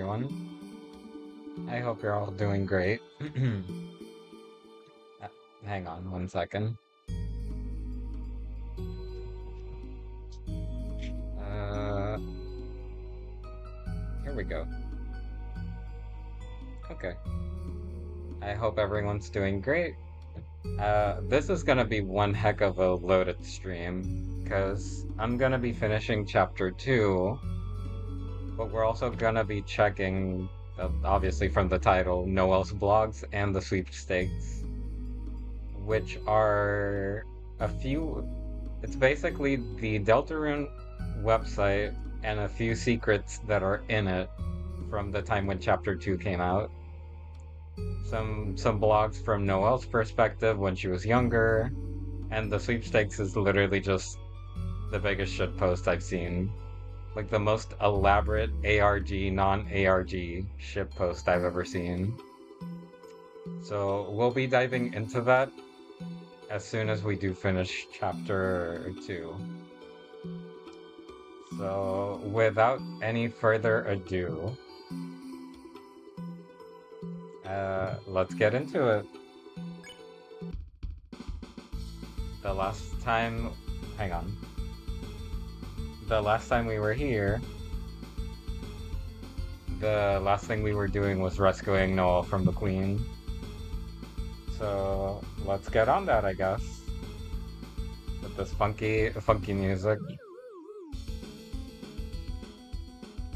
everyone. I hope you're all doing great. Uh, Hang on one second. Uh, Here we go. Okay. I hope everyone's doing great. This is gonna be one heck of a loaded stream, because I'm gonna be finishing chapter 2, but we're also gonna be checking, obviously from the title, Noelle's blogs and the Sweepstakes, which are a few. It's basically the Deltarune website and a few secrets that are in it from the time when chapter 2 came out. Some blogs from Noelle's perspective when she was younger, and the Sweepstakes is literally just the biggest shit post I've seen. Like the most elaborate ARG, non-ARG ship post I've ever seen. So we'll be diving into that as soon as we do finish chapter 2. So without any further ado, let's get into it. The last time, hang on. The last time we were here, the last thing we were doing was rescuing Noelle from the Queen. So let's get on that, I guess. With this funky music.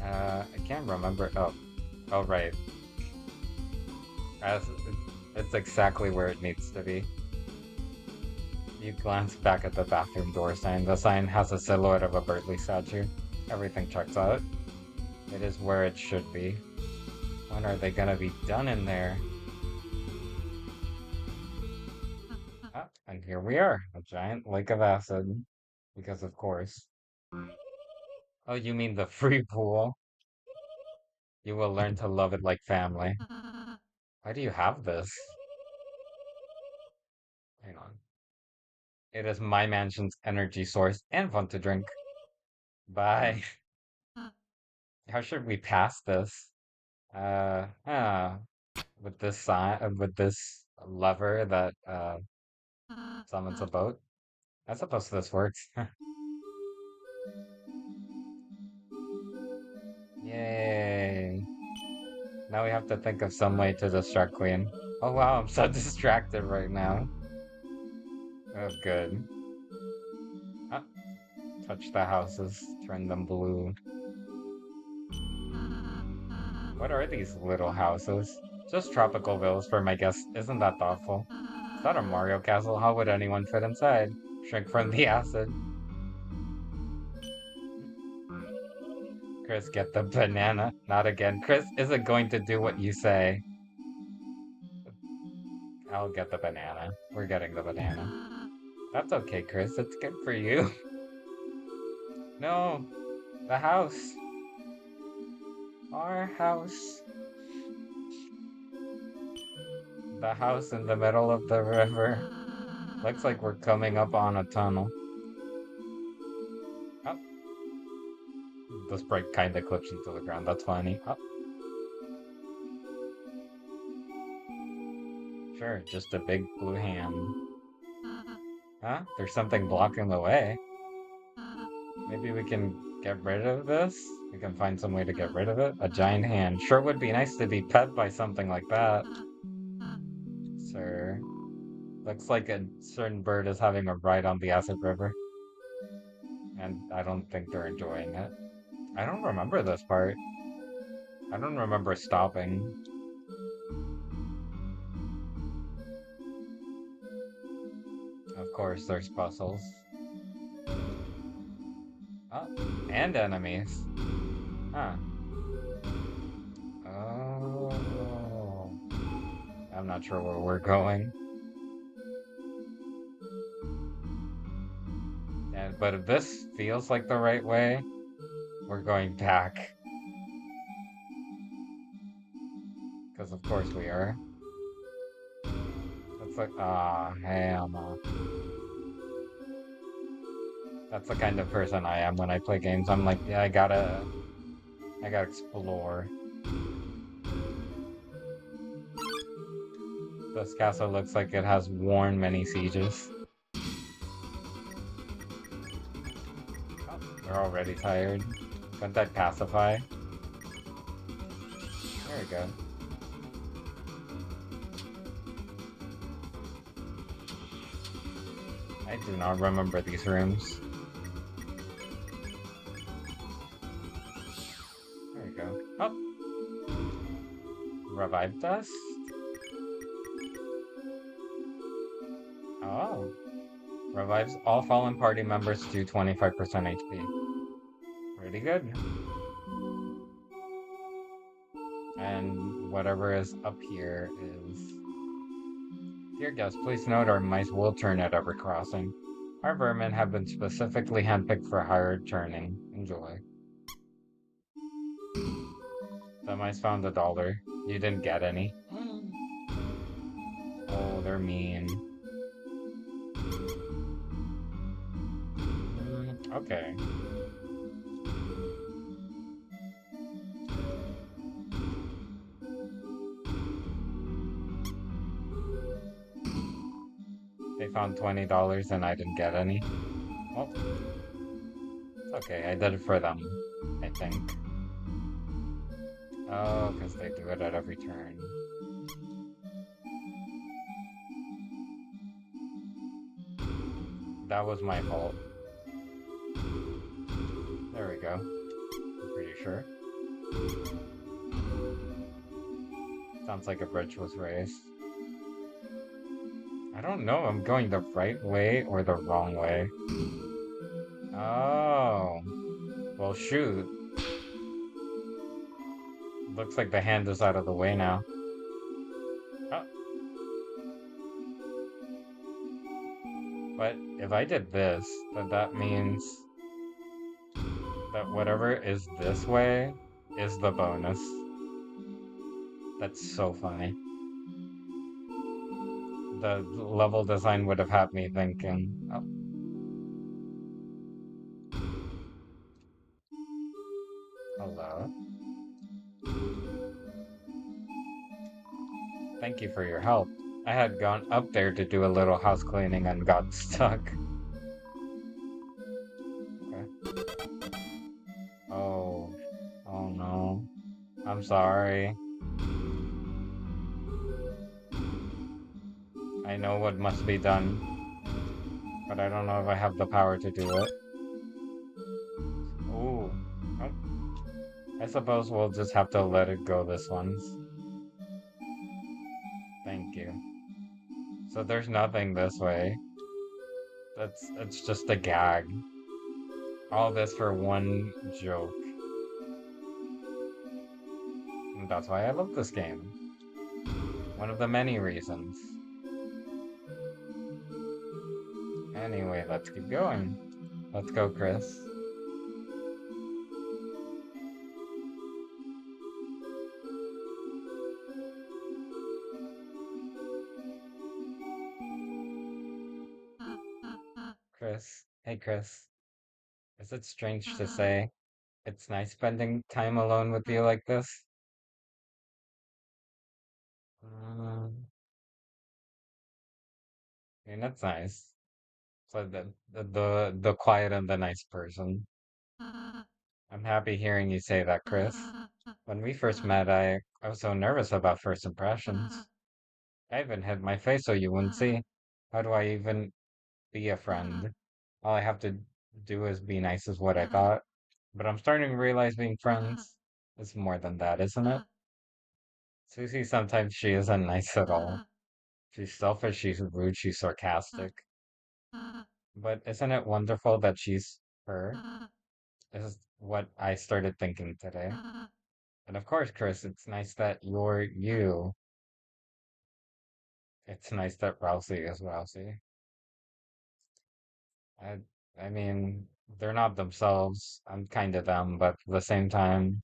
I can't remember. Oh, right. As it's exactly where it needs to be. You glance back at the bathroom door sign. The sign has a silhouette of a Bertley statue. Everything checks out. It is where it should be. When are they gonna be done in there? Ah, and here we are, a giant lake of acid. Because of course. Oh, you mean the free pool? You will learn to love it like family. Why do you have this? Hang on. It is my mansion's energy source and fun to drink. Bye. How should we pass this? Uh, ah, with this sign, with this lever that summons a boat. I suppose this works. Yay. Now we have to think of some way to distract Queen. Oh wow, I'm so distracted right now. Oh, good. Ah, touch the houses, turn them blue. What are these little houses? Just tropical villas for my guests. Isn't that thoughtful? Is that a Mario castle? How would anyone fit inside? Shrink from the acid. Chris, get the banana. Not again. Chris isn't going to do what you say. I'll get the banana. We're getting the banana. That's okay, Chris. It's good for you. No, the house. Our house. The house in the middle of the river. Looks like we're coming up on a tunnel. Oh, the sprite kinda clips into the ground. That's funny. Oh, sure, just a big blue hand. Huh? There's something blocking the way. Maybe we can get rid of this? We can find some way to get rid of it? A giant hand. Sure would be nice to be pet by something like that. Sir. Looks like a certain bird is having a ride on the acid river. And I don't think they're enjoying it. I don't remember this part. I don't remember stopping. Of course, there's puzzles. Oh, and enemies. Huh. Oh. I'm not sure where we're going. But if this feels like the right way, we're going back. Because of course we are. It's like, ah, hell no. That's the kind of person I am when I play games. I'm like, yeah, I gotta explore. This castle looks like it has worn many sieges. Oh, they're already tired. Couldn't that pacify? There we go. I do not remember these rooms. There we go. Oh, revived us? Oh. Revives all fallen party members to 25% HP. Pretty good. And whatever is up here is... Dear guests, please note our mice will turn at every crossing. Our vermin have been specifically handpicked for higher turning. Enjoy. The mice found $1. You didn't get any. Oh, they're mean. Okay. They found $20 and I didn't get any. Well, it's okay. I did it for them, I think. Oh, because they do it at every turn. That was my fault. There we go. I'm pretty sure. Sounds like a bridge was raised. I don't know if I'm going the right way or the wrong way. Oh. Well, shoot. Looks like the hand is out of the way now. Oh. But if I did this, then that means that whatever is this way is the bonus. That's so funny. The level design would have had me thinking, oh, hello. Thank you for your help. I had gone up there to do a little house cleaning and got stuck. Okay. Oh, oh no. I'm sorry. I know what must be done, but I don't know if I have the power to do it. Ooh. Oh. I suppose we'll just have to let it go this once. Thank you. So there's nothing this way. It's just a gag. All this for one joke. And that's why I love this game. One of the many reasons. Anyway, let's keep going. Let's go, Chris. Chris. Hey, Chris. Is it strange to say it's nice spending time alone with you like this? Um, I mean, that's nice. So the quiet and the nice person. I'm happy hearing you say that, Chris. When we first met, I was so nervous about first impressions. I even hid my face so you wouldn't see. How do I even be a friend? All I have to do is be nice is what I thought. But I'm starting to realize being friends is more than that, isn't it? Susie, sometimes she isn't nice at all. She's selfish, she's rude, she's sarcastic. But isn't it wonderful that she's her? This is what I started thinking today. And of course, Chris, it's nice that you're you. It's nice that Rousey is Rousey. I, I mean, they're not themselves. I'm kind of them, but at the same time,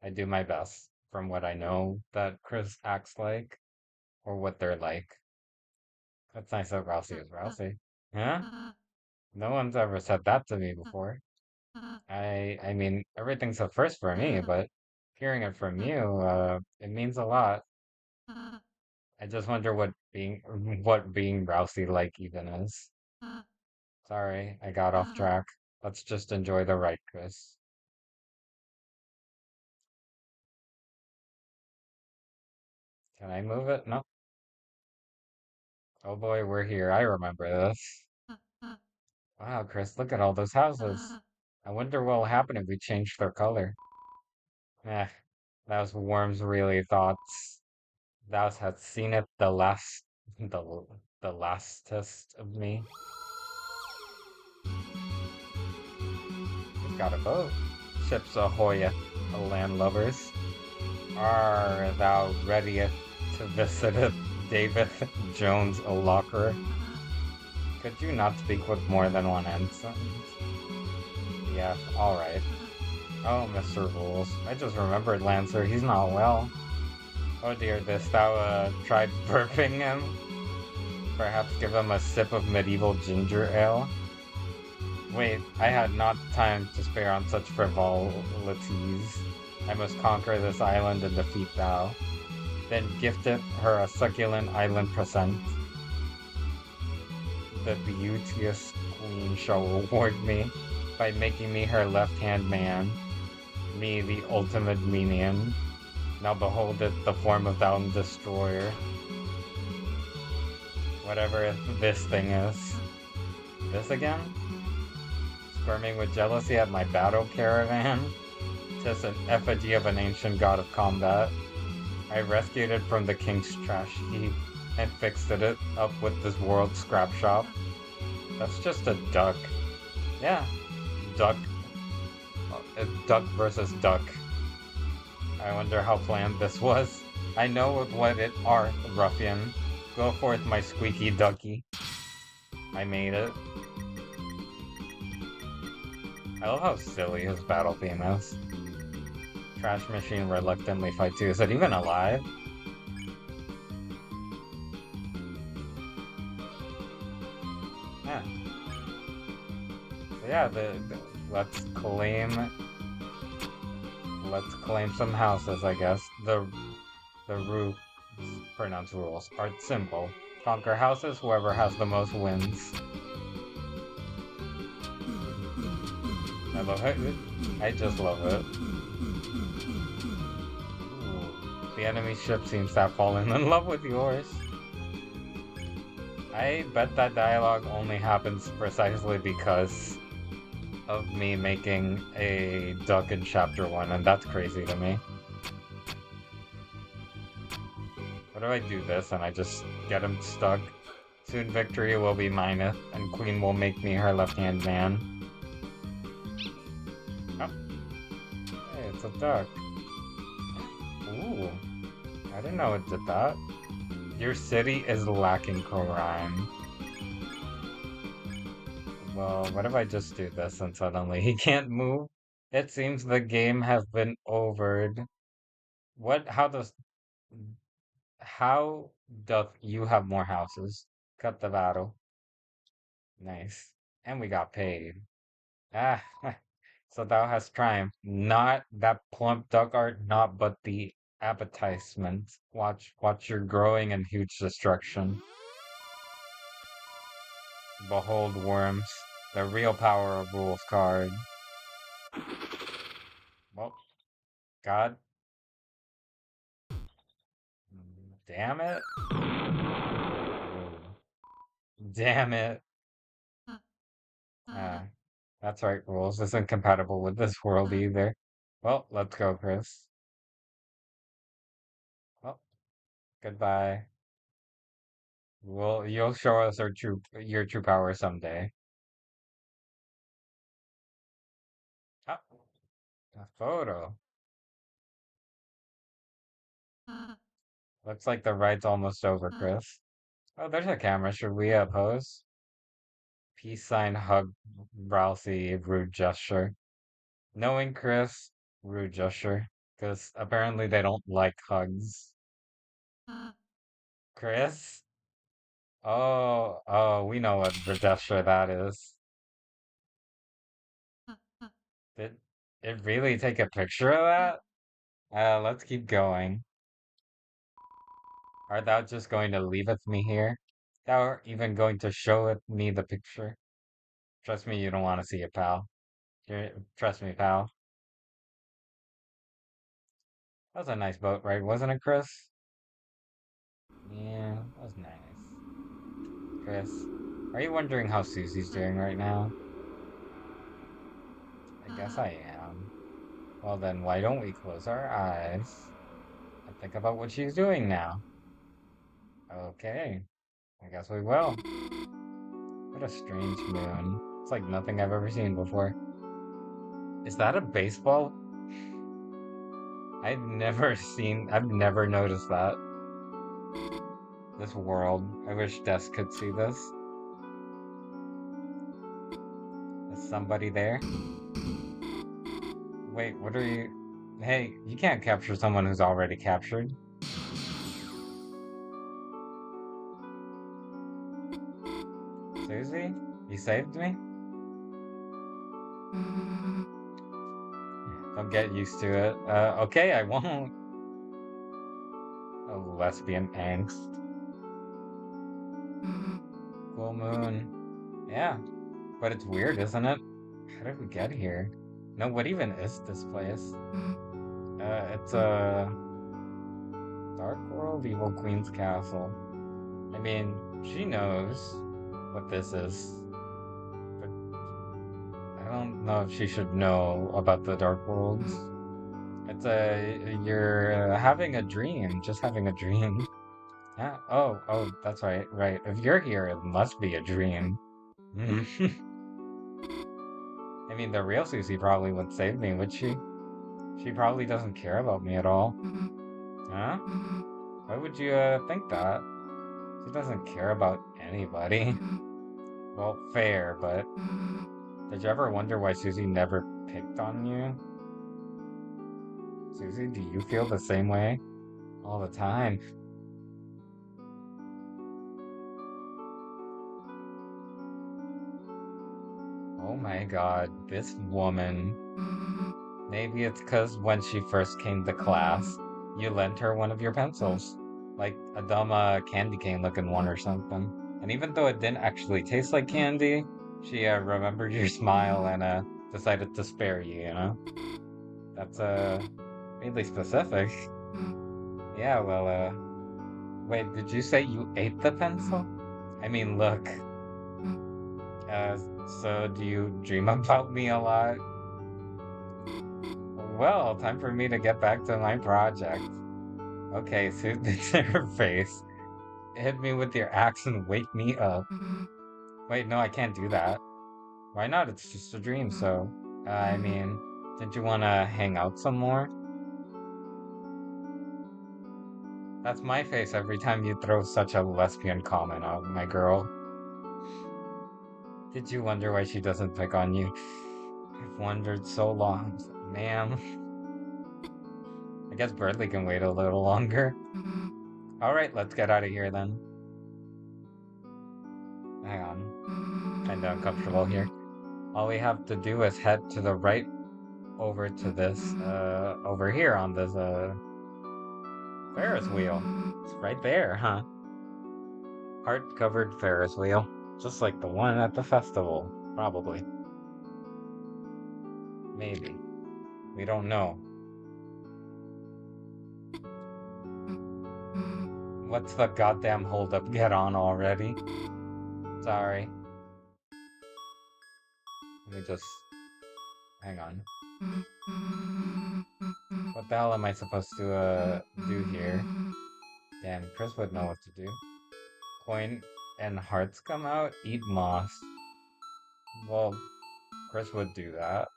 I do my best from what I know that Chris acts like or what they're like. It's nice that Rousey is Rousey. Huh? No one's ever said that to me before. I mean, everything's a first for me, but hearing it from you, it means a lot. I just wonder what being Rousey like even is. Sorry, I got off track. Let's just enjoy the ride, Chris. Can I move it? No. Oh boy, we're here. I remember this. Wow, Chris, look at all those houses. I wonder what'll happen if we change their color. Eh, those worms really thoughts. Thou hast seen it the the lastest of me. We've got a boat. Ships ahoy, landlubbers. Are thou ready to visit David Jones O'Locker? Could you not speak with more than one end sentence? Yeah, alright. Oh, Mr. Rules. I just remembered Lancer, he's not well. Oh dear, this thou tried burping him? Perhaps give him a sip of medieval ginger ale? Wait, I had not time to spare on such frivolities. I must conquer this island and defeat thou. Then gifted her a succulent island present. The beauteous queen shall reward me by making me her left-hand man, me the ultimate minion. Now behold it, the form of thou destroyer. Whatever this thing is. This again? Squirming with jealousy at my battle caravan? 'Tis an effigy of an ancient god of combat. I rescued it from the king's trash heap and fixed it up with this world scrap shop. That's just a duck. Yeah, duck. Duck versus duck. I wonder how planned this was. I know what it art, ruffian. Go forth, my squeaky ducky. I made it. I love how silly his battle theme is. Trash machine reluctantly fight too. Is it even alive? Yeah. So yeah, let's claim some houses, I guess. The roof pronounce rules. Art simple. Conquer houses, whoever has the most wins. I love it. I just love it. Ooh. The enemy ship seems to have fallen in love with yours. I bet that dialogue only happens precisely because of me making a duck in chapter 1, and that's crazy to me. What if I do this and I just get him stuck? Soon victory will be mine, and Queen will make me her left-hand man. Oh, hey, it's a duck. Ooh, I didn't know it did that. Your city is lacking crime. Well, what if I just do this and suddenly he can't move? It seems the game has been overed. What? How doth you have more houses? Cut the battle. Nice. And we got paid. Ah, so thou hast triumphed. Not that plump duck art, not but the appetizement. Watch your growing and huge destruction. Behold, worms, the real power of rules card. Well, God, damn it. Ooh, damn it. Ah, that's right, rules isn't compatible with this world either. Well, let's go, Chris. Well, goodbye. Well, you'll show us your true power someday. Ah, a photo. Looks like the ride's almost over, Chris. Oh, there's a camera. Should we pose? Peace sign, hug, Rousey, rude gesture. Knowing Chris, rude gesture. Because apparently they don't like hugs. Chris? Oh, we know what the gesture that is. Did it really take a picture of that? Let's keep going. Are thou just going to leaveth me here? Thou art even going to show me the picture? Trust me, you don't want to see it, pal. Trust me, pal. That was a nice boat ride, wasn't it, Chris? Yeah, that was nice. Chris, are you wondering how Susie's doing right now? I guess I am. Well, then why don't we close our eyes and think about what she's doing now? Okay, I guess we will. What a strange moon. It's like nothing I've ever seen before. Is that a baseball? I've never noticed that. This world. I wish Des could see this. Is somebody there? Wait, what are you? Hey, you can't capture someone who's already captured. Susie? You saved me? Don't get used to it. Okay, I won't. Oh, lesbian angst. Cool moon. Yeah, but it's weird, isn't it? How did we get here? No, what even is this place? It's a Dark World Evil Queen's Castle. I mean, she knows what this is, but I don't know if she should know about the Dark Worlds. You're having a dream, just having a dream. Yeah, oh, that's right. If you're here, it must be a dream. I mean, the real Susie probably would save me, would she? She probably doesn't care about me at all. Huh? Why would you, think that? She doesn't care about anybody. Well, fair, but did you ever wonder why Susie never picked on you? Susie, do you feel the same way? All the time. Oh my god, this woman. Maybe it's 'cause when she first came to class, you lent her one of your pencils. Like a dumb candy cane looking one or something. And even though it didn't actually taste like candy, she remembered your smile and decided to spare you, you know? That's really specific. Yeah, well, wait, did you say you ate the pencil? I mean, look, uh, so do you dream about me a lot? Well, time for me to get back to my project. Okay, suit to her face. Hit me with your axe and wake me up. Wait, no, I can't do that. Why not? It's just a dream, so. I mean, didn't you want to hang out some more? That's my face every time you throw such a lesbian comment out, my girl. Did you wonder why she doesn't pick on you? I've wondered so long. Ma'am, I guess Bradley can wait a little longer. Alright, let's get out of here then. Hang on. Kinda uncomfortable here. All we have to do is head to the right over to this, over here on this, Ferris wheel. It's right there, huh? Heart-covered Ferris wheel. Just like the one at the festival. Probably. Maybe. We don't know. What's the goddamn holdup? Get on already. Sorry. Let me just... Hang on. What the hell am I supposed to, do here? Damn, Chris would know what to do. Coin and hearts come out? Eat moss. Well, Chris would do that.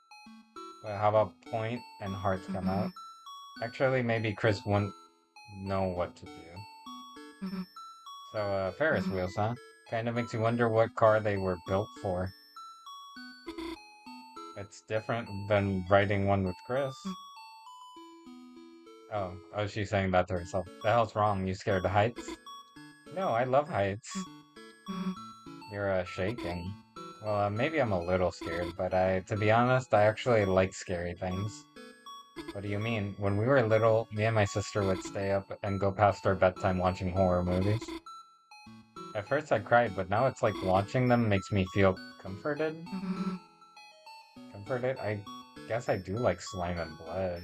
But how about point and hearts come out? Actually, maybe Chris wouldn't know what to do. So, Ferris wheels, huh? Kinda makes you wonder what car they were built for. It's different than riding one with Chris. Oh, she's saying that to herself. The hell's wrong? You scared of heights? No, I love heights. You're, shaking. Well, maybe I'm a little scared, but to be honest, I actually like scary things. What do you mean? When we were little, me and my sister would stay up and go past our bedtime watching horror movies. At first I cried, but now it's like watching them makes me feel comforted. Comforted? I guess I do like slime and blood.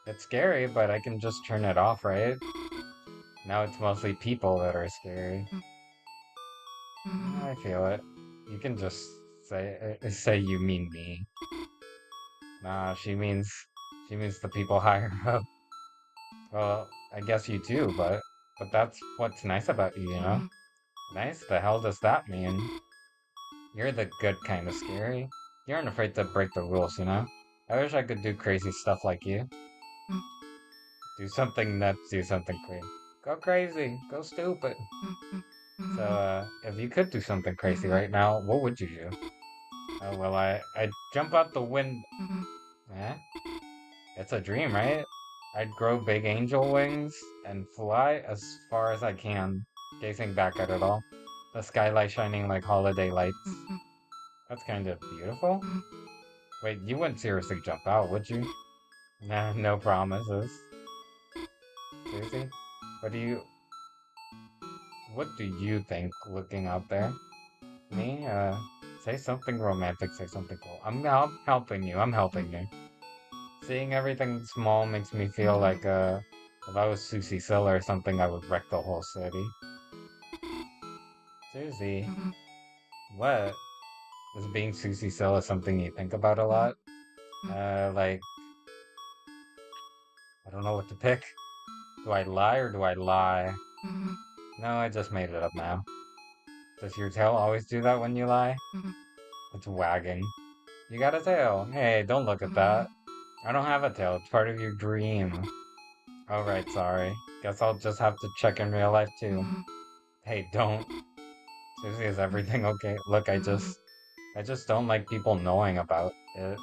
It's scary, but I can just turn it off, right? Now it's mostly people that are scary. I feel it. You can just say you mean me. Nah, she means the people higher up. Well, I guess you too, but that's what's nice about you, you know? Nice? The hell does that mean? You're the good kind of scary. You aren't afraid to break the rules, you know? I wish I could do crazy stuff like you. Do something nuts, do something crazy. Go crazy, go stupid. So, if you could do something crazy right now, what would you do? Well, I'd jump out the wind. Eh? It's a dream, right? I'd grow big angel wings and fly as far as I can, gazing back at it all. The skylight shining like holiday lights. That's kind of beautiful. Wait, you wouldn't seriously jump out, would you? Nah, no promises. Seriously? What do you... What do you think looking out there? Me? Say something romantic, say something cool. I'm helping you, I'm helping you. Seeing everything small makes me feel like, if I was Susie Silla or something, I would wreck the whole city. Susie, what? Is being Susie Silla something you think about a lot? Like, I don't know what to pick. Do I lie or do I lie? No, I just made it up now. Does your tail always do that when you lie? It's wagging. You got a tail. Hey, don't look at that. I don't have a tail. It's part of your dream. Oh, right, sorry. Guess I'll just have to check in real life too. Hey, don't. Seriously, is everything okay? Look, I just don't like people knowing about it.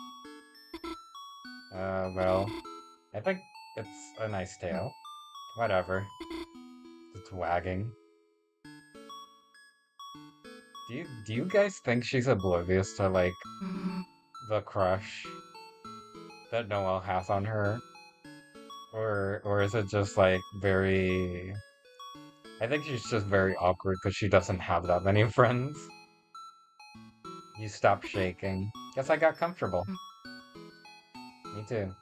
Well, I think it's a nice tail. Whatever. It's wagging. Do you guys think she's oblivious to like the crush that Noelle has on her? Or is it just like very I think she's just very awkward because she doesn't have that many friends. You stop shaking. Guess I got comfortable. Me too.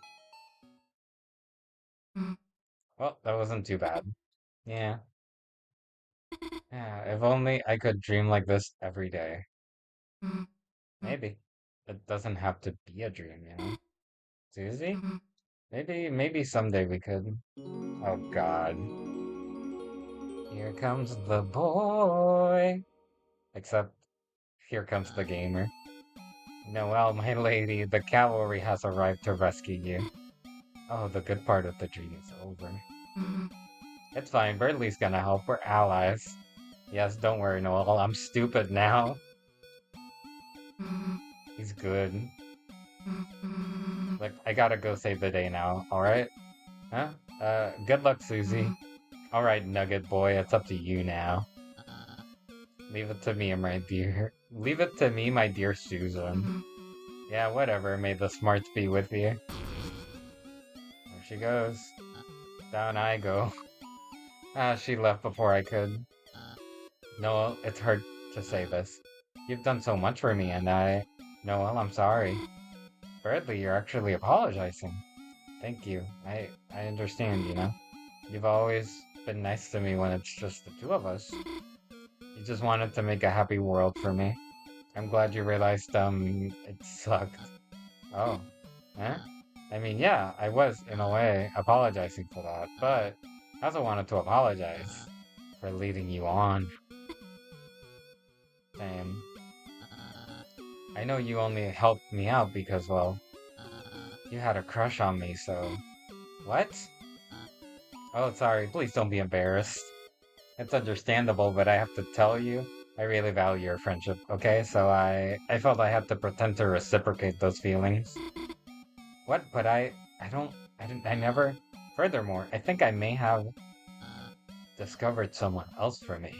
Well, that wasn't too bad. Yeah. Yeah, if only I could dream like this every day. Maybe. It doesn't have to be a dream, you know? Susie? Maybe someday we could. Oh God. Here comes the boy. Except, here comes the gamer. Noelle, my lady, the cavalry has arrived to rescue you. Oh, the good part of the dream is over. It's fine, Burley's gonna help, we're allies. Yes, don't worry, Noelle, I'm stupid now. He's good. Look, I gotta go save the day now, alright? Huh? Good luck, Susie. Alright, Nugget boy, it's up to you now. Leave it to me, my dear. Leave it to me, my dear Susan. Yeah, whatever, may the smarts be with you. There she goes. Down I go. She left before I could. Noel, it's hard to say this. You've done so much for me, and Noel, I'm sorry. Bradley, you're actually apologizing. Thank you. I understand, you know? You've always been nice to me when it's just the two of us. You just wanted to make a happy world for me. I'm glad you realized, it sucked. Oh. Huh? I mean, yeah, I was, in a way, apologizing for that, but I also wanted to apologize for leading you on. Same. I know you only helped me out because, well, you had a crush on me, so... What? Oh, sorry, please don't be embarrassed. It's understandable, but I have to tell you, I really value your friendship, okay? So I felt I had to pretend to reciprocate those feelings. What? But I never... Furthermore, I think I may have discovered someone else for me.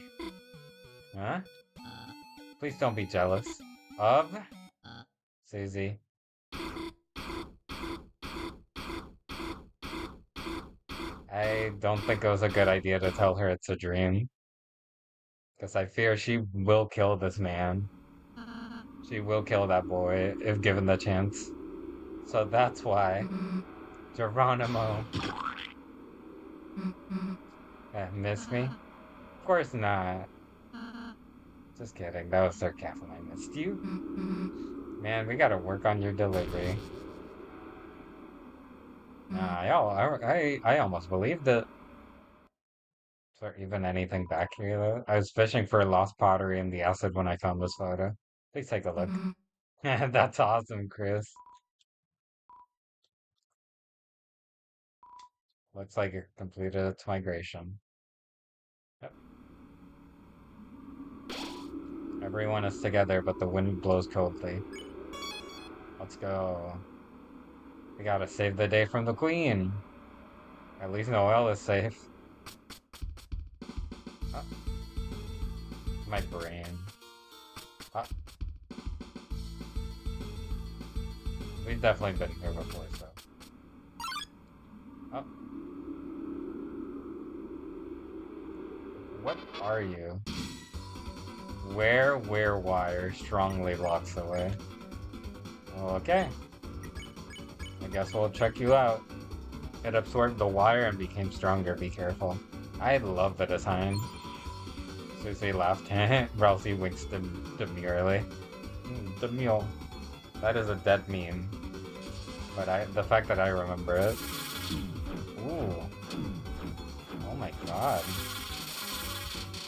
Huh? Please don't be jealous. Of? Susie. I don't think it was a good idea to tell her it's a dream, because I fear she will kill this man. She will kill that boy if given the chance. So that's why Geronimo missed me. Of course not. Just kidding. That was sarcasm. I missed you. Man, we gotta work on your delivery. Nah, y'all, I almost believed it. Is there even anything back here, though? I was fishing for lost pottery in the acid when I found this photo. Please take a look. That's awesome, Chris. Looks like it completed its migration. Yep. Everyone is together, but the wind blows coldly. Let's go. We gotta save the day from the queen. At least Noelle is safe. Oh, my brain. Oh, we've definitely been here before, so. Oh, what are you? Where wire strongly blocks the way. Okay, I guess we'll check you out. It absorbed the wire and became stronger. Be careful. I love the design. Susie laughed. Ralphie winks demurely. Demure. That is a dead meme. But the fact that I remember it. Ooh. Oh my god.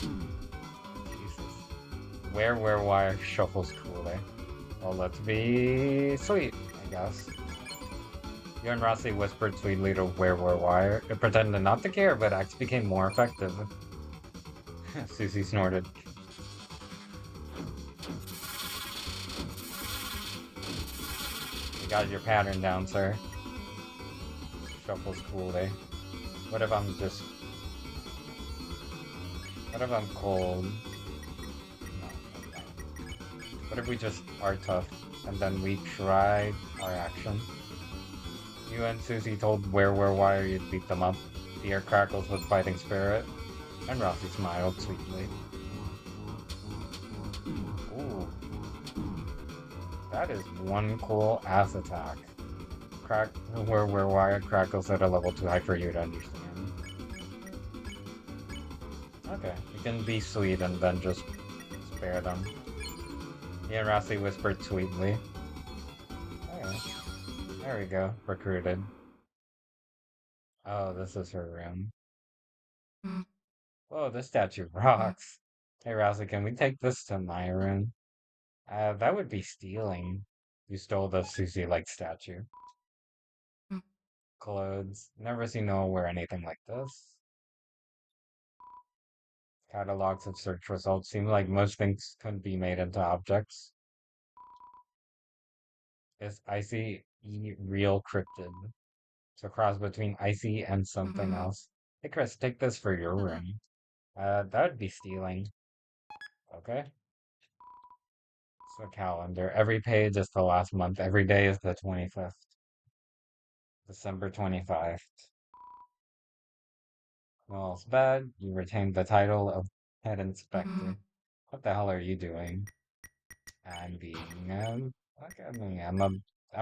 Jesus. Where wire shuffles coolly. Well, let's be sweet, I guess. You and Rossi whispered sweetly to where wire. It pretended not to care, but acts became more effective. Susie snorted. You got your pattern down, sir. Shuffles coolly. What if I'm just... What if I'm cold? No, okay. What if we just are tough, and then we try our action? You and Susie told where wire you'd beat them up. The air crackles with fighting spirit, and Rossi smiled sweetly. Ooh, that is one cool ass attack. Where wire crackles at a level too high for you to understand. Okay, you can be sweet and then just spare them. He and Rossi whispered sweetly. Okay, there we go, recruited. Oh, this is her room. Whoa, this statue rocks. Hey, Rossi, can we take this to my room? That would be stealing. You stole the Susie-like statue. Clothes. Never seen Noah wear anything like this. Catalogs of search results seem like most things couldn't be made into objects. Is icy real cryptid? It's a cross between icy and something else. Hey, Chris, take this for your room. That would be stealing. Okay. It's a calendar. Every page is the last month. Every day is the 25th. December 25th. Well, it's bad. You retained the title of head inspector. What the hell are you doing? I'm being, okay, I mean, I'm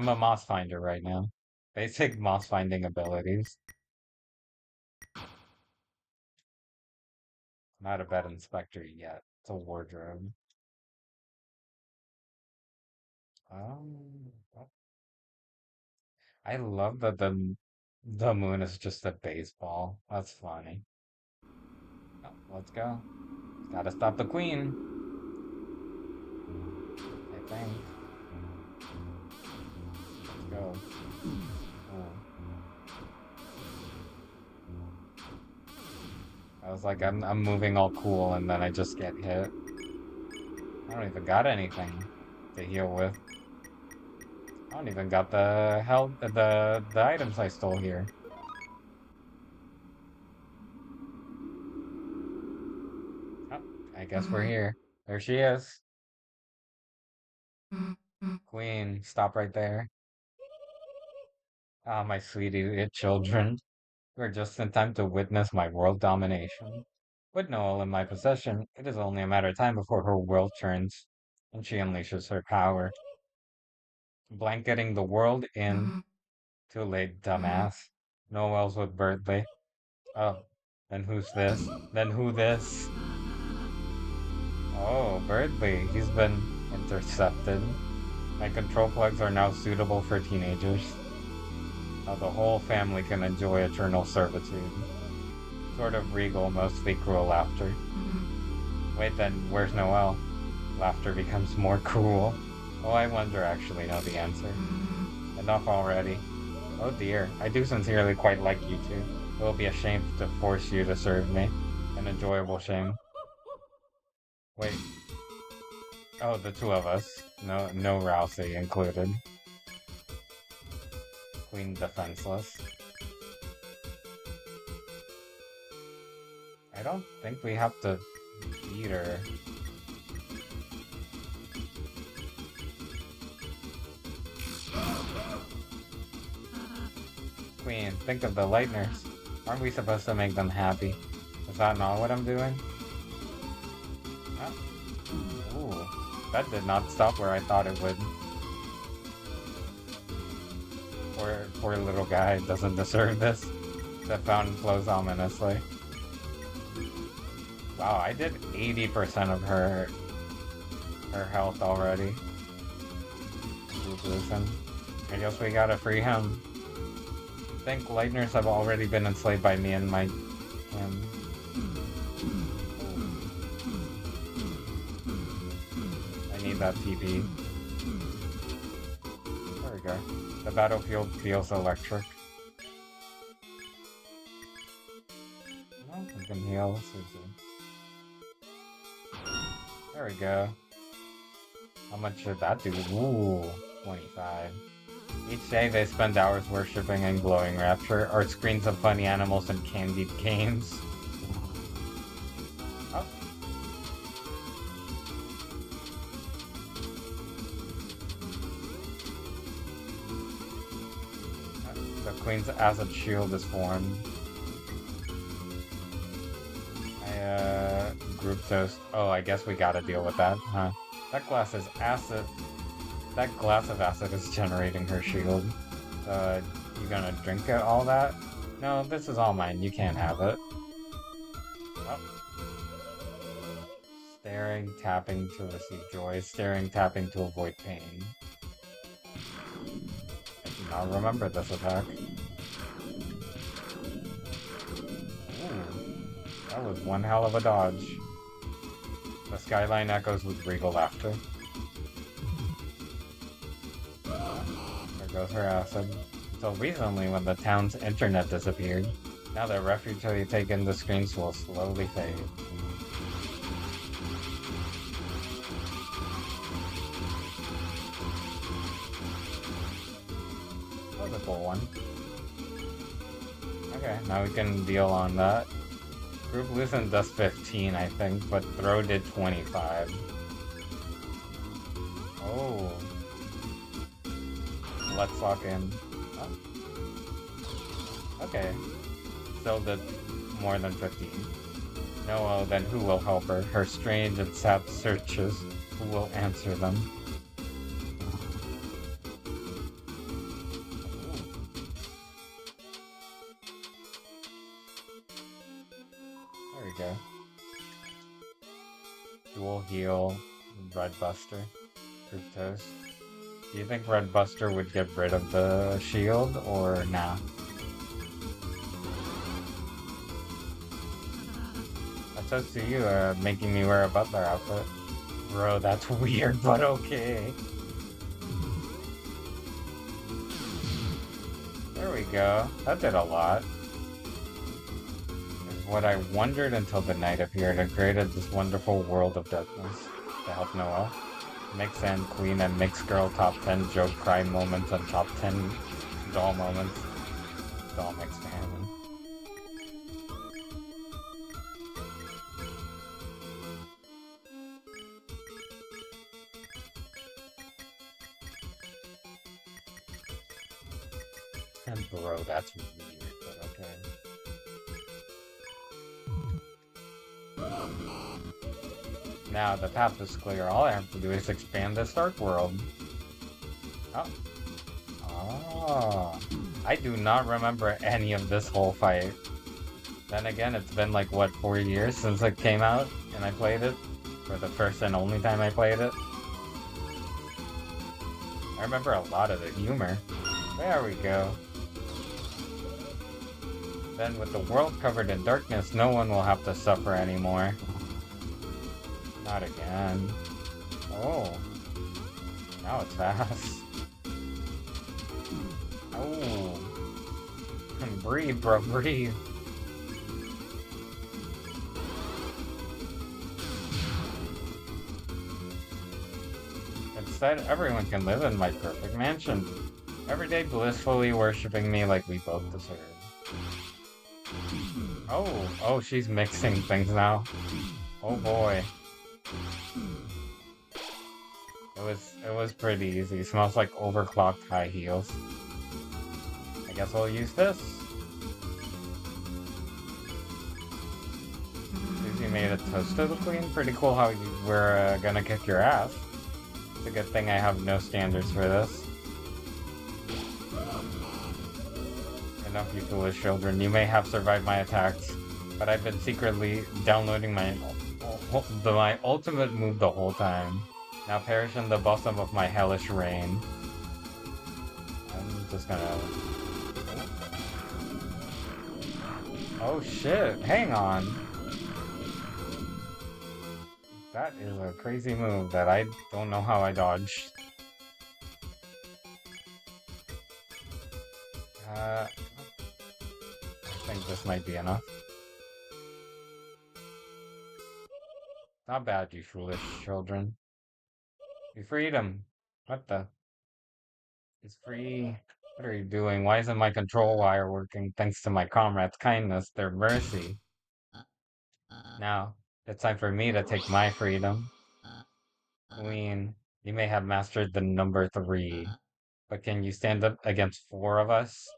a moss finder right now. Basic moss finding abilities. Not a bed inspector yet. It's a wardrobe. Um, I love that the moon is just a baseball. That's funny. Oh, let's go. Gotta stop the queen, I think. Let's go. Ooh. I was like, I'm moving all cool, and then I just get hit. I don't even got anything to heal with. I don't even got the hell the items I stole here. Oh, I guess we're here. There she is. Queen, stop right there. Ah, my sweetie children. We're just in time to witness my world domination. With Noel in my possession, it is only a matter of time before her world turns, and she unleashes her power, blanketing the world in. Too late, dumbass. Noel's with Birdley. Oh, then who's this? Then who this? Oh, Birdley. He's been intercepted. My control plugs are now suitable for teenagers. Now the whole family can enjoy eternal servitude. Sort of regal, mostly cruel laughter. Wait, then where's Noelle? Laughter becomes more cruel. Oh, I wonder actually know the answer. Enough already. Oh dear, I do sincerely quite like you two. It will be a shame to force you to serve me. An enjoyable shame. Wait. Oh, the two of us. No Rousey included. Queen defenseless. I don't think we have to beat her. Queen, think of the Lightners. Aren't we supposed to make them happy? Is that not what I'm doing? Huh? Ooh, that did not stop where I thought it would. Poor little guy doesn't deserve this. The fountain flows ominously. Wow, I did 80% of her health already. Listen, I guess we gotta free him. I think Lightners have already been enslaved by me and him. I need that TP. There we go. The battlefield feels electric. Well, we can heal Susie. There we go. How much should that do? Ooh, 25. Each day they spend hours worshipping and glowing rapture, or screens of funny animals and candied games. Oh. The Queen's acid shield is formed. Group toast. Oh, I guess we gotta deal with that, huh? That glass is acid. That glass of acid is generating her shield. You gonna drink it, all that? No, this is all mine. You can't have it. Oh. Staring, tapping to receive joy. Staring, tapping to avoid pain. I do not remember this attack. Ooh, that was one hell of a dodge. The skyline echoes with regal laughter. There goes her acid. Until recently when the town's internet disappeared. Now the refuge they take in the screens will slowly fade. That was a cool one. Okay, now we can deal on that. Group Loosen does 15, I think, but Throw did 25. Oh. Let's lock in. Oh. Okay. Still did more than 15. No, then who will help her? Her strange and sad searches. Who will answer them? There we go. Dual heal, Red Buster, Fructose. Do you think Red Buster would get rid of the shield, or nah? That's up to you, making me wear a butler outfit. Bro, that's weird, but okay. There we go. That did a lot. Is what I wondered until the night appeared and created this wonderful world of darkness to help Noelle. Mix and Queen and Mix Girl top 10 joke cry moments and top 10 doll moments. Doll mix family. And bro, that's weird, but okay. Now the path is clear. All I have to do is expand this dark world. Oh, oh. I do not remember any of this whole fight. Then again, it's been like, what, 4 years since it came out and I played it? For the first and only time I played it. I remember a lot of the humor. There we go. Then with the world covered in darkness, no one will have to suffer anymore. Not again. Oh, now it's fast. Oh, breathe, bro, breathe. Instead, everyone can live in my perfect mansion. Every day blissfully worshipping me like we both deserve. Oh, she's mixing things now. Oh boy. It was pretty easy. Smells like overclocked high heels. I guess we'll use this. Susie made a toast to the queen. Pretty cool how you were gonna kick your ass. It's a good thing I have no standards for this. Enough, you foolish children. You may have survived my attacks, but I've been secretly downloading my ultimate move the whole time. Now perish in the bosom of my hellish reign. I'm just gonna... Oh shit, hang on. That is a crazy move that I don't know how I dodged. I think this might be enough. Not bad, you foolish children. We freed him. What the? He's free. What are you doing? Why isn't my control wire working? Thanks to my comrades' kindness, their mercy. Now, it's time for me to take my freedom. Queen, you may have mastered the number 3, but can you stand up against 4 of us?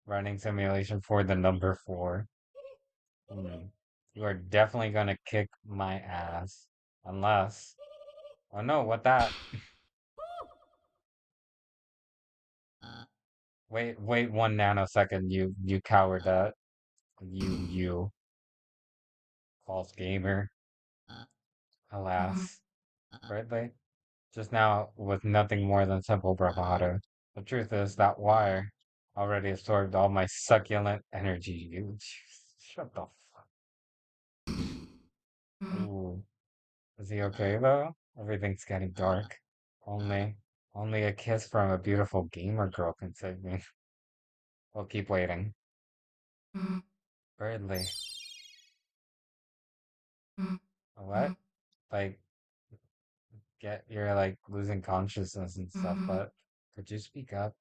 Running simulation for the number 4. Hmm. You are definitely gonna kick my ass. Unless... Oh no, what that? Wait 1 nanosecond, you coward that. You false gamer. Alas. Rightly? Just now with nothing more than simple bravado. The truth is that wire already absorbed all my succulent energy. You shut the fuck. Ooh. Is he okay though? Everything's getting dark. Only only a kiss from a beautiful gamer girl can save me. We'll keep waiting. Birdly. What? Like you're like losing consciousness and stuff, but could you speak up?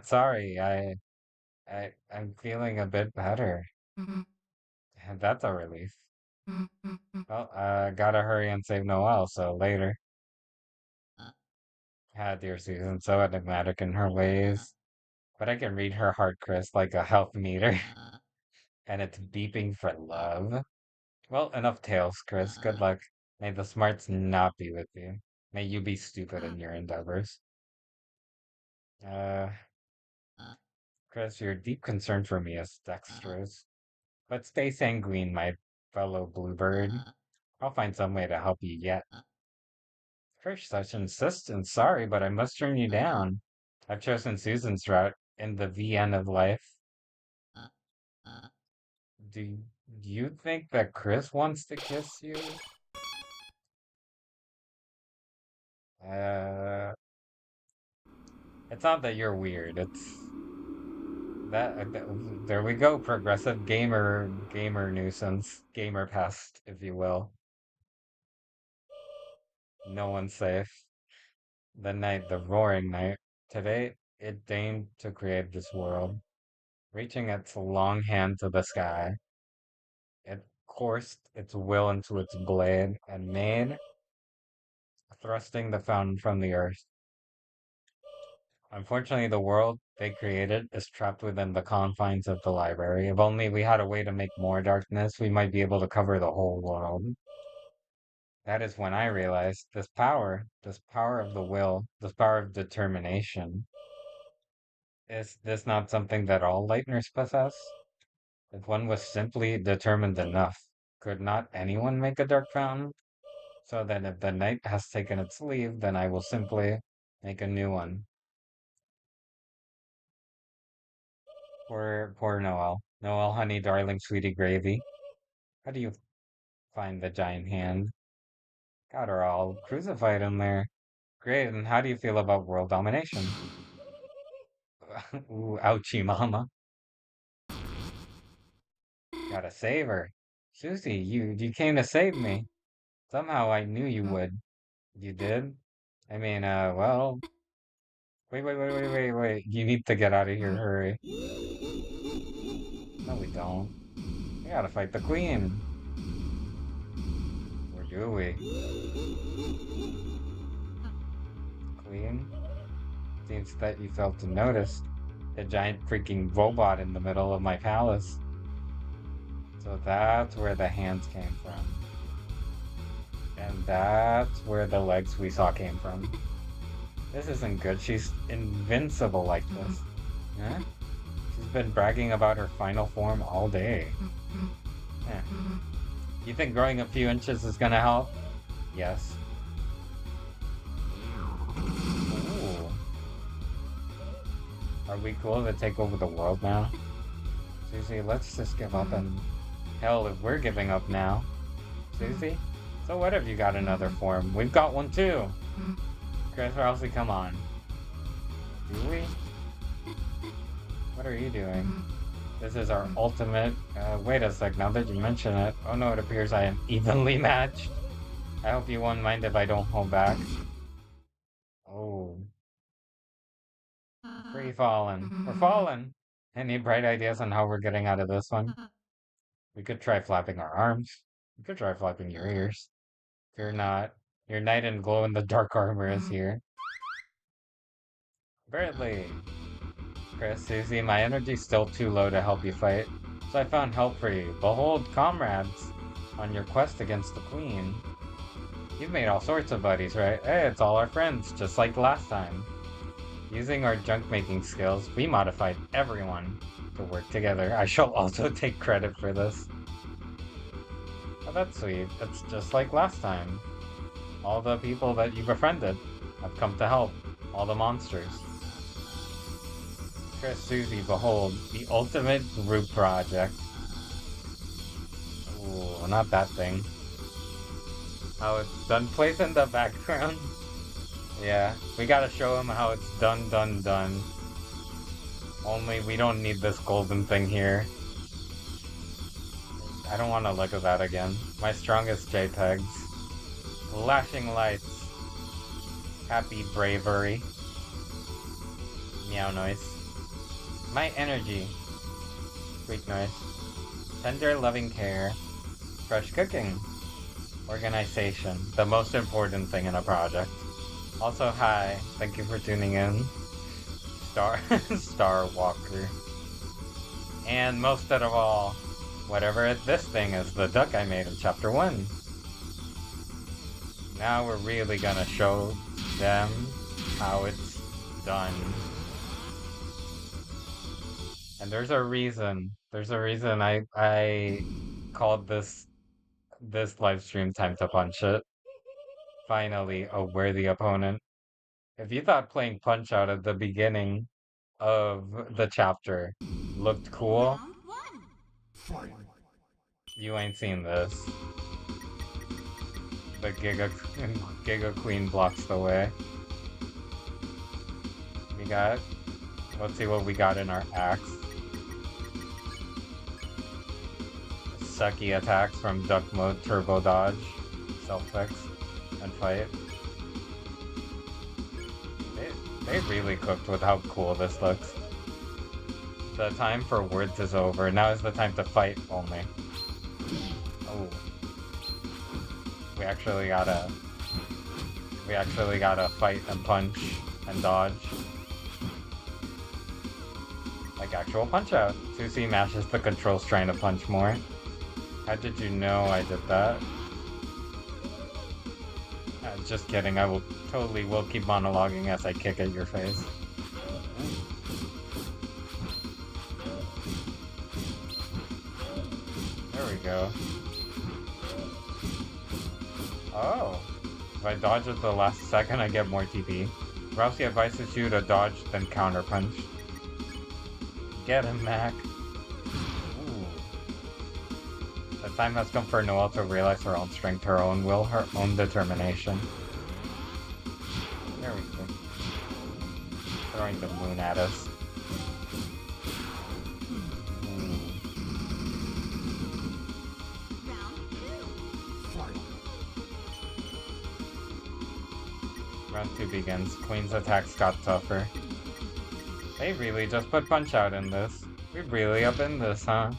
Sorry, I'm feeling a bit better. That's a relief. Well, gotta hurry and save Noelle, so later. Dear Susan, so enigmatic in her ways. But I can read her heart, Chris, like a health meter, and it's beeping for love. Well, enough tales, Chris. Good luck. May the smarts not be with you. May you be stupid in your endeavors. Uh, Chris, your deep concern for me is dexterous. But stay sanguine, my fellow bluebird. I'll find some way to help you yet. First, such insistence. Sorry, but I must turn you down. I've chosen Susan's route in the VN of life. Do you think that Chris wants to kiss you? Uh, it's not that you're weird. It's there we go. Progressive gamer nuisance, gamer pest, if you will. No one's safe. The night, the roaring night. Today, it deigned to create this world, reaching its long hand to the sky. It coursed its will into its blade and made, thrusting the fountain from the earth. Unfortunately, the world they created is trapped within the confines of the library. If only we had a way to make more darkness, we might be able to cover the whole world. That is when I realized this power of the will, this power of determination, is this not something that all lighteners possess? If one was simply determined enough, could not anyone make a dark fountain? So that if the night has taken its leave, then I will simply make a new one. Poor Noelle. Noelle, honey, darling, sweetie gravy. How do you find the giant hand? Got her all crucified in there. Great, and how do you feel about world domination? Ooh, ouchie mama. Gotta save her. Susie, you came to save me. Somehow I knew you would. You did? I mean, well, wait. You need to get out of here, hurry. No, we don't. We gotta fight the queen. Or do we? Queen? Seems that you failed to notice the giant freaking robot in the middle of my palace. So that's where the hands came from. And that's where the legs we saw came from. This isn't good. She's invincible like this. Huh? She's been bragging about her final form all day. Eh. You think growing a few inches is gonna help? Yes. Ooh. Are we cool to take over the world now? Susie, let's just give up and... Hell, if we're giving up now. Susie? So what if you got another form? We've got one too! Chris Ralsei, come on. Do we? What are you doing? This is our ultimate... wait a sec, now that you mention it. Oh no, it appears I am evenly matched. I hope you won't mind if I don't hold back. Oh. Free falling. We're falling! Any bright ideas on how we're getting out of this one? We could try flapping our arms. We could try flapping your ears. Fear not. Your knight in glow-in-the-dark armor is here. Bradley! Chris, Susie, my energy's still too low to help you fight, so I found help for you. Behold, comrades, on your quest against the queen. You've made all sorts of buddies, right? Hey, it's all our friends, just like last time. Using our junk-making skills, we modified everyone to work together. I shall also take credit for this. Oh, that's sweet. It's just like last time. All the people that you befriended have come to help. All the monsters. Chris, Susie, behold, the ultimate group project. Ooh, not that thing. How it's done. Place in the background. Yeah, we gotta show him how it's done. Only we don't need this golden thing here. I don't want to look at that again. My strongest JPEGs. Flashing lights. Happy bravery. Meow noise. My energy. Squeak noise. Tender loving care. Fresh cooking. Organization. The most important thing in a project. Also, hi. Thank you for tuning in. Star Walker. And most of all, whatever this thing is, the duck I made in chapter 1. Now we're really gonna show them how it's done. And there's a reason. There's a reason I called this live stream Time to Punch It. Finally, a worthy opponent. If you thought playing Punch Out at the beginning of the chapter looked cool, you ain't seen this. The Giga Queen blocks the way. Let's see what we got in our axe. Sucky attacks from Duck Mode, Turbo Dodge, Self-Fix, and Fight. They really cooked with how cool this looks. The time for words is over. Now is the time to fight only. Oh. We actually gotta fight and punch and dodge. Like actual punch out. Susie mashes the controls trying to punch more. How did you know I did that? Just kidding, I will totally will keep monologuing as I kick at your face. There we go. Oh. If I dodge at the last second, I get more TP. Rousey advises you to dodge, then counter punch. Get him, Mac. Ooh. The time has come for Noelle to realize her own strength, her own will, her own determination. There we go. Throwing the moon at us. Round 2 begins. Queen's attacks got tougher. They really just put punch out in this. We're really up in this, huh?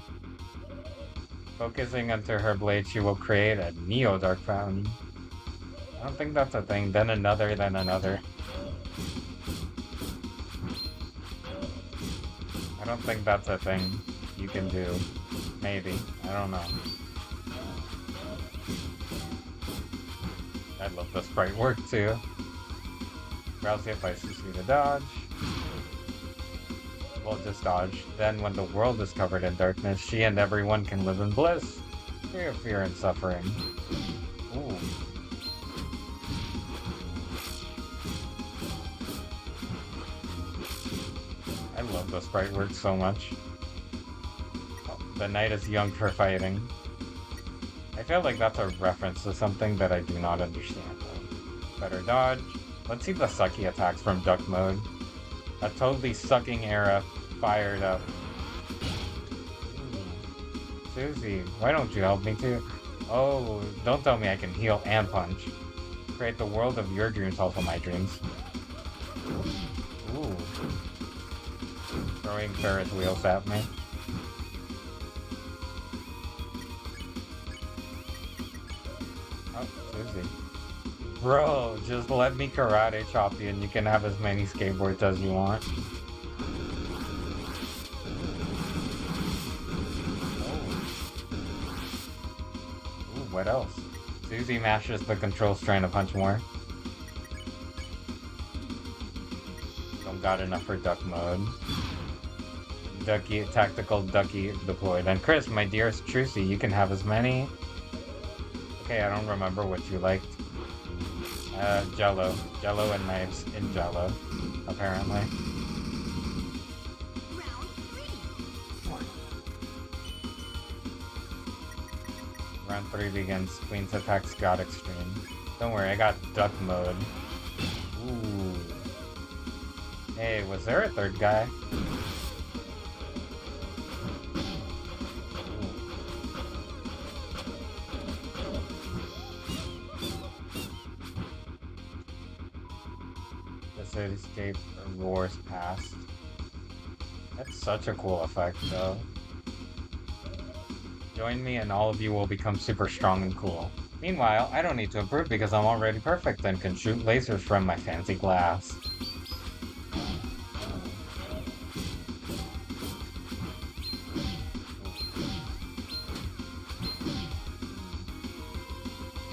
Focusing onto her blade, she will create a Neo-Dark Fountain. I don't think that's a thing. Then another, then another. I don't think that's a thing you can do. Maybe. I don't know. I love the sprite work too. Rousey advises you to dodge. We'll just dodge. Then when the world is covered in darkness, she and everyone can live in bliss. Free of fear and suffering. Ooh. I love the sprite work so much. Oh, the night is young for fighting. I feel like that's a reference to something that I do not understand though. Better dodge. Let's see the sucky attacks from duck mode. A totally sucking era fired up. Susie, why don't you help me too? Oh, don't tell me I can heal and punch. Create the world of your dreams, also my dreams. Ooh. Throwing Ferris wheels at me. Oh, Susie. Bro, just let me karate chop you and you can have as many skateboards as you want. Ooh, what else? Susie mashes the controls trying to punch more. Don't got enough for duck mode. Ducky, tactical ducky deployed. And Chris, my dearest Trucy, you can have as many. Okay, I don't remember what you liked. Jello. Jello and knives in Jello, apparently. Round 3 begins. Queen's attacks got extreme. Don't worry, I got duck mode. Ooh. Hey, was there a third guy? Cityscape roars past. That's such a cool effect, though. Join me and all of you will become super strong and cool. Meanwhile, I don't need to improve because I'm already perfect and can shoot lasers from my fancy glass.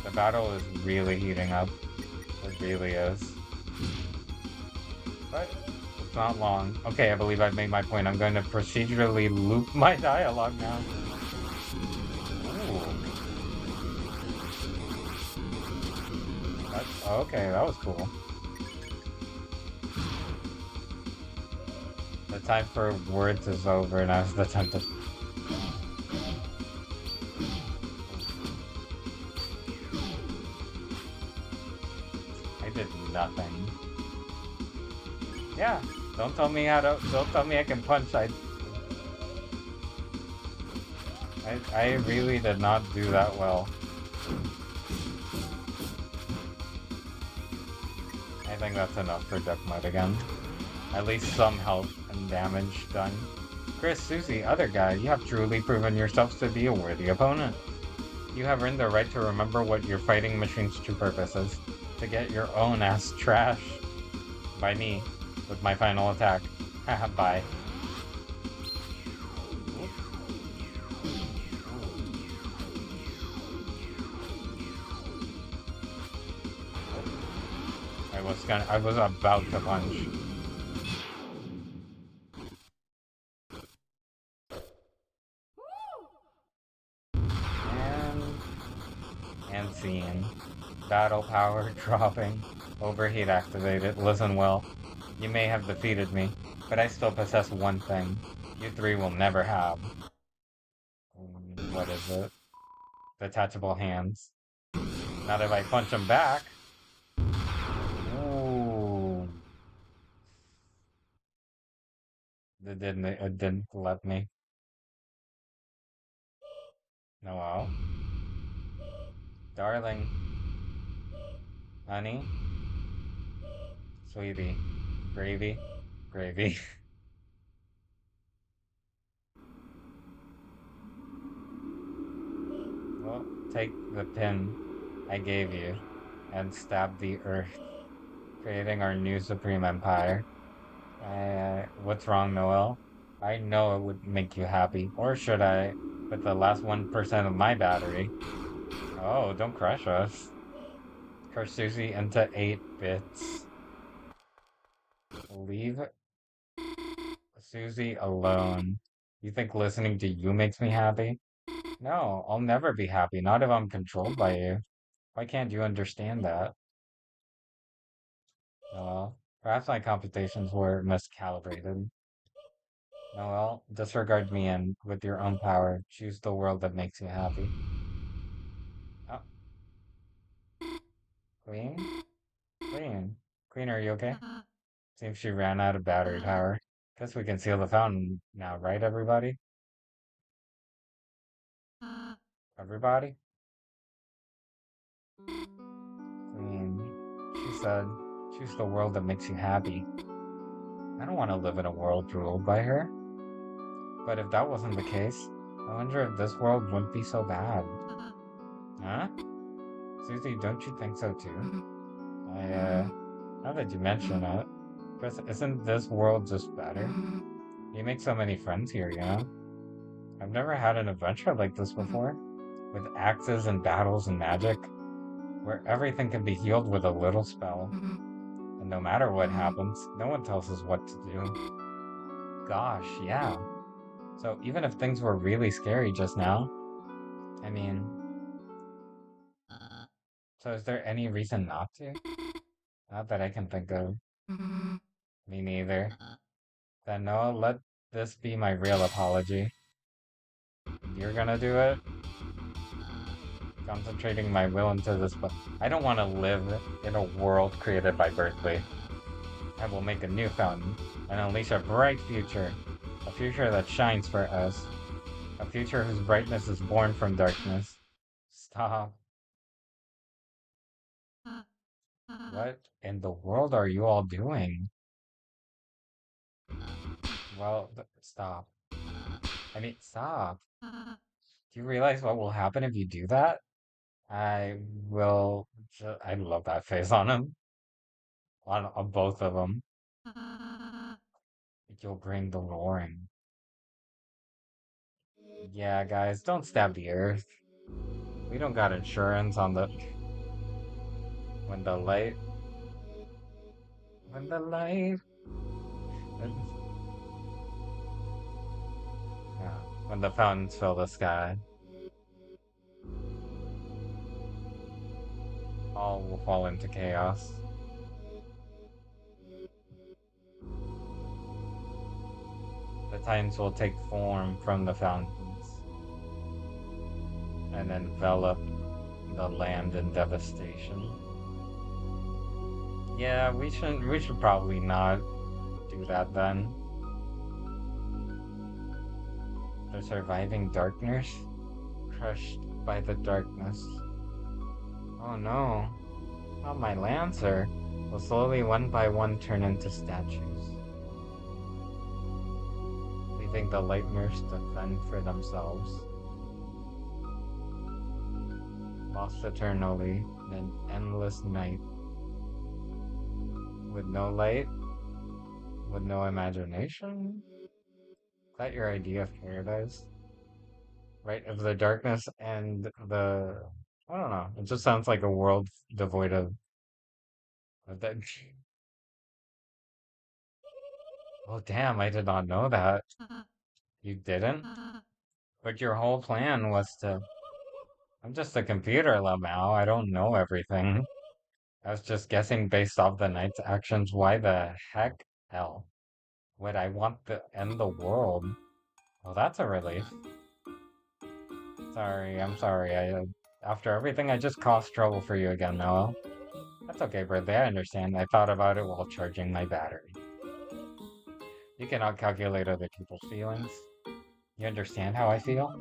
The battle is really heating up. It really is. But it's not long. Okay, I believe I've made my point. I'm going to procedurally loop my dialogue now. Ooh. Okay, that was cool. The time for words is over. Now's the time to... I did nothing. Yeah, don't tell me I can punch. I really did not do that well. I think that's enough for duck mode again. At least some health and damage done. Chris, Susie, other guy, you have truly proven yourselves to be a worthy opponent. You have earned the right to remember what your fighting machine's true purpose is. To get your own ass trashed by me with my final attack. Haha, bye. I was about to punch. And, and scene. Battle power dropping. Overheat activated. Listen well. You may have defeated me, but I still possess one thing you three will never have. What is it? Detachable hands. Not if I punch him back. Ooh. It didn't let me. Noelle. Darling. Honey. Sweetie. Gravy. Gravy. Well, take the pin I gave you and stab the earth, creating our new supreme empire. What's wrong, Noel? I know it would make you happy. Or should I? With the last 1% of my battery. Oh, don't crush us. Crush Susie into 8 bits. Leave Susie alone. You think listening to you makes me happy? No, I'll never be happy, not if I'm controlled by you. Why can't you understand that? Noel, perhaps my computations were miscalibrated. Noel, disregard me and, with your own power, choose the world that makes you happy. Oh, Queen? Queen? Queen, are you okay? Seems she ran out of battery power. Guess we can seal the fountain now, right, everybody? Everybody? Queen. She said, choose the world that makes you happy. I don't want to live in a world ruled by her. But if that wasn't the case, I wonder if this world wouldn't be so bad. Huh? Susie, don't you think so too? Now that you mention it, Chris, isn't this world just better? You make so many friends here, you know? I've never had an adventure like this before, with axes and battles and magic, where everything can be healed with a little spell. And no matter what happens, no one tells us what to do. Gosh, yeah. So even if things were really scary just now, I mean, so is there any reason not to? Not that I can think of. Me neither. Then Noah, let this be my real apology. You're gonna do it? Concentrating my will into this, but I don't want to live in a world created by Berkeley. I will make a new fountain and unleash a bright future. A future that shines for us. A future whose brightness is born from darkness. Stop. What in the world are you all doing? Well, stop. I mean, stop. Do you realize what will happen if you do that? I will. I love that face on him. On both of them. You'll bring the roaring. Yeah, guys, don't stab the earth. We don't got insurance on the. When the light. When the light. Yeah, when the fountains fill the sky, all will fall into chaos. The titans will take form from the fountains and envelop the land in devastation. Yeah, we should probably not do that then. The surviving darkness, crushed by the darkness. Oh no, not my lancer, will slowly one by one turn into statues, leaving the lightners to fend for themselves. Lost eternally in an endless night, with no light, with no imagination? Is that your idea of paradise? Right? Of the darkness and the. I don't know. It just sounds like a world devoid of But that, oh, damn, I did not know that. You didn't? But your whole plan was to. I'm just a computer, Lamau. I don't know everything. I was just guessing based off the knight's actions. Why the heck hell would I want to end the world? Well, that's a relief. Sorry, I'm sorry. After everything, I just caused trouble for you again, Noel. That's okay, birthday. I understand. I thought about it while charging my battery. You cannot calculate other people's feelings. You understand how I feel?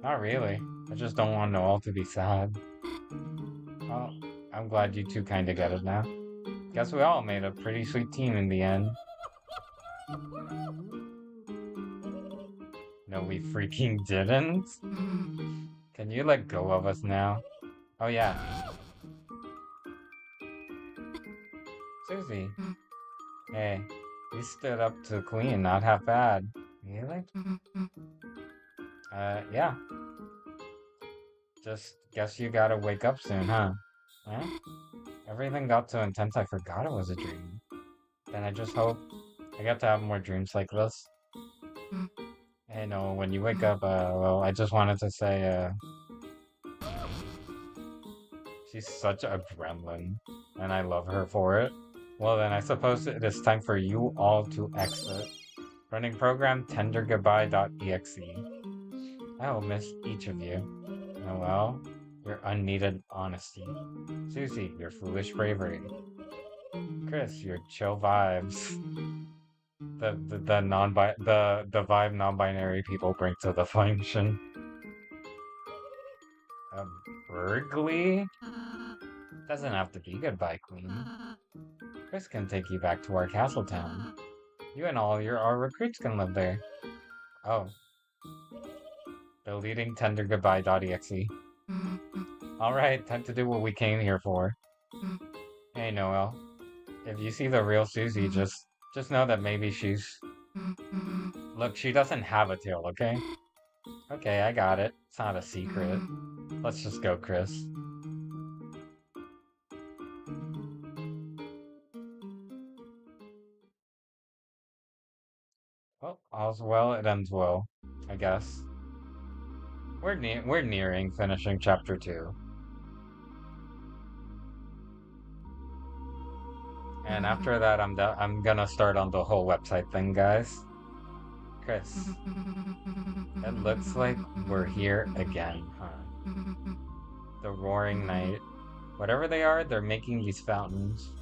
Not really. I just don't want Noel to be sad. Well, I'm glad you two kinda get it now. Guess we all made a pretty sweet team in the end. No, we freaking didn't. Can you let go of us now? Oh yeah, Susie. Hey, you stood up to Queen, not half bad. Really? Yeah. Just guess you gotta wake up soon, huh? Huh? Everything got so intense I forgot it was a dream. Then I just hope I get to have more dreams like this. Hey, no, when you wake up, well, I just wanted to say, she's such a gremlin, and I love her for it. Well, then I suppose it is time for you all to exit. Running program tendergoodbye.exe. I will miss each of you. Noelle, your unneeded honesty. Susie, your foolish bravery. Chris, your chill vibes. The vibe non-binary people bring to the function. A burgly? Doesn't have to be goodbye, Queen. Chris can take you back to our castle town. You and all our recruits can live there. Oh, deleting tendergoodbye.exe. Alright, time to do what we came here for. Hey, Noelle. If you see the real Susie, just know that maybe she's... Look, she doesn't have a tail, okay? Okay, I got it. It's not a secret. Let's just go, Chris. Well, all's well, it ends well, I guess. We're nearing finishing chapter 2. And after that, I'm gonna start on the whole website thing, guys. Chris, it looks like we're here again, huh? The roaring night. Whatever they are, they're making these fountains.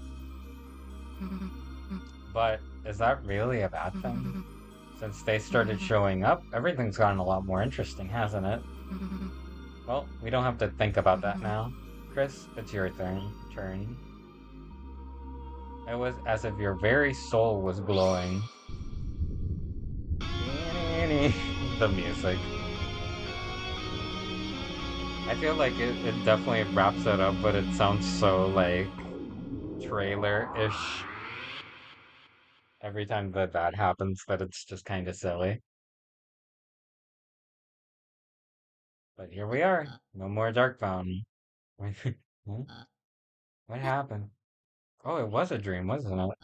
But is that really a bad thing? Since they started showing up, everything's gotten a lot more interesting, hasn't it? Well, we don't have to think about that now. Chris, it's your turn. It was as if your very soul was glowing. The music. I feel like it definitely wraps it up, but it sounds so like trailer-ish every time that happens that it's just kind of silly. But here we are. No more Dark Fountain. Hmm? What happened? Oh, it was a dream, wasn't it?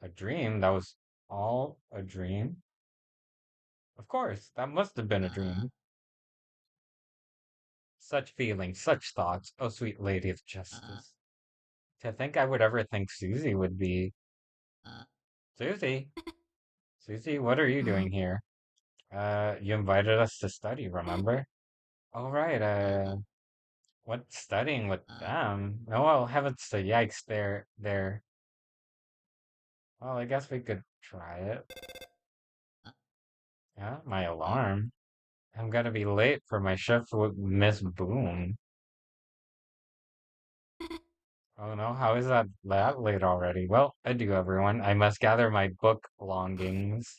A dream? That was all a dream? Of course, that must have been a dream. Such feelings, such thoughts, oh sweet lady of justice. To think I would ever think Susie would be... Susie? Susie, what are you doing here? You invited us to study, remember? All right, what studying with them? No, well, heavens to yikes, they're... Well, I guess we could try it. Yeah, my alarm. I'm gonna be late for my shift with Miss Boone. Oh no, how is that late already? Well, adieu everyone. I must gather my book longings.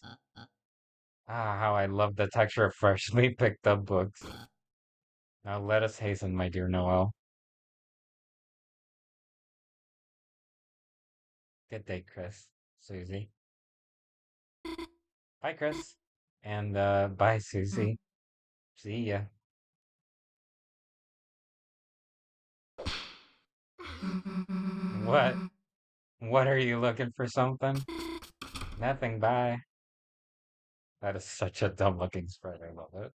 Ah, how I love the texture of freshly picked up books. Now let us hasten, my dear Noel. Good day, Chris. Susie. Bye, Chris. And bye, Susie. See ya. What? What are you looking for something? Nothing, bye. That is such a dumb looking spread. I love it.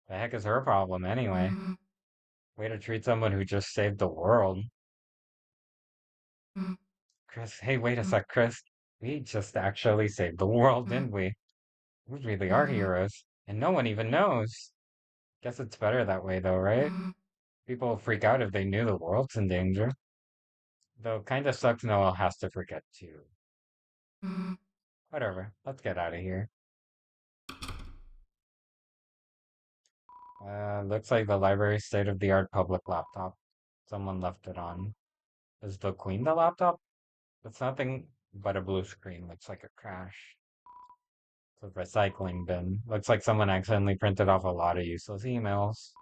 The heck is her problem anyway? Way to treat someone who just saved the world. Chris, hey, wait a sec, Chris. We just actually saved the world, didn't we? We really are heroes. And no one even knows. Guess it's better that way though, right? People freak out if they knew the world's in danger. Though kinda sucks Noelle has to forget too. Whatever, let's get out of here. Looks like the library's state-of-the-art public laptop. Someone left it on. Is the Queen the laptop? It's nothing but a blue screen. Looks like a crash. It's a recycling bin. Looks like someone accidentally printed off a lot of useless emails.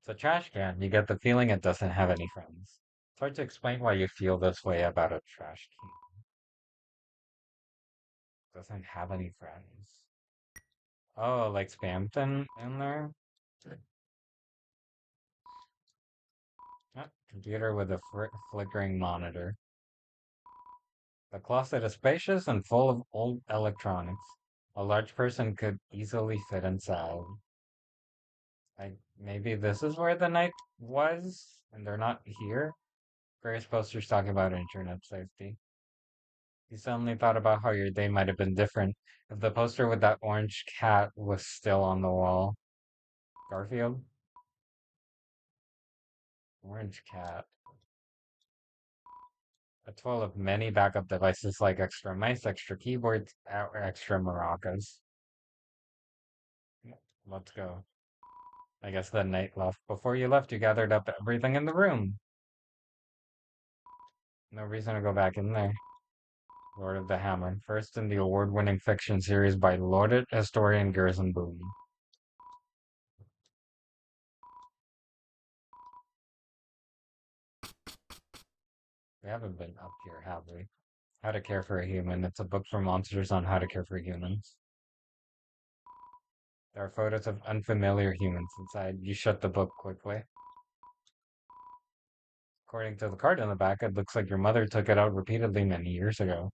It's a trash can. You get the feeling it doesn't have any friends. It's hard to explain why you feel this way about a trash can. It doesn't have any friends. Oh, like Spamton in there? Ah, computer with a flickering monitor. The closet is spacious and full of old electronics. A large person could easily fit inside. Maybe this is where the knight was, and they're not here? Various posters talking about internet safety. You suddenly thought about how your day might have been different if the poster with that orange cat was still on the wall. Garfield? Orange cat. It's full of many backup devices like extra mice, extra keyboards, extra maracas. Let's go. I guess the knight left. Before you left, you gathered up everything in the room. No reason to go back in there. Lord of the Hammer, first in the award-winning fiction series by lauded historian Gerson Boone. We haven't been up here, have we? How to Care for a Human. It's a book for monsters on how to care for humans. There are photos of unfamiliar humans inside. You shut the book quickly. According to the card on the back, it looks like your mother took it out repeatedly many years ago.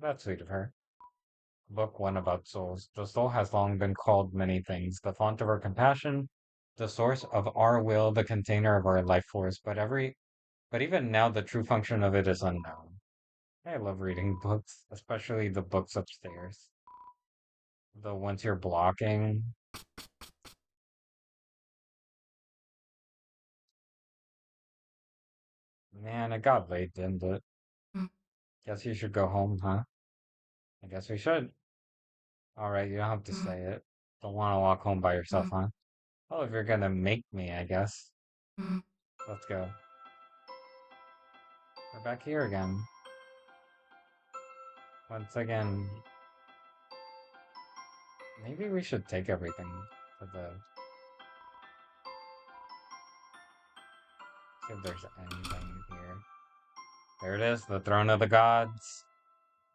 That's sweet of her. Book 1 about souls. The soul has long been called many things. The font of our compassion, the source of our will, the container of our life force. But even now the true function of it is unknown. I love reading books, especially the books upstairs. The ones you're blocking. Man, it got late, didn't it? Guess you should go home, huh? I guess we should. Alright, you don't have to say it. Don't want to walk home by yourself, huh? Well, if you're gonna make me, I guess. Let's go. We're back here again. Once again, maybe we should take everything to the... See if there's anything here. There it is, the throne of the gods.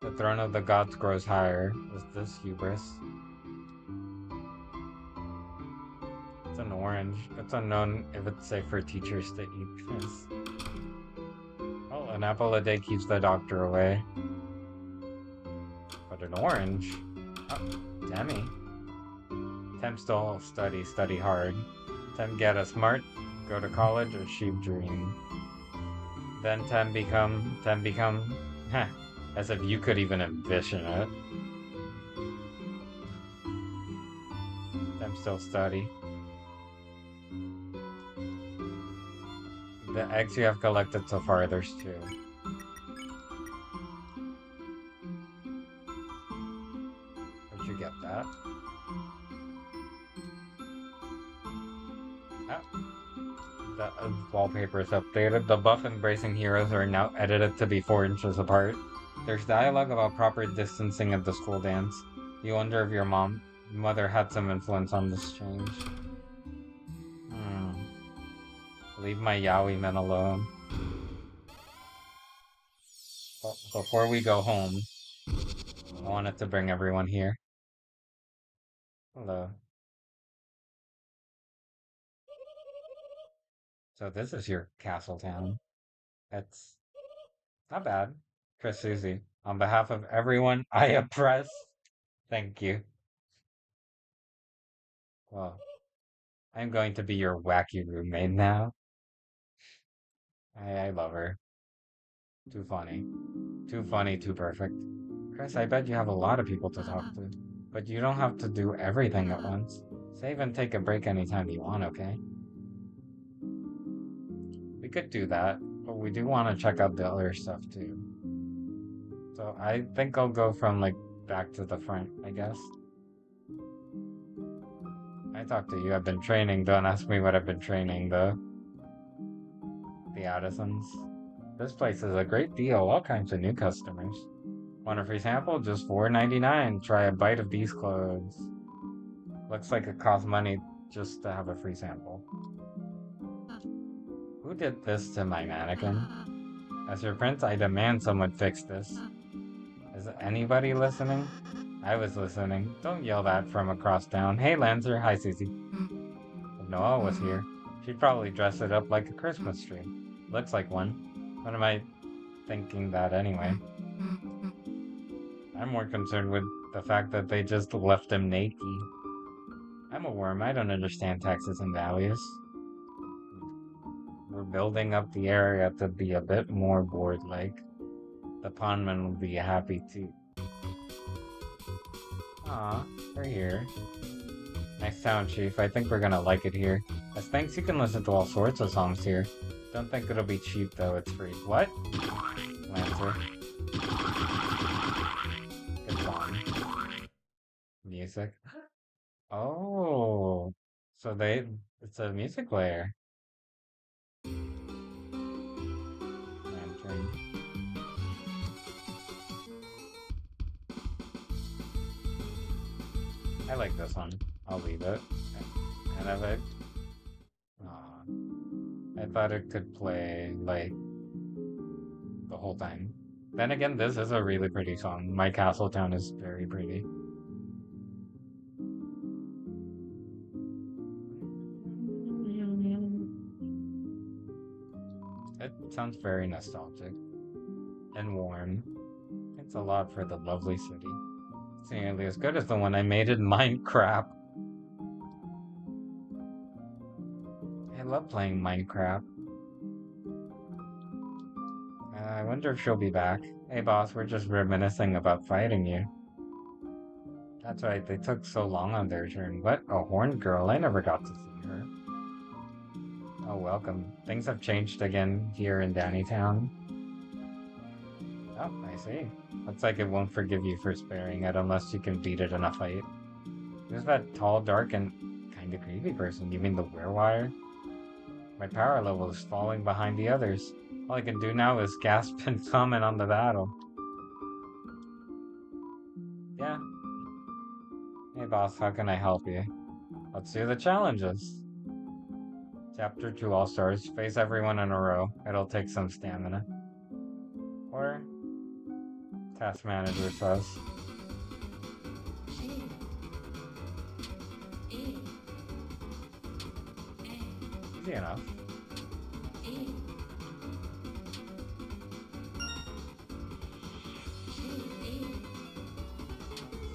The throne of the gods grows higher. Is this hubris? It's an orange. It's unknown if it's safe for teachers to eat this. Oh, an apple a day keeps the doctor away. But an orange? Oh, Demi. Tem still study hard. Tem get a smart, go to college, achieve dream. Then Tem become, heh, as if you could even envision it. Tem still study. The eggs you have collected so far, there's two. Where'd you get that? Ah, the wallpaper is updated. The buff embracing heroes are now edited to be 4 inches apart. There's dialogue about proper distancing at the school dance. You wonder if your mother had some influence on this change. Hmm. Leave my yaoi men alone. But before we go home, I wanted to bring everyone here. Hello. So this is your castle town. That's not bad. Chris Susie, on behalf of everyone I oppress, thank you. Well, I'm going to be your wacky roommate now. I love her. Too funny. Too funny, too perfect. Chris, I bet you have a lot of people to talk to. But you don't have to do everything at once. Save and take a break anytime you want, okay? We could do that, but we do want to check out the other stuff too. So I think I'll go from like back to the front, I guess. I talked to you, I've been training. Don't ask me what I've been training though. The Addisons. This place is a great deal, all kinds of new customers. Want a free sample? Just $4.99. Try a bite of these clothes. Looks like it costs money just to have a free sample. Who did this to my mannequin? As your prince, I demand someone fix this. Is anybody listening? I was listening. Don't yell that from across town. Hey, Lancer. Hi, Susie. If Noelle was here, she'd probably dress it up like a Christmas tree. Looks like one. What am I thinking that anyway? I'm more concerned with the fact that they just left him naked. I'm a worm. I don't understand taxes and values. We're building up the area to be a bit more board-like. The pondman will be happy too. Aw, we're here. Nice town, Chief. I think we're gonna like it here. As thanks, you can listen to all sorts of songs here. Don't think it'll be cheap though, it's free. What? Lancer. Good song. Music. Oh, so it's a music player. Lantern. I like this one. I'll leave it. And I thought it could play like the whole time. Then again, this is a really pretty song. My castle town is very pretty. It sounds very nostalgic and warm. It's a lot for the lovely city. It's nearly as good as the one I made in Minecraft. I love playing Minecraft. I wonder if she'll be back. Hey boss, we're just reminiscing about fighting you. That's right, they took so long on their turn. What? A horned girl? I never got to see her. Oh, welcome. Things have changed again here in Dannytown. Oh, I see. Looks like it won't forgive you for sparing it unless you can beat it in a fight. Who's that tall, dark, and kinda creepy person? You mean the werewire? My power level is falling behind the others. All I can do now is gasp and comment on the battle. Yeah. Hey boss, how can I help you? Let's do the challenges. Chapter 2 All-Stars. Face everyone in a row. It'll take some stamina. Or Task Manager says. Easy enough.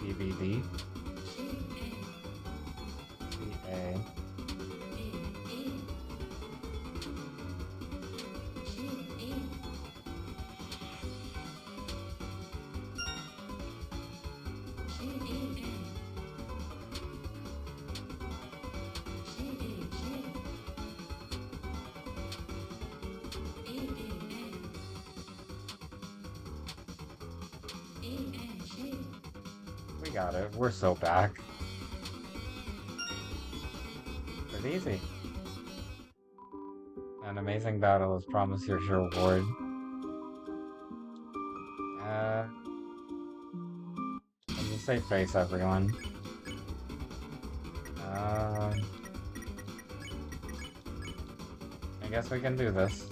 CBD. CA. We got it. We're so back. It's easy. An amazing battle has promised your reward. Let me say face everyone. I guess we can do this.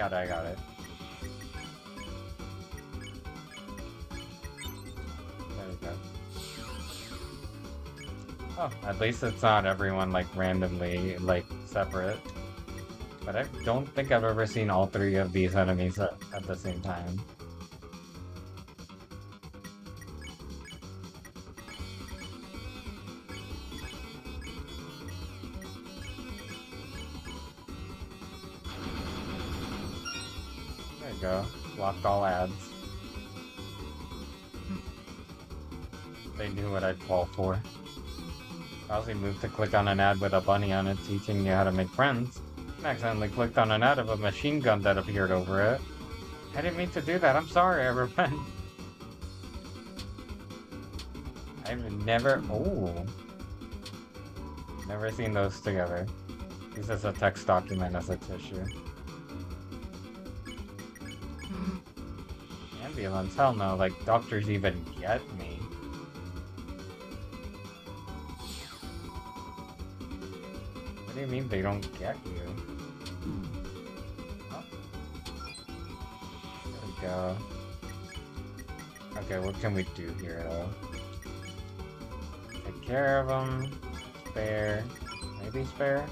I got it. There we go. Oh, at least it's not everyone, like, randomly, like, separate. But I don't think I've ever seen all three of these enemies at the same time. There you go. Blocked all ads. They knew what I'd fall for. I also moved to click on an ad with a bunny on it teaching you how to make friends. I accidentally clicked on an ad of a machine gun that appeared over it. I didn't mean to do that. I'm sorry. I repent. I've never... Oh. Never seen those together. This is a text document as a tissue. Ambulance? Hell no. Like, doctors even get me. What do you mean they don't get you? Oh. There we go. Okay, what can we do here, though? Take care of them. Spare. Maybe spare?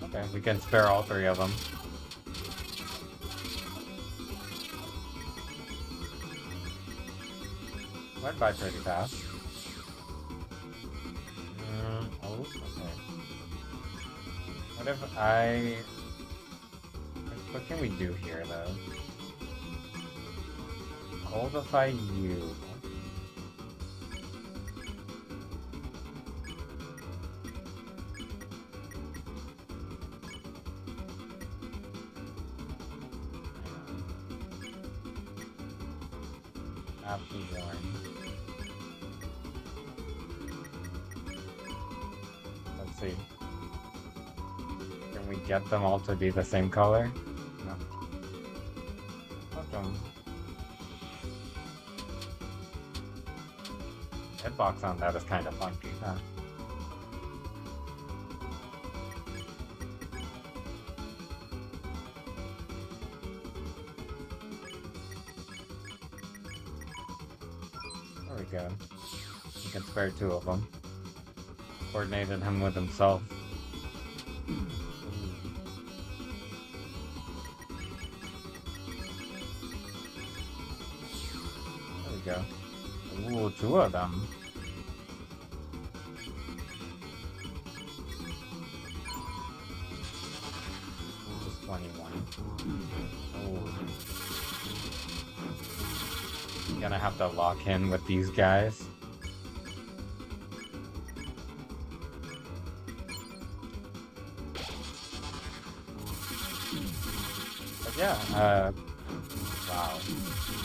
Okay, we can spare all three of them. Went by pretty fast. Oh, okay. What if I... What can we do here, though? Coldify you. Warn. Let's see. Can we get them all to be the same color? No. Okay. Hitbox on that is kind of funky, huh? There we go. You can spare two of them. Coordinated him with himself. There we go. Ooh, two of them. Just 21. Oh. Gonna have to lock in with these guys. But yeah, wow.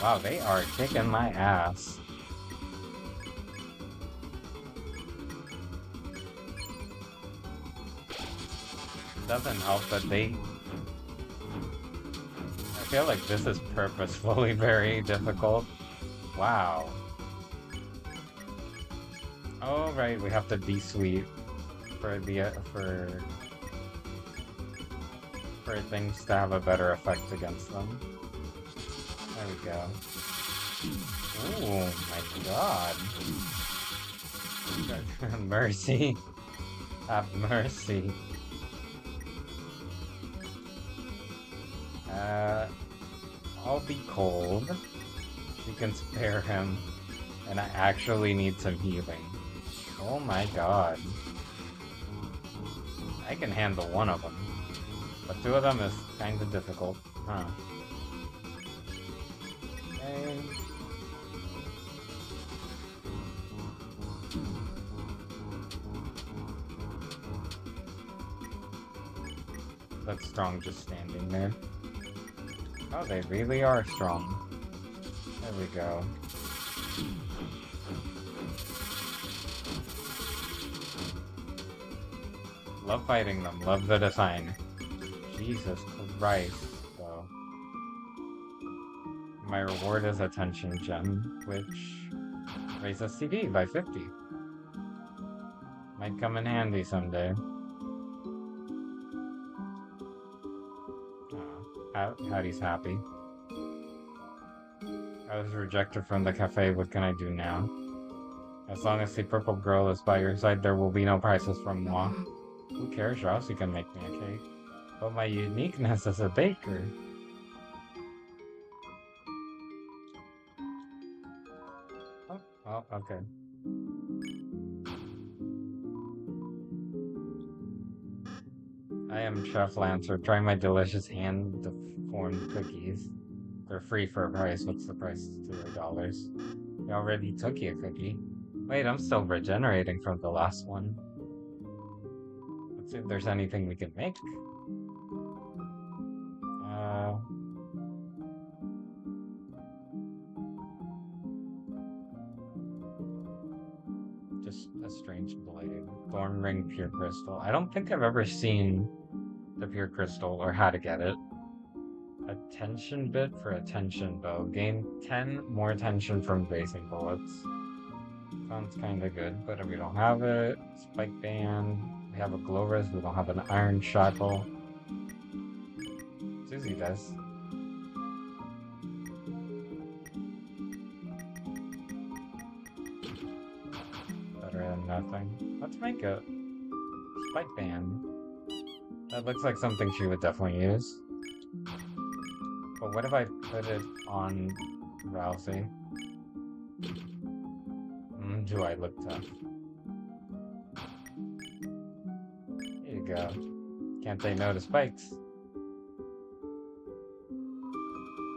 Wow, they are kicking my ass. Doesn't help that they... I feel like this is purposefully very difficult. Wow. Oh, right, we have to be sweet for the for things to have a better effect against them. There we go. Oh my god. Mercy. Have mercy. I'll be cold. She can spare him. And I actually need some healing. Oh my god. I can handle one of them. But two of them is kind of difficult. Huh. Okay. That's strong just standing there. Oh, they really are strong. There we go. Love fighting them. Love the design. Jesus Christ, though. my reward is attention gem, which raises CD by 50. Might come in handy someday. Hattie's happy. I was rejected from the cafe. What can I do now? As long as the purple girl is by your side, there will be no prices from moi. Who cares? Or else you can make me a cake. But my uniqueness as a baker. Oh, okay. I am Chef Lancer. Try my delicious hand-formed cookies. They're free for a price. What's the price? $2. You already took you a cookie. Wait, I'm still regenerating from the last one. Let's see if there's anything we can make. Just a strange blade. Thorn ring pure crystal. I don't think I've ever seen the pure crystal or how to get it. Attention bit for attention bow. Gain 10 more attention from grazing bullets. Sounds kinda good, but we don't have it. Spike band. We have a glow res, we don't have an iron shackle. Susie does. Better than nothing. Let's make a spike band. That looks like something she would definitely use. But what if I put it on Rousey? Do I look tough? Here you go. Can't say no to spikes.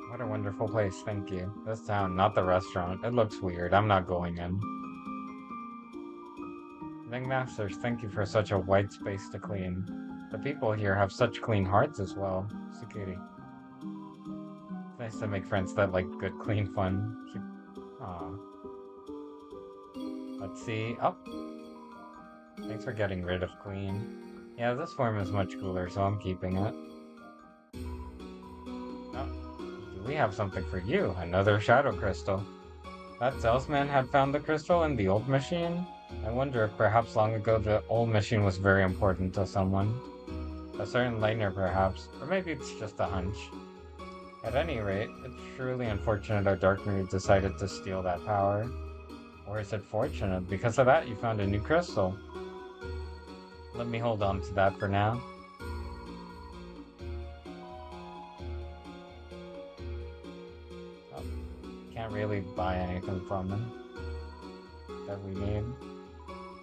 What a wonderful place, thank you. This town, not the restaurant. It looks weird. I'm not going in. Ringmasters, thank you for such a wide space to clean. The people here have such clean hearts as well. Security. It's nice to make friends that like good, clean fun. Aw. Let's see. Oh! Thanks for getting rid of clean. Yeah, this form is much cooler, so I'm keeping it. Oh. We have something for you. Another shadow crystal. That salesman had found the crystal in the old machine? I wonder if perhaps long ago the old machine was very important to someone. A certain liner, perhaps. Or maybe it's just a hunch. At any rate, it's truly unfortunate our Dark Mood decided to steal that power. Or is it fortunate? Because of that, you found a new crystal. Let me hold on to that for now. Oh, can't really buy anything from him that we need.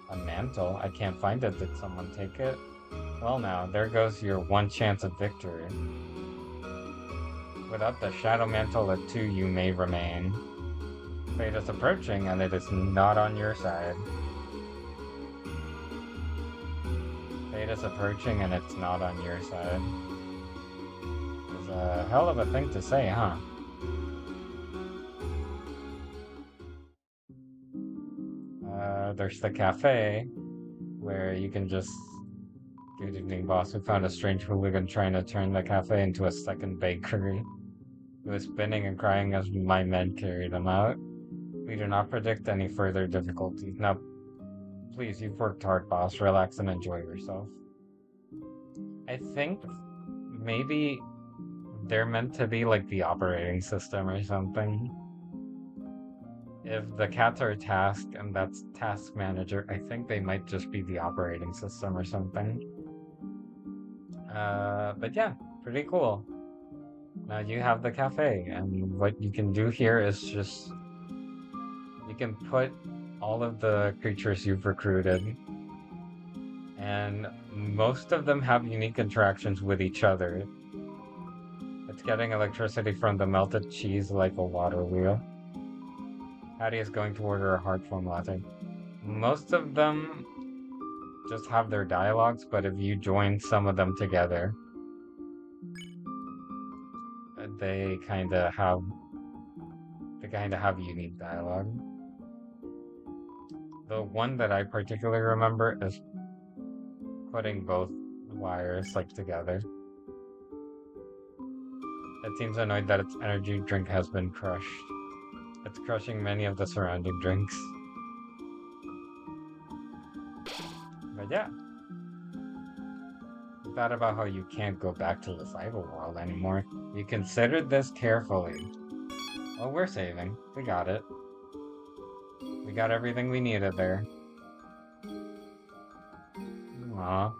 A mantle? I can't find it. Did someone take it? Well now, there goes your one chance of victory. Without the shadow mantle at 2, you may remain. Fate is approaching, and it is not on your side. Fate is approaching, and it's not on your side. It's a hell of a thing to say, huh? There's the cafe, where you can just... Good evening, boss. We found a strange hooligan trying to turn the cafe into a second bakery. He was spinning and crying as my men carried him out. We do not predict any further difficulties. Now, please, you've worked hard, boss. Relax and enjoy yourself. I think maybe they're meant to be like the operating system or something. If the cats are task and that's task manager, I think they might just be the operating system or something. But yeah, pretty cool. Now you have the cafe, and what you can do here is just... You can put all of the creatures you've recruited, and most of them have unique interactions with each other. It's getting electricity from the melted cheese like a water wheel. Hattie is going to order a hard form latte. Most of them just have their dialogues, but if you join some of them together, they kind of have unique dialogue. The one that I particularly remember is putting both wires like together. It seems annoyed that its energy drink has been crushed. It's crushing many of the surrounding drinks. But yeah, I thought about how you can't go back to the cyber world anymore. You considered this carefully. Well, we're saving. We got it. We got everything we needed there. Aw.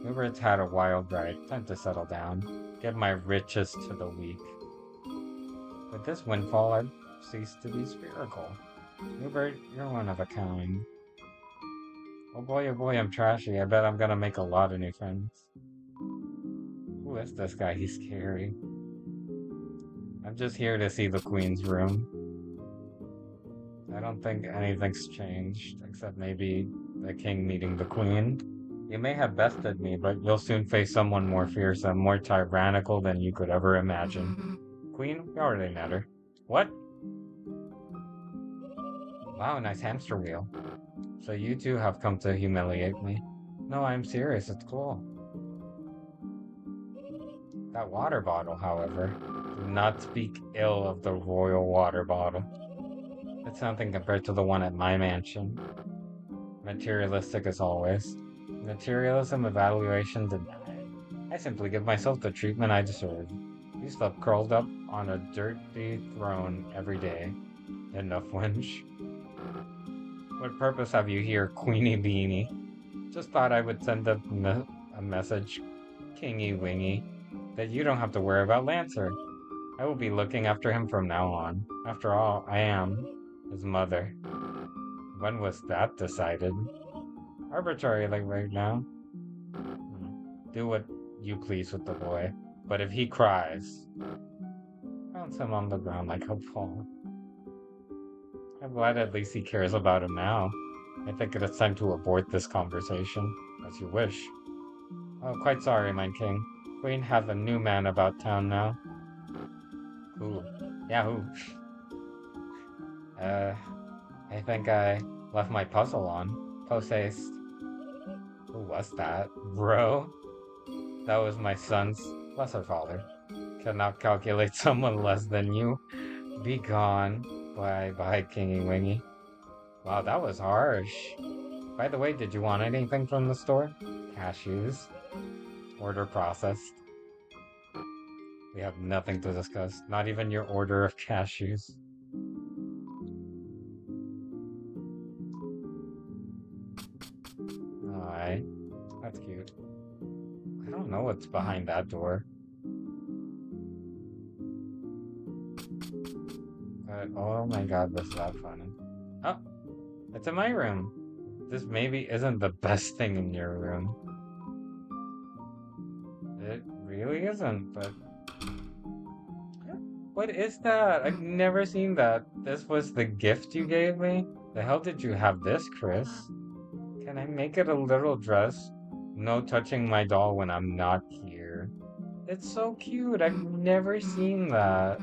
Uber's had a wild ride. Time to settle down. Give my riches to the weak. With this windfall, I've ceased to be spherical. Uber, you're one of a kind. Oh boy, I'm trashy. I bet I'm gonna make a lot of new friends. Who is this guy? He's scary. I'm just here to see the Queen's room. I don't think anything's changed, except maybe the King meeting the Queen. You may have bested me, but you'll soon face someone more fearsome, more tyrannical than you could ever imagine. Queen, we already met her. What? Wow, nice hamster wheel. So you two have come to humiliate me. No, I'm serious, it's cool. That water bottle, however. Do not speak ill of the royal water bottle. It's nothing compared to the one at my mansion. Materialistic as always. Materialism evaluation denied. I simply give myself the treatment I deserve. You slept curled up on a dirty throne every day. Enough, wench. What purpose have you here, Queenie Beanie? Just thought I would send a message, Kingy Wingy, that you don't have to worry about Lancer. I will be looking after him from now on. After all, I am his mother. When was that decided? Arbitrary like right now. Do what you please with the boy. But if he cries, bounce him on the ground like a ball. I'm glad at least he cares about him now. I think it is time to abort this conversation. As you wish. Oh, quite sorry, my king. Queen have a new man about town now. Who? Yeah, who? I think I left my puzzle on. Post haste. Who was that? Bro? That was my son's lesser father. Cannot calculate someone less than you. Be gone. Bye bye, Kingy Wingy. Wow, that was harsh. By the way, did you want anything from the store? Cashews. Order processed. We have nothing to discuss. Not even your order of cashews. Alright. That's cute. I don't know what's behind that door. But, oh my god, was that funny. Oh, it's in my room. This maybe isn't the best thing in your room. It really isn't, but... What is that? I've never seen that. This was the gift you gave me? The hell did you have this, Chris? Can I make it a little dress? No touching my doll when I'm not here. It's so cute. I've never seen that.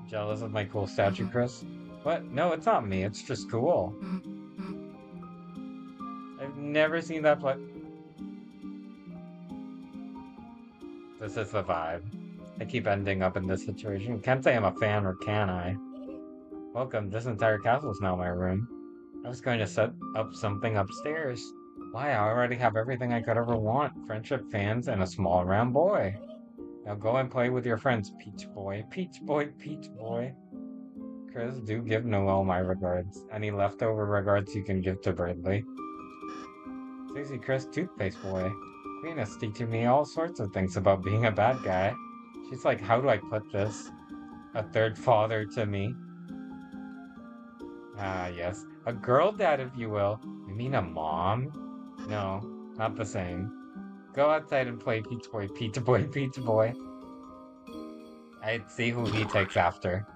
Jealous of my cool statue, Chris? What? No, it's not me. It's just cool. I've never seen that play. This is the vibe. I keep ending up in this situation. Can't say I'm a fan, or can I? Welcome, this entire castle is now my room. I was going to set up something upstairs. Why, I already have everything I could ever want. Friendship, fans, and a small round boy. Now go and play with your friends, Peach Boy. Peach Boy, Peach Boy. Chris, do give Noelle my regards. Any leftover regards you can give to Bradley. Susie, Chris, Toothpaste Boy. Queen is teaching me all sorts of things about being a bad guy. She's like, how do I put this? A third father to me. Ah, yes. A girl dad, if you will. You mean a mom? No, not the same. Go outside and play Peach Boy, Peach Boy, Peach Boy. I see who he takes after.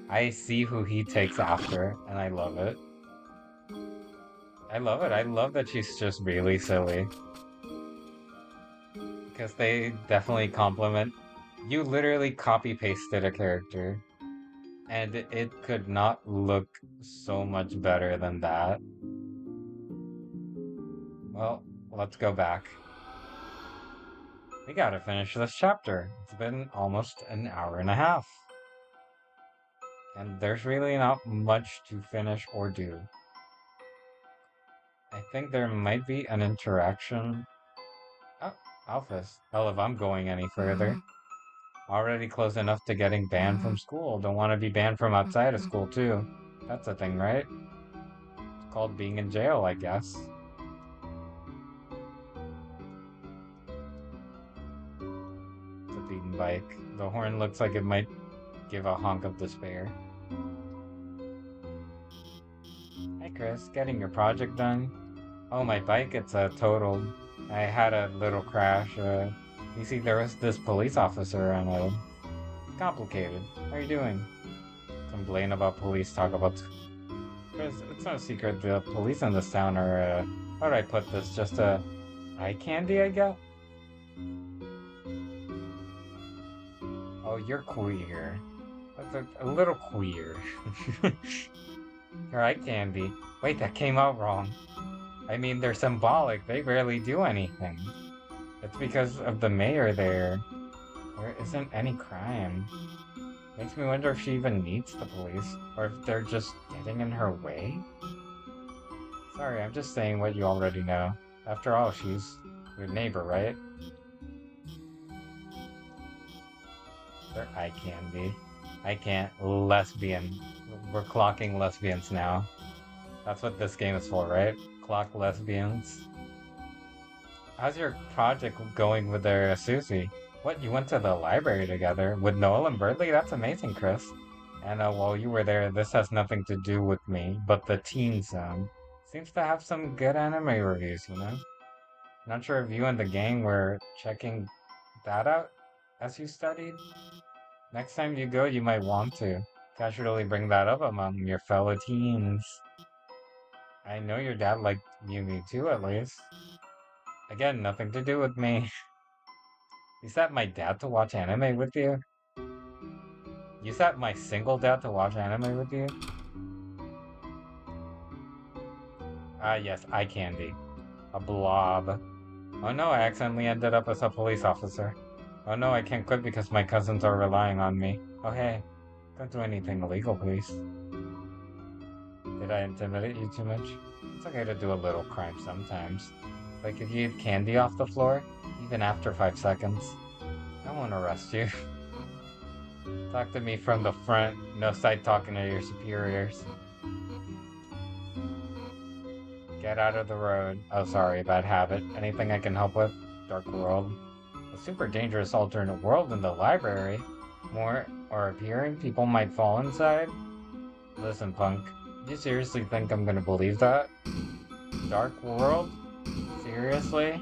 I see who he takes after, and I love it. I love it. I love that she's just really silly. Because they definitely complement. You literally copy-pasted a character. And it could not look so much better than that. Well, let's go back. We gotta finish this chapter. It's been almost an hour and a half. And there's really not much to finish or do. I think there might be an interaction. Oh, Alphys. Hell, if I'm going any further. Already close enough to getting banned from school. Don't want to be banned from outside of school, too. That's a thing, right? It's called being in jail, I guess. It's a beaten bike. The horn looks like it might give a honk of despair. Hey, Chris. Getting your project done? Oh, my bike, it's totaled. I had a little crash. You see, there was this police officer and it's complicated. How are you doing? Complain about police, talk about... Chris, it's no secret the police in this town are, how do I put this? Just eye candy, I guess? Oh, you're queer. That's a little queer. Your eye candy. Wait, that came out wrong. I mean, they're symbolic. They rarely do anything. It's because of the mayor there. There isn't any crime. Makes me wonder if she even needs the police, or if they're just getting in her way? Sorry, I'm just saying what you already know. After all, she's your neighbor, right? They're eye candy. I can't. Lesbian. We're clocking lesbians now. That's what this game is for, right? Clock lesbians. How's your project going with their Susie? What, you went to the library together? With Noelle and Berdley? That's amazing, Chris. And while you were there, this has nothing to do with me, but the teen zone. Seems to have some good anime reviews, you know? Not sure if you and the gang were checking that out as you studied? Next time you go, you might want to. Casually bring that up among your fellow teens. I know your dad liked Yumi too, at least. Again, nothing to do with me. You sat my dad to watch anime with you? You sat my single dad to watch anime with you? Ah, yes, eye candy. A blob. Oh no, I accidentally ended up as a police officer. Oh no, I can't quit because my cousins are relying on me. Oh hey, don't do anything illegal, please. Did I intimidate you too much? It's okay to do a little crime sometimes. Like if you eat candy off the floor, even after 5 seconds. I won't arrest you. Talk to me from the front, no side talking to your superiors. Get out of the road. Oh, sorry, bad habit. Anything I can help with? Dark world. A super dangerous alternate world in the library. More are appearing, people might fall inside. Listen, punk. Do you seriously think I'm gonna believe that? Dark world? Seriously?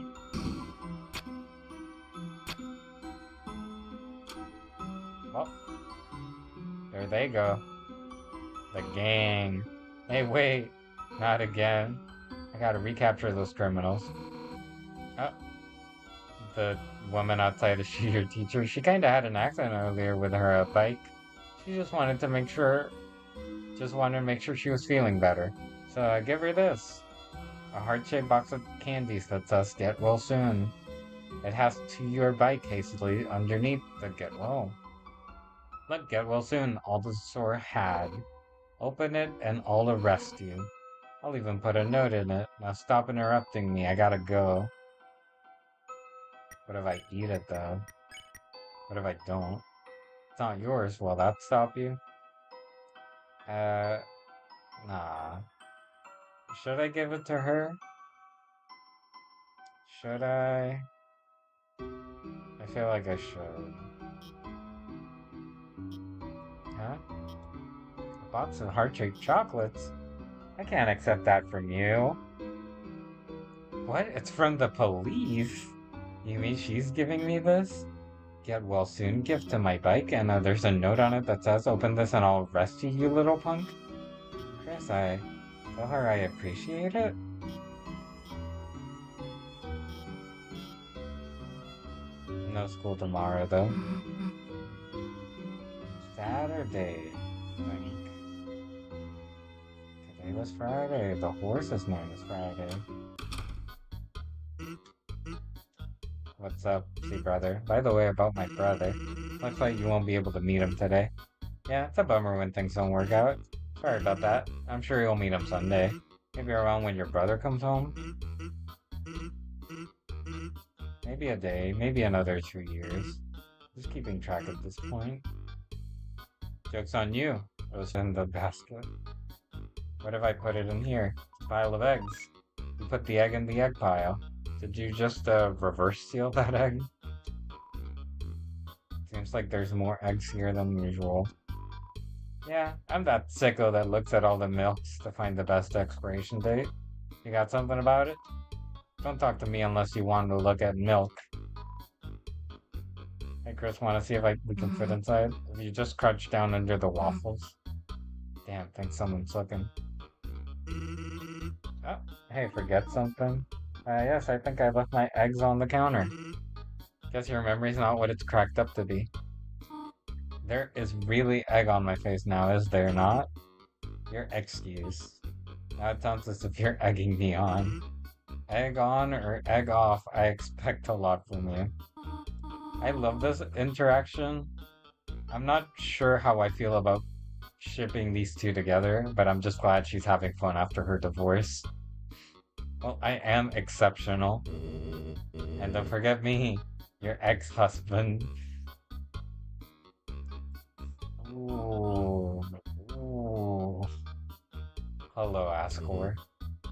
Well, there they go. The gang. Hey, wait. Not again. I gotta recapture those criminals. Oh, the woman outside is she your teacher? She kinda had an accident earlier with her bike. She just wanted to make sure she was feeling better. So give her this. A heart-shaped box of candies that says get well soon. It has to your bike hastily underneath the get well. Let get well soon all the store had. Open it and I'll arrest you. I'll even put a note in it. Now stop interrupting me, I gotta go. What if I eat it though? What if I don't? It's not yours, will that stop you? Uh, nah. Should I give it to her? Should I? I feel like I should. Huh? A box of heart-shaped chocolates? I can't accept that from you. What? It's from the police? You mean she's giving me this? Get well soon gift to my bike, and there's a note on it that says, open this and I'll arrest you, you little punk? Chris, I tell her I appreciate it? No school tomorrow, though. Saturday, I think. Today was Friday. The horse's name is Friday. What's up, see brother? By the way, about my brother. Looks like you won't be able to meet him today. Yeah, it's a bummer when things don't work out. Sorry about that. I'm sure you'll meet him someday. Maybe around when your brother comes home? Maybe a day, maybe another 2 years. Just keeping track at this point. Joke's on you. It was in the basket. What if I put it in here? It's a pile of eggs. You put the egg in the egg pile. Did you just reverse seal that egg? Seems like there's more eggs here than usual. Yeah, I'm that sicko that looks at all the milks to find the best expiration date. You got something about it? Don't talk to me unless you want to look at milk. Hey Chris, want to see if we can fit inside? If you just crouch down under the waffles. Damn, think someone's looking. Oh, hey, forget something? Yes, I think I left my eggs on the counter. Guess your memory's not what it's cracked up to be. There is really egg on my face now, is there not? Your excuse. Now it sounds as if you're egging me on. Egg on or egg off, I expect a lot from you. I love this interaction. I'm not sure how I feel about shipping these two together, but I'm just glad she's having fun after her divorce. Well, I am exceptional. And don't forget me, your ex-husband. Ooh. Ooh. Hello, Ascor.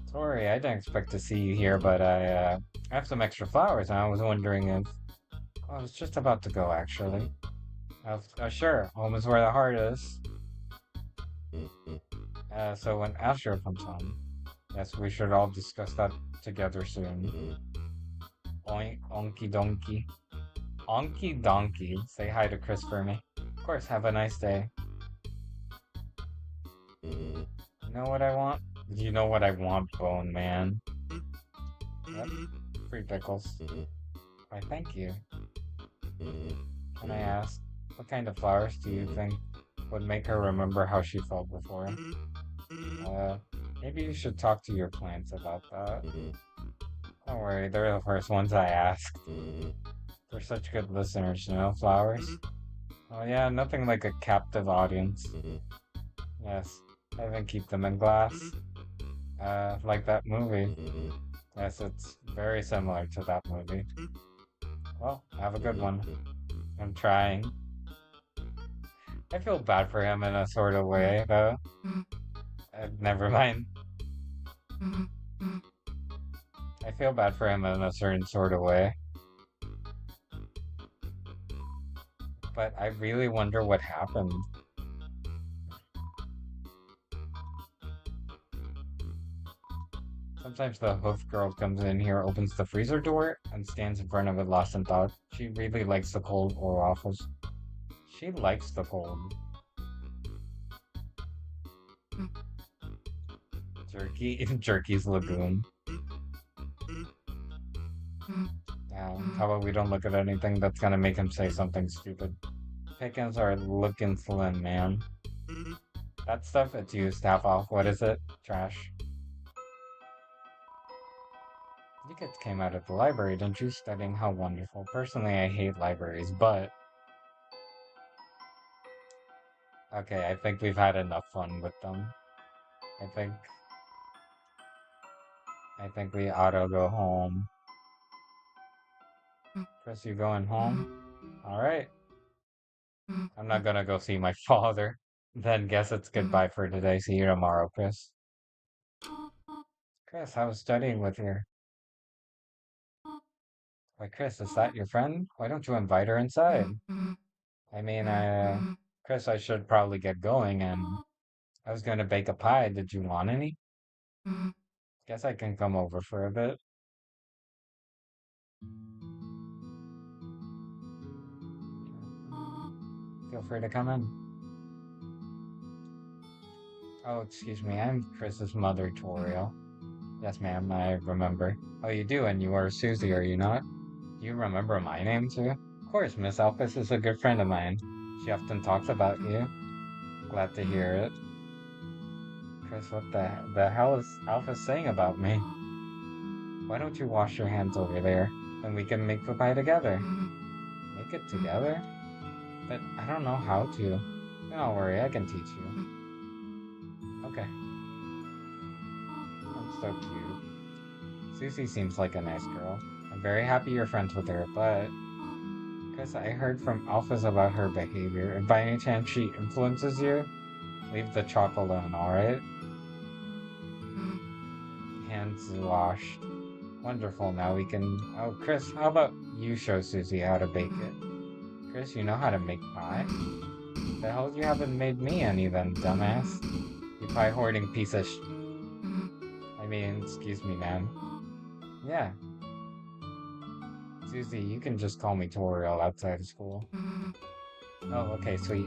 Sorry, I didn't expect to see you here, but I have some extra flowers, and I was wondering if... I was just about to go, actually. Sure, home is where the heart is. So when Astro comes home, yes, we should all discuss that together soon. Oink, onky donkey. Onky donkey. Say hi to Chris for me. Of course, have a nice day. You know what I want? You know what I want, Bone Man. Yep, free pickles. Why, thank you. Can I ask, what kind of flowers do you think would make her remember how she felt before? Maybe you should talk to your plants about that. Don't worry, they're the first ones I asked. They're such good listeners, you know, flowers. Oh yeah, nothing like a captive audience. Yes, I even keep them in glass. Like that movie. Yes, it's very similar to that movie. Well, have a good one. I'm trying. I feel bad for him in a sort of way, though. Never mind. I feel bad for him in a certain sort of way. But I really wonder what happened. Sometimes the hoof girl comes in here, opens the freezer door, and stands in front of it lost in thought. She really likes the cold or waffles. She likes the cold. Jerky's Lagoon. How about we don't look at anything that's gonna make him say something stupid? Pickens are looking slim, man. That stuff, it's used half off. What is it? Trash. You kids came out of the library, didn't you? Studying, how wonderful. Personally, I hate libraries, but... Okay, I think we've had enough fun with them. I think... we ought to go home. Chris, you going home? Alright. I'm not gonna go see my father. Then guess it's goodbye for today. See you tomorrow, Chris. Chris, I was studying with you. Why, Chris, is that your friend? Why don't you invite her inside? I mean, Chris, I should probably get going, and I was gonna bake a pie. Did you want any? Guess I can come over for a bit. Feel free to come in. Oh, excuse me, I'm Chris's mother, Toriel. Yes, ma'am, I remember. Oh, you do, and you are Susie, are you not? Do you remember my name, too? Of course, Miss Alphys is a good friend of mine. She often talks about you. Glad to hear it. Chris, what the hell is Alphys saying about me? Why don't you wash your hands over there? then we can make the pie together. Make it together? But I don't know how to. Don't worry, I can teach you. Okay. I'm so cute. Susie seems like a nice girl. I'm very happy you're friends with her, but because I heard from Alphas about her behavior, if by any chance she influences you, leave the chalk alone, alright? Hands washed. Wonderful, now we can... Oh, Chris, how about you show Susie how to bake it? Chris, you know how to make pie? The hell you haven't made me any then, dumbass? You pie hoarding piece of I mean, excuse me, ma'am. Yeah, Susie, you can just call me Toriel outside of school. Oh, okay, sweet.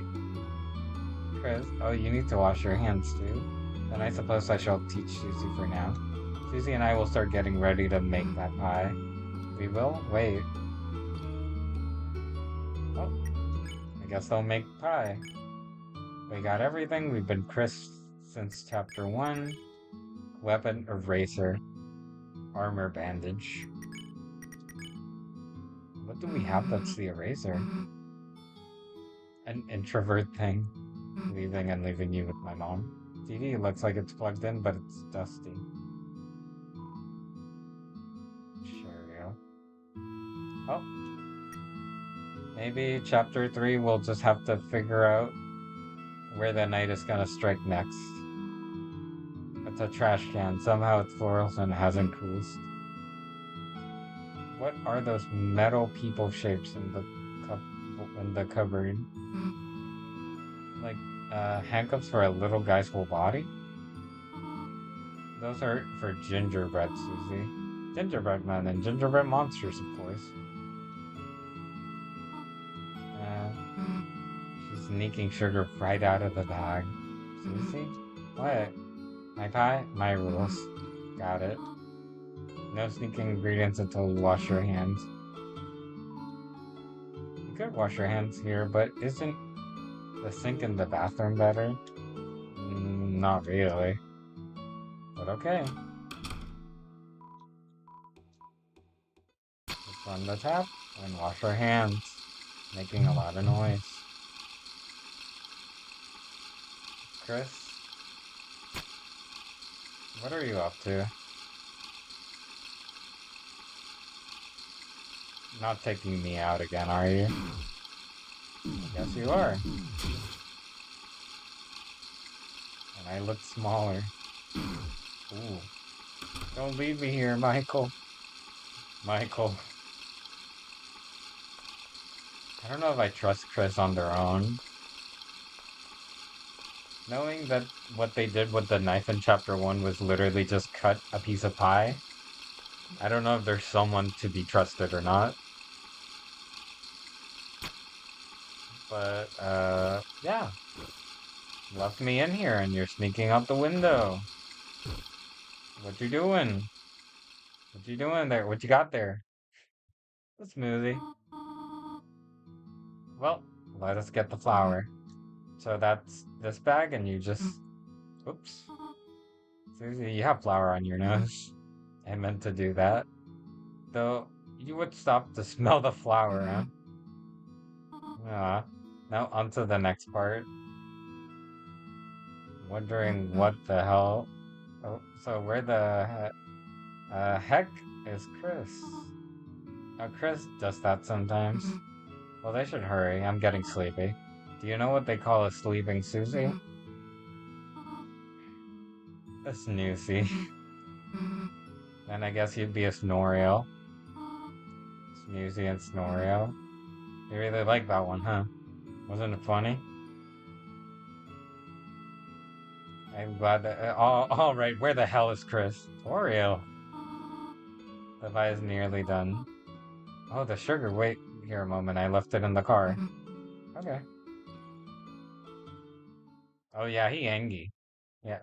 Chris, oh, you need to wash your hands too? Then I suppose I shall teach Susie for now. Susie and I will start getting ready to make that pie. We will? Wait. Oh, I guess they'll make pie. We got everything. We've been crisp since chapter 1. Weapon eraser. Armor bandage. What do we have that's the eraser? An introvert thing. Leaving and leaving you with my mom. TV looks like it's plugged in, but it's dusty. Sure. Oh. Maybe chapter 3 we'll just have to figure out where the knight is gonna strike next. It's a trash can. Somehow it's fluorescent and hasn't cooled. What are those metal people shapes in the cupboard? Like handcuffs for a little guy's whole body? Those are for gingerbread, Susie. Gingerbread men and gingerbread monsters, of course. She's sneaking sugar right out of the bag. Susie? What? My pie? My rules. Got it. No sneaking ingredients until you wash your hands. You could wash your hands here, but isn't the sink in the bathroom better? Not really. But okay. Let's run the tap and wash our hands, making a lot of noise. Chris? What are you up to? Not taking me out again, are you? Yes, you are. And I look smaller. Ooh. Don't leave me here, Michael. Michael. I don't know if I trust Chris on their own. Knowing that what they did with the knife in chapter 1 was literally just cut a piece of pie, I don't know if there's someone to be trusted or not. But, yeah. Left me in here and you're sneaking out the window. What you doing? What you doing there? What you got there? A smoothie. Well, let us get the flour. So that's this bag and you just... Oops. Susie, you have flour on your nose. I meant to do that. Though, you would stop to smell the flour, huh? Now onto the next part. Wondering what the hell... Oh, so where the heck is Chris? Chris does that sometimes. Well, they should hurry. I'm getting sleepy. Do you know what they call a sleeping Susie? A snoozy. Then I guess you'd be a Snorio. Snoozy and Snorio. You really like that one, huh? Wasn't it funny? I'm glad that... all right, where the hell is Chris? Oreo. The pie is nearly done. Oh, the sugar. Wait here a moment. I left it in the car. Okay. Oh, yeah, he angry. Yeah,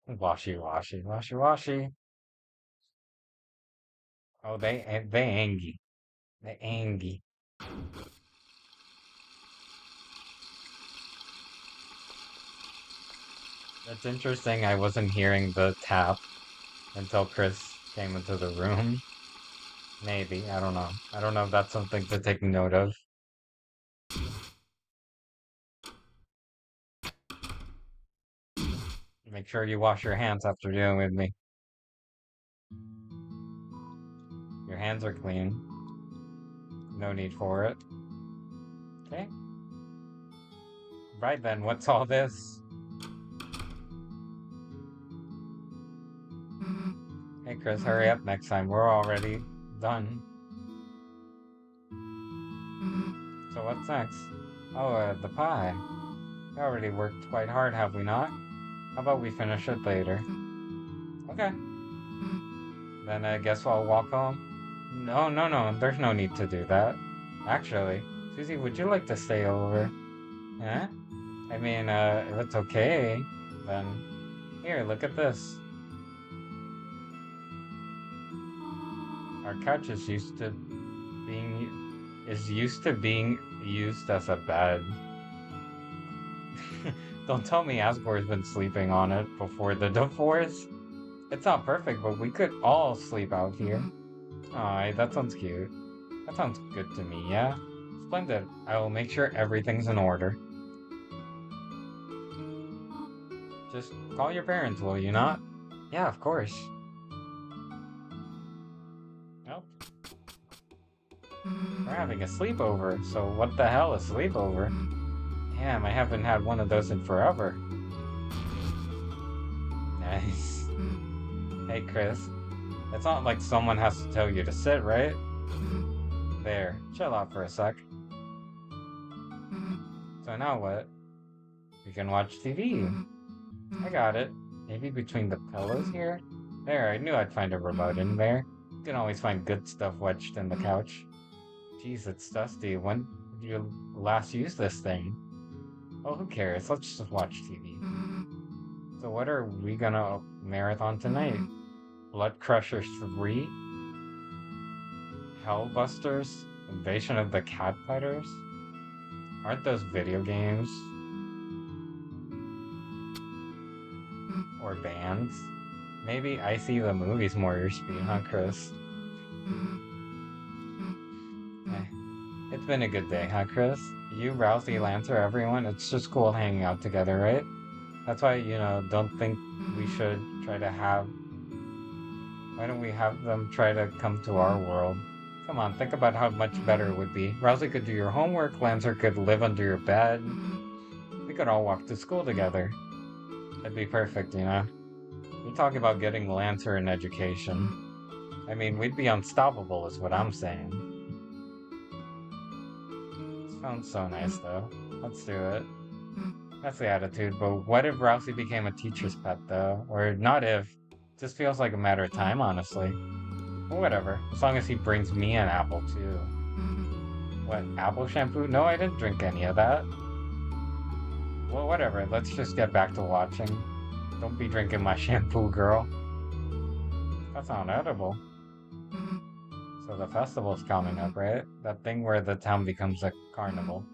washy, washy, washy, washy. Oh, they angry. They angry. That's interesting. I wasn't hearing the tap until Chris came into the room. Maybe, I don't know. I don't know if that's something to take note of. Make sure you wash your hands after dealing with me. Your hands are clean. No need for it. Okay. Right then, what's all this? Hey Chris, hurry up next time. We're already done. So what's next? Oh, the pie. We already worked quite hard, have we not? How about we finish it later? Okay. Then I guess I'll walk home. No, no, no. There's no need to do that. Actually, Susie, would you like to stay over? Yeah? I mean, if it's okay, then here, look at this. Our couch is used to being used as a bed. Don't tell me Asgore's been sleeping on it before the divorce. It's not perfect, but we could all sleep out here. Aw, that sounds cute. That sounds good to me, yeah? Splendid. I will make sure everything's in order. Just call your parents, will you not? Yeah, of course. Nope. We're having a sleepover, so what the hell is sleepover? Damn, I haven't had one of those in forever. Nice. Hey, Chris. It's not like someone has to tell you to sit, right? There, chill out for a sec. So now what? We can watch TV. I got it. Maybe between the pillows here? There, I knew I'd find a remote in there. You can always find good stuff wedged in the couch. Jeez, it's dusty. When did you last use this thing? Oh, who cares? Let's just watch TV. So what are we gonna marathon tonight? Blood Crusher 3? Hellbusters? Invasion of the Cat Fighters? Aren't those video games? Or bands? Maybe I see the movies more your speed, huh, Chris? Eh, it's been a good day, huh, Chris? You, Rousey, Lancer, everyone, it's just cool hanging out together, right? That's why, don't think we should try to have... Why don't we have them try to come to our world? Come on, think about how much better it would be. Rousey could do your homework, Lancer could live under your bed. We could all walk to school together. That'd be perfect, You're talking about getting Lancer an education. I mean, we'd be unstoppable is what I'm saying. Sounds so nice, though. Let's do it. That's the attitude, but what if Rousey became a teacher's pet, though? Or not if. Just feels like a matter of time, honestly. But whatever, as long as he brings me an apple, too. What, apple shampoo? No, I didn't drink any of that. Well, whatever, let's just get back to watching. Don't be drinking my shampoo, girl. That's not edible. So the festival's coming up, right? That thing where the town becomes a carnival.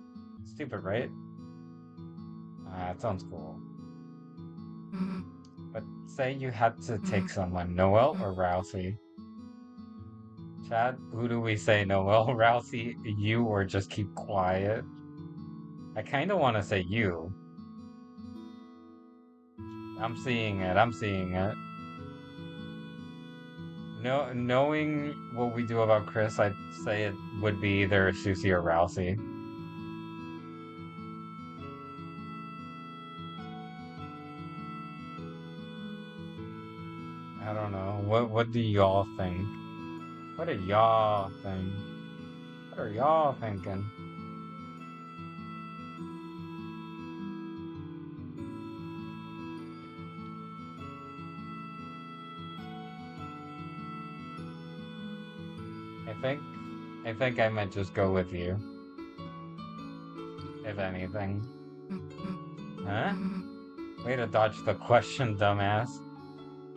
Stupid, right? That sounds cool. But say you had to take someone, Noelle or Rousey? Chad, who do we say, Noelle, Rousey, you, or just keep quiet? I kind of want to say you. I'm seeing it, I'm seeing it. No, knowing what we do about Chris, I'd say it would be either Susie or Rousey. I don't know. What do y'all think? What do y'all think? What are y'all thinking? I think I think I might just go with you, if anything. Huh? Way to dodge the question, dumbass.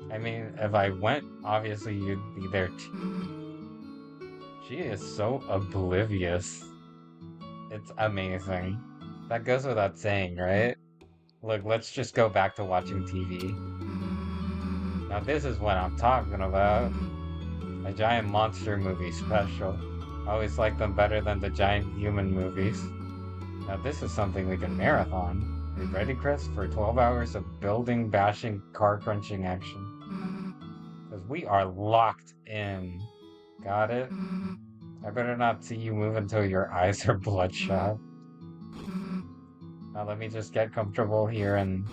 I mean, if I went, obviously you'd be there too. She is so oblivious. It's amazing. That goes without saying, right? Look, let's just go back to watching TV. Now this is what I'm talking about. A giant monster movie special. I always like them better than the giant human movies. Now this is something we can marathon. Are you ready, Chris, for 12 hours of building, bashing, car crunching action? Because we are locked in. Got it? I better not see you move until your eyes are bloodshot. Now let me just get comfortable here and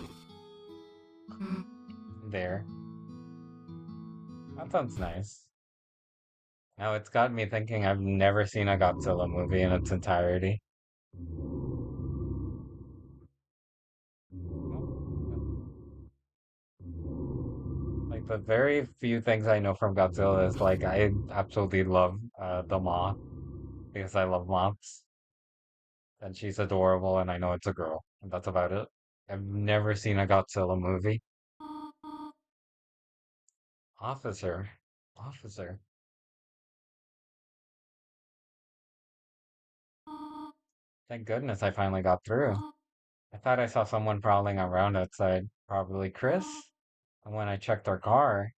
there. That sounds nice. Now it's got me thinking I've never seen a Godzilla movie in its entirety. Oh, like the very few things I know from Godzilla is like I absolutely love the moth because I love moths and she's adorable and I know it's a girl and that's about it. I've never seen a Godzilla movie. Officer, officer. Thank goodness I finally got through. I thought I saw someone prowling around outside, probably Chris. And when I checked our car,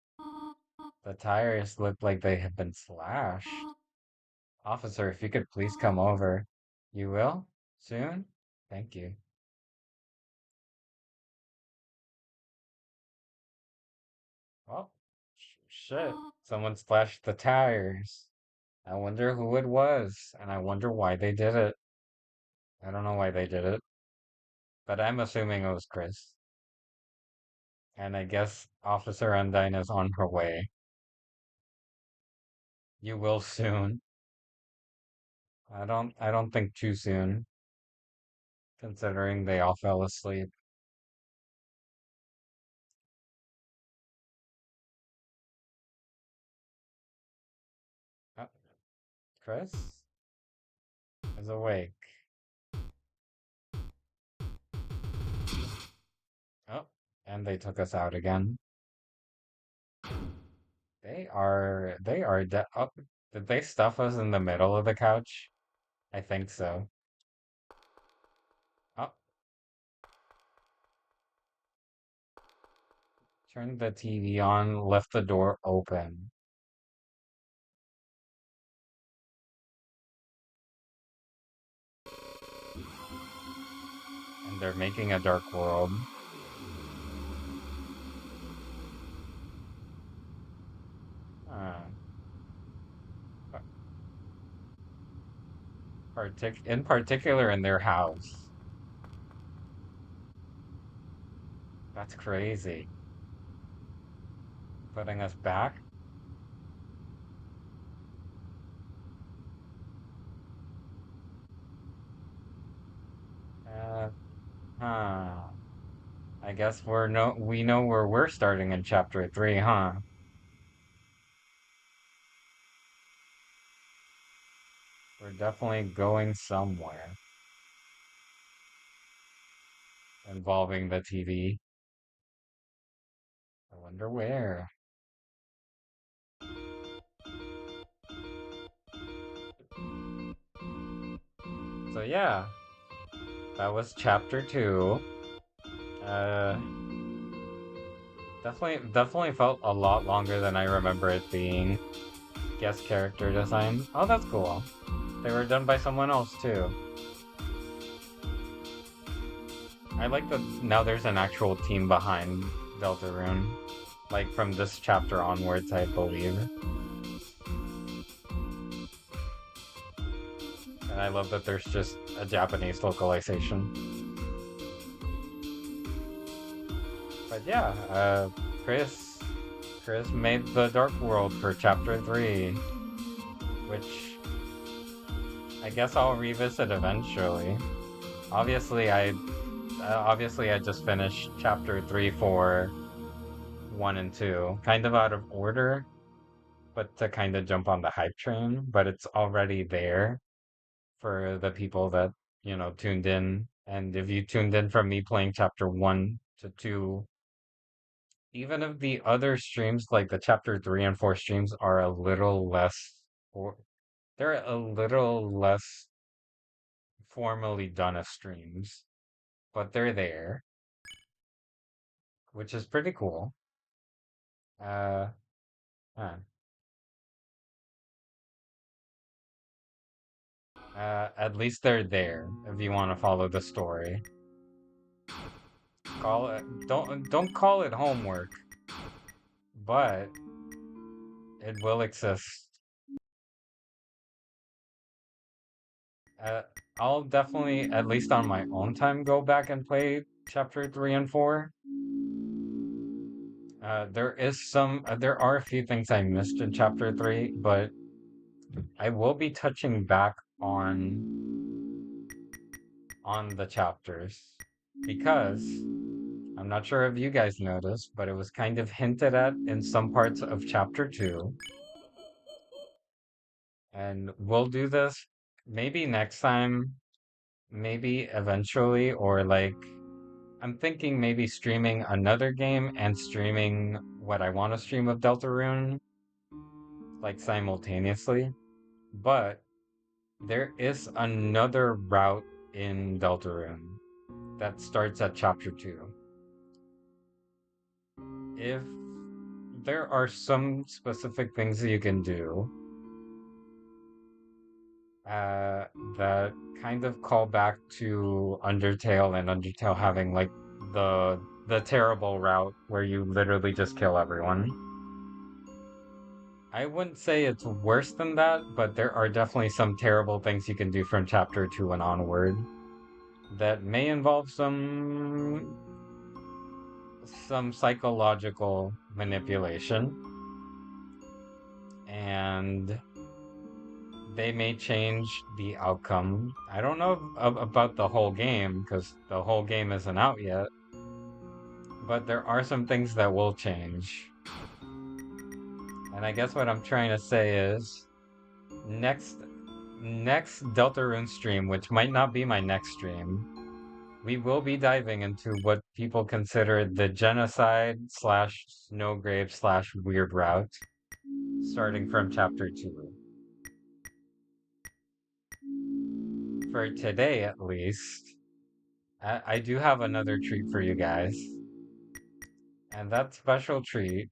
the tires looked like they had been slashed. Officer, if you could please come over. You will? Soon? Thank you. Oh, shit. Someone splashed the tires. I wonder who it was, and I wonder why they did it. I don't know why they did it, but I'm assuming it was Chris. And I guess Officer Undine is on her way. You will soon. I don't think too soon, considering they all fell asleep. Oh, Chris is awake. Oh, and they took us out again. Oh, did they stuff us in the middle of the couch? I think so. Oh, turned the TV on, left the door open. And they're making a dark world. Uh, in particular in their house. That's crazy. Putting us back? Uh, huh. I guess we know where we're starting in chapter 3, huh? We're definitely going somewhere involving the TV. I wonder where. So yeah, that was chapter 2. Uh, definitely felt a lot longer than I remember it being. Guest character design. Oh, that's cool. They were done by someone else too. I like that now there's an actual team behind Deltarune. Like from this chapter onwards, I believe. And I love that there's just a Japanese localization. But yeah, Chris Chris made the Dark World for chapter 3, which I guess I'll revisit eventually. Obviously, I just finished chapter 3, 4, 1, and 2, kind of out of order, but to kind of jump on the hype train, but it's already there for the people that, tuned in. And if you tuned in from me playing chapter 1 to 2, even if the other streams, like the chapter 3 and 4 streams, are a little less, or they're a little less formally done as streams, but they're there, which is pretty cool. Uh, huh. At least they're there if you want to follow the story. Call it don't call it homework, but it will exist. Uh, I'll definitely, at least on my own time, go back and play chapter 3 and 4. There are a few things I missed in chapter 3, but I will be touching back on the chapters because I'm not sure if you guys noticed, but it was kind of hinted at in some parts of chapter 2. And we'll do this maybe next time, maybe eventually, or like I'm thinking maybe streaming another game and streaming what I want to stream of Deltarune, like simultaneously. But there is another route in Deltarune that starts at chapter 2. If there are some specific things that you can do uh, that kind of call back to Undertale and Undertale having like the terrible route where you literally just kill everyone. I wouldn't say it's worse than that, but there are definitely some terrible things you can do from chapter 2 and onward that may involve some psychological manipulation, and they may change the outcome. I don't know about the whole game because the whole game isn't out yet, but there are some things that will change. And I guess what I'm trying to say is next next Deltarune stream, which might not be my next stream, we will be diving into what people consider the genocide slash snowgrave slash weird route, starting from chapter 2. For today, at least, I do have another treat for you guys. And that special treat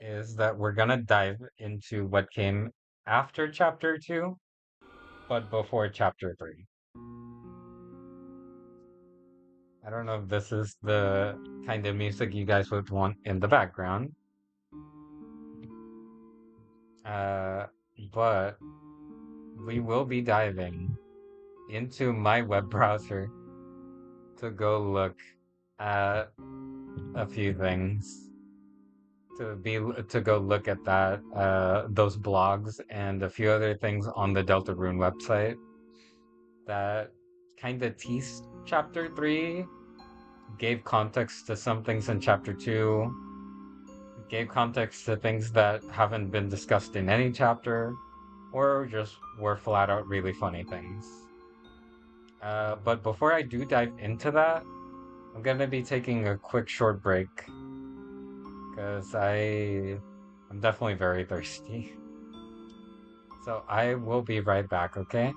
is that we're gonna dive into what came after chapter 2, but before chapter 3. I don't know if this is the kind of music you guys would want in the background, uh, but we will be diving into my web browser to go look at a few things, to go look at that those blogs and a few other things on the Deltarune website that kind of teased chapter 3, gave context to some things in chapter 2, gave context to things that haven't been discussed in any chapter, or just were flat out really funny things. But before I do dive into that, I'm gonna be taking a quick short break because I'm definitely very thirsty. So I will be right back, okay?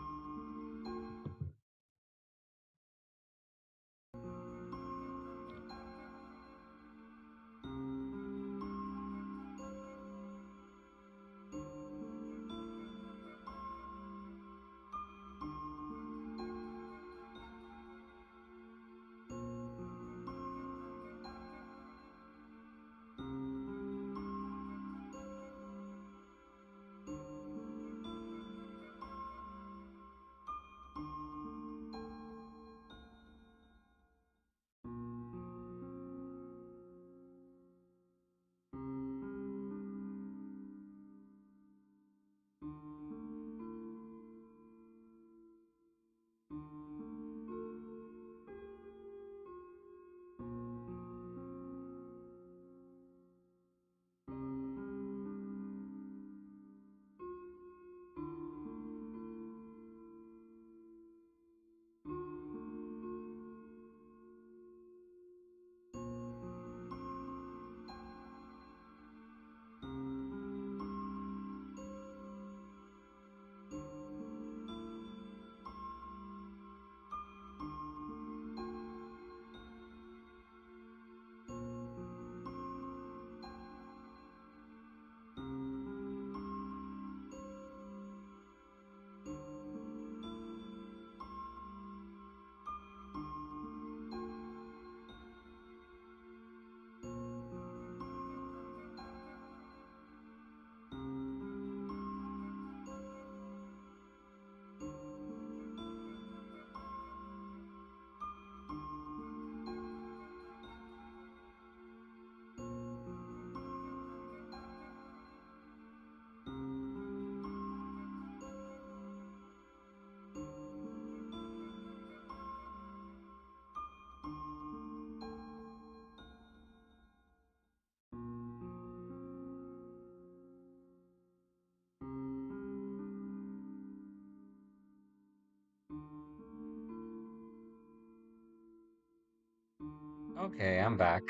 Okay, I'm back.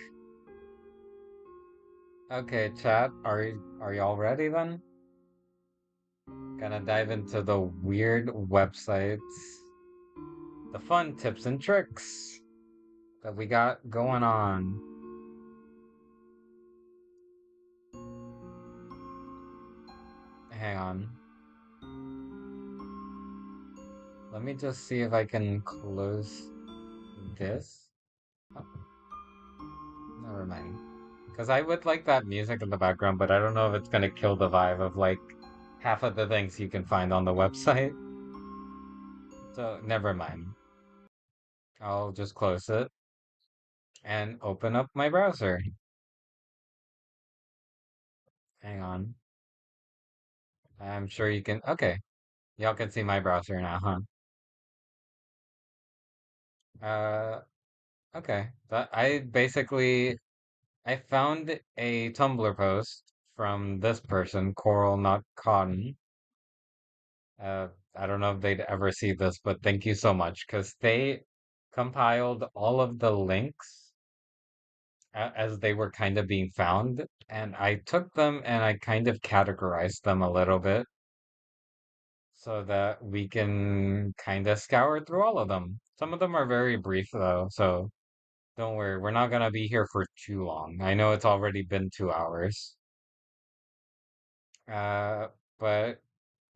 Okay, chat, are y'all ready then? Gonna dive into the weird websites, the fun tips and tricks that we got going on. Hang on. Let me just see if I can close this. Oh, never mind. Because I would like that music in the background, but I don't know if it's gonna kill the vibe of like half of the things you can find on the website. So never mind. I'll just close it and open up my browser. Hang on. I'm sure you can. Okay. Y'all can see my browser now, huh? Okay. But I found a Tumblr post from this person, Coral Not Cotton. I don't know if they'd ever see this, but thank you so much because they compiled all of the links as they were kind of being found, and I took them and I kind of categorized them a little bit so that we can kind of scour through all of them. Some of them are very brief though, so don't worry, we're not gonna be here for too long. I know it's already been 2 hours. Uh, but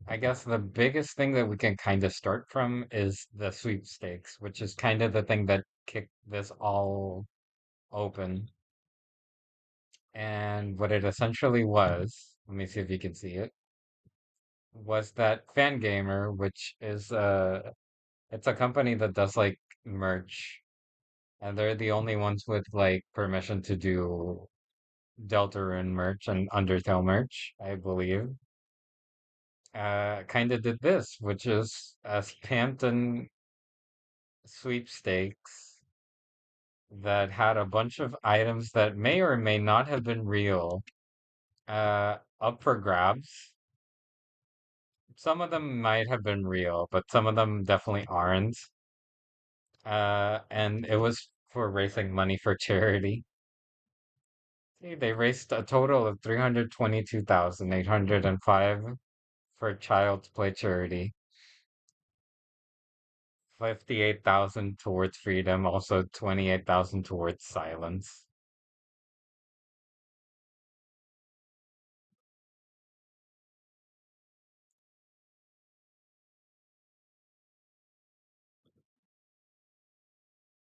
I guess the biggest thing that we can kind of start from is the sweepstakes, which is kind of the thing that kicked this all open. And what it essentially was, let me see if you can see it, was that Fangamer, which is it's a company that does like merch, and they're the only ones with like permission to do Deltarune merch and Undertale merch, I believe. Kind of did this, which is a Spampton sweepstakes that had a bunch of items that may or may not have been real, up for grabs. Some of them might have been real, but some of them definitely aren't. And it was for raising money for charity. See, they raised a total of 322,805 for Child's Play charity. 58,000 towards freedom, also 28,000 towards silence.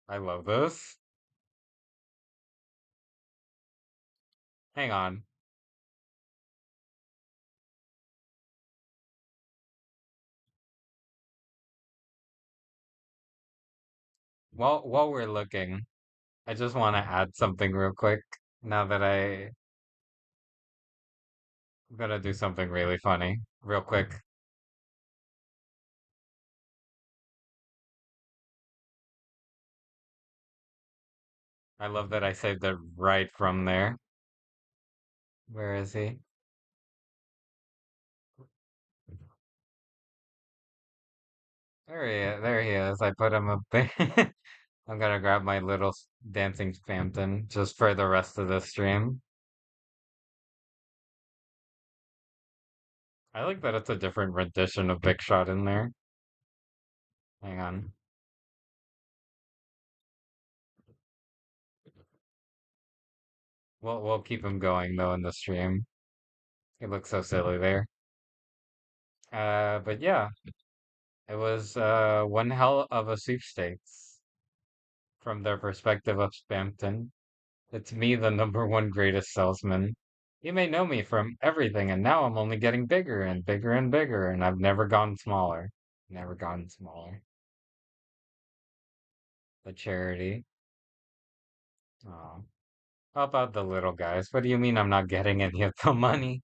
I love this. Hang on. While we're looking, I just want to add something real quick. Now that I'm gonna do something really funny, real quick. I love that I saved it right from there. Where is he? There he is. I put him up there. I'm gonna grab my little dancing Phantom just for the rest of the stream. I like that it's a different rendition of Big Shot in there. Hang on. We'll keep him going though in the stream. He looks so silly there. But yeah, it was one hell of a sweepstakes from their perspective of Spampton. It's me, the number one greatest salesman. You may know me from everything, and now I'm only getting bigger and bigger and bigger, and I've never gone smaller. Never gone smaller. The charity. Oh. How about the little guys? What do you mean I'm not getting any of the money?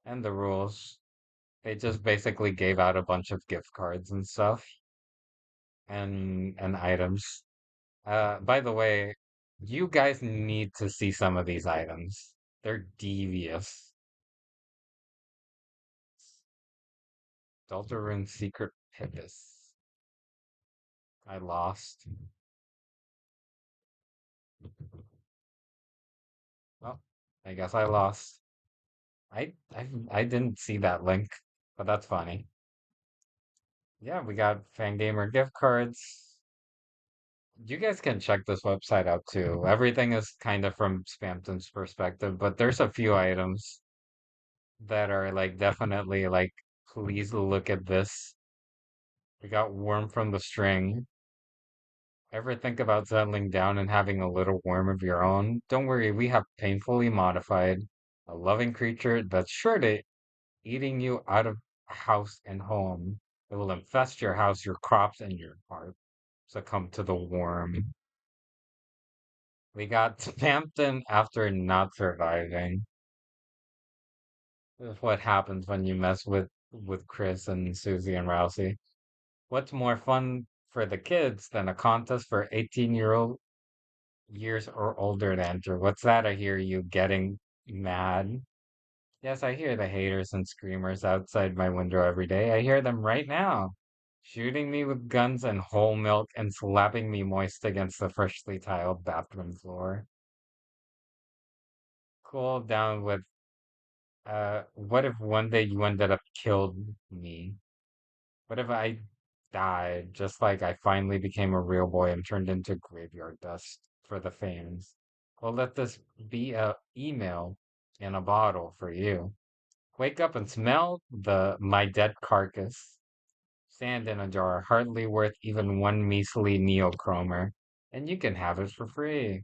And the rules. They just basically gave out a bunch of gift cards and stuff and items. By the way, you guys need to see some of these items. They're devious. Deltarune Secret Pipis. I lost. I guess I lost. I didn't see that link, but that's funny. Yeah, we got Fangamer gift cards. You guys can check this website out too. Everything is kind of from Spamton's perspective, but there's a few items that are like definitely like, please look at this. We got Worm from the String. Ever think about settling down and having a little worm of your own? Don't worry, we have painfully modified a loving creature that's sure to eating you out of house and home. It will infest your house, your crops, and your heart. Succumb to the worm. We got Spampton after not surviving. This is what happens when you mess with Chris and Susie and Rousey. What's more fun for the kids than a contest for 18-year-old years or older to enter? What's that I hear you getting mad? Yes, I hear the haters and screamers outside my window every day. I hear them right now, shooting me with guns and whole milk and slapping me moist against the freshly tiled bathroom floor. Cool down with, what if one day you ended up killed me? What if I died just like I finally became a real boy and turned into graveyard dust for the fans? Well, let this be a email in a bottle for you. Wake up and smell the my dead carcass. Sand in a jar, hardly worth even one measly neochromer, and you can have it for free.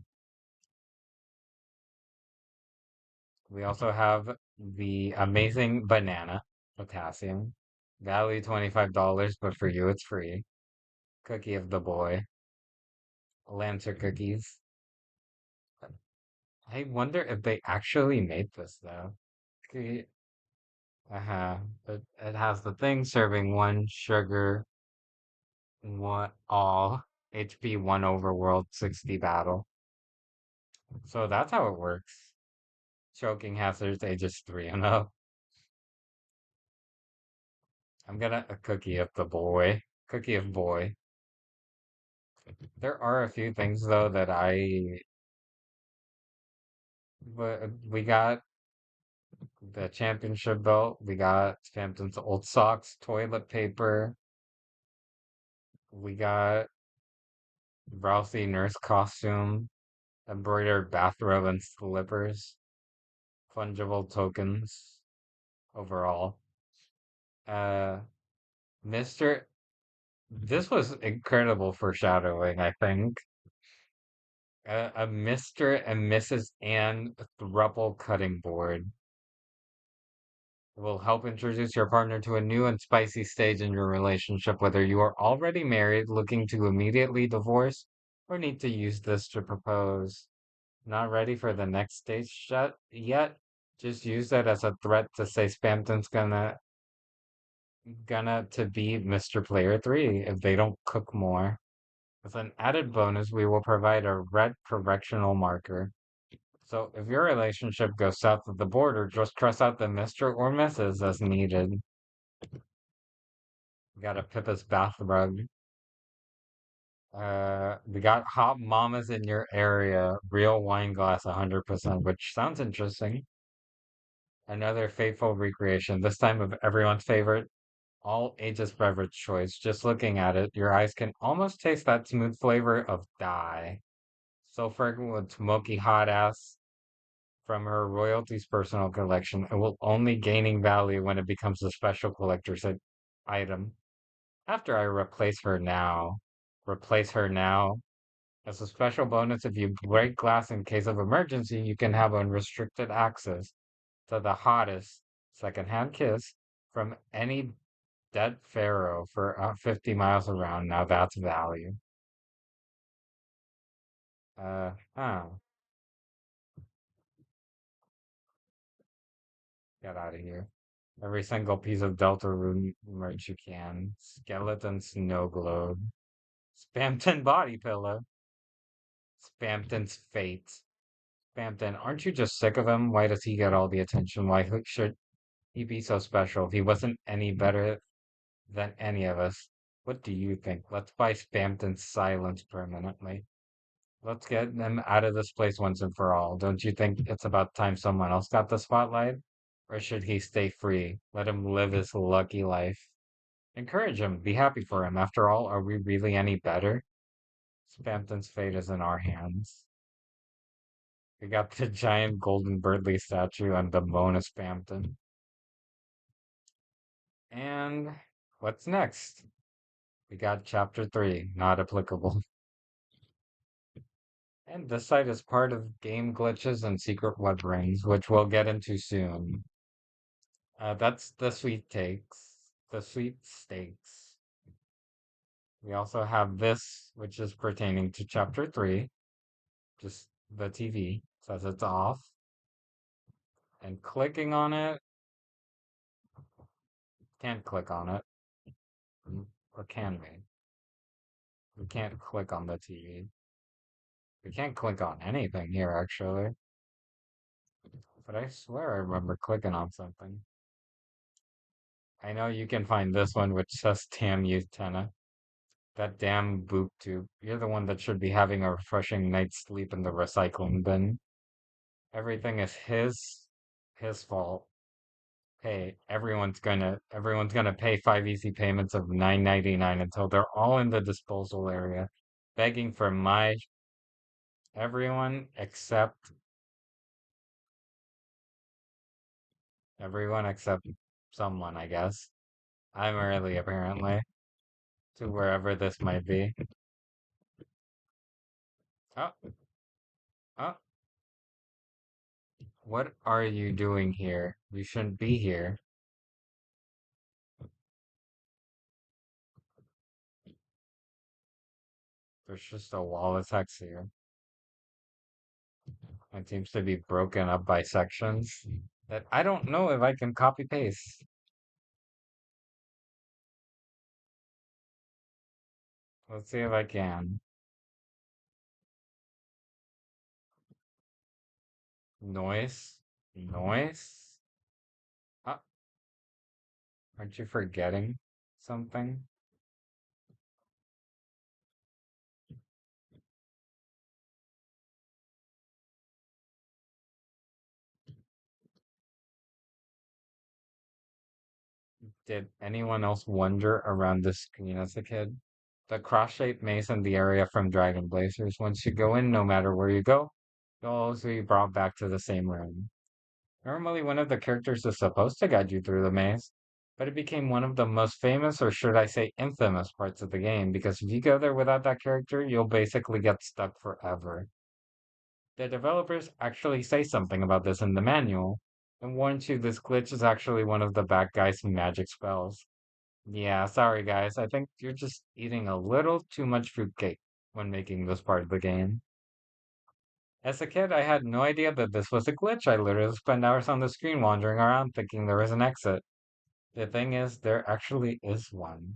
We also have the amazing banana, potassium. Value $25, but for you it's free. Cookie of the boy. Lancer cookies. I wonder if they actually made this though. Okay, uh-huh. It has the thing serving one sugar, one all HP, one overworld, 60 battle. So that's how it works. Choking hazards ages 3 and up. I'm gonna a cookie of the boy. Cookie of boy. There are a few things though that but we got the championship belt. We got Hampton's old socks, toilet paper. We got Rousey nurse costume, embroidered bathrobe and slippers, fungible tokens overall. Uh, Mr. This was incredible foreshadowing, I think. A Mr. and Mrs. Anne thruple cutting board will help introduce your partner to a new and spicy stage in your relationship, whether you are already married, looking to immediately divorce, or need to use this to propose. Not ready for the next stage yet? Just use that as a threat to say Spampton's gonna to be Mr. Player 3 if they don't cook more. As an added bonus, we will provide a red correctional marker. So if your relationship goes south of the border, just cross out the Mr. or Mrs. as needed. We got a Pippa's bath rug. We got hot mamas in your area, real wine glass 100%, which sounds interesting. Another faithful recreation, this time of everyone's favorite, all ages beverage choice. Just looking at it, your eyes can almost taste that smooth flavor of dye. So fragrant with smoky hot ass from her royalties personal collection. It will only gaining value when it becomes a special collector's item. After I replace her now. As a special bonus, if you break glass in case of emergency, you can have unrestricted access to the hottest secondhand kiss from any dead pharaoh for 50 miles around. Now that's value. Oh, get out of here. Every single piece of Deltarune merch you can. Skeleton snow globe. Spamton body pillow. Spamton's fate. Spamton, aren't you just sick of him? Why does he get all the attention? Why should he be so special if he wasn't any better than any of us? What do you think? Let's buy Spamton's silence permanently. Let's get them out of this place once and for all. Don't you think it's about time someone else got the spotlight? Or should he stay free? Let him live his lucky life. Encourage him. Be happy for him. After all, are we really any better? Spampton's fate is in our hands. We got the giant golden Birdly statue and the Mona Spampton. And what's next? We got chapter 3, not applicable. And this site is part of game glitches and secret web rings, which we'll get into soon. That's the sweepstakes. We also have this, which is pertaining to chapter 3, just the TV says it's off. And clicking on it, can't click on it. Or can we? We can't click on the TV. We can't click on anything here, actually. But I swear I remember clicking on something. I know you can find this one, which says damn you, Tenna. That damn boob tube. You're the one that should be having a refreshing night's sleep in the recycling bin. Everything is his fault. Hey, everyone's gonna pay 5 easy payments of $9.99 until they're all in the disposal area, begging for my everyone except everyone except someone, I guess. I'm early apparently to wherever this might be. Oh, oh, what are you doing here? You shouldn't be here. There's just a wall of text here. It seems to be broken up by sections that I don't know if I can copy paste. Let's see if I can. Noise? Noise? Uh, aren't you forgetting something? Did anyone else wander around this screen as a kid? The cross-shaped maze in the area from Dragon Blazers. Once you go in, no matter where you go, you'll always be brought back to the same room. Normally, one of the characters is supposed to guide you through the maze, but it became one of the most famous, or should I say infamous, parts of the game, because if you go there without that character, you'll basically get stuck forever. The developers actually say something about this in the manual, and warns you this glitch is actually one of the bad guy's magic spells. Yeah, sorry guys, I think you're just eating a little too much fruitcake when making this part of the game. As a kid, I had no idea that this was a glitch. I literally spent hours on the screen wandering around thinking there was an exit. The thing is, there actually is one.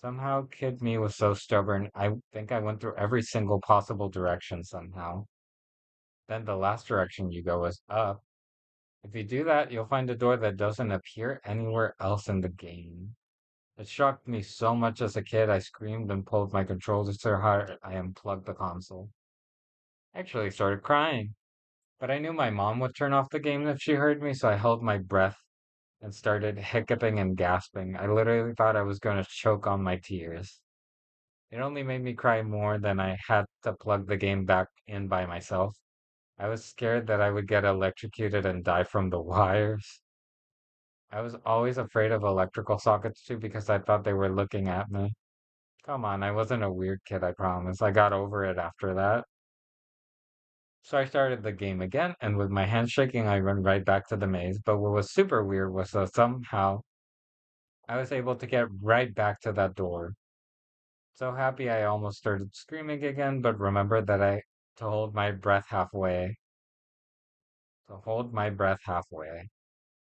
Somehow, kid me was so stubborn, I think I went through every single possible direction somehow. Then the last direction you go is up. If you do that, you'll find a door that doesn't appear anywhere else in the game. It shocked me so much as a kid, I screamed and pulled my controller so hard I unplugged the console. I actually started crying. But I knew my mom would turn off the game if she heard me, so I held my breath and started hiccuping and gasping. I literally thought I was going to choke on my tears. It only made me cry more than I had to plug the game back in by myself. I was scared that I would get electrocuted and die from the wires. I was always afraid of electrical sockets too because I thought they were looking at me. Come on, I wasn't a weird kid, I promise. I got over it after that. So I started the game again, and with my hands shaking, I ran right back to the maze. But what was super weird was that somehow I was able to get right back to that door. So happy I almost started screaming again, but remembered that I to hold my breath halfway. To hold my breath halfway.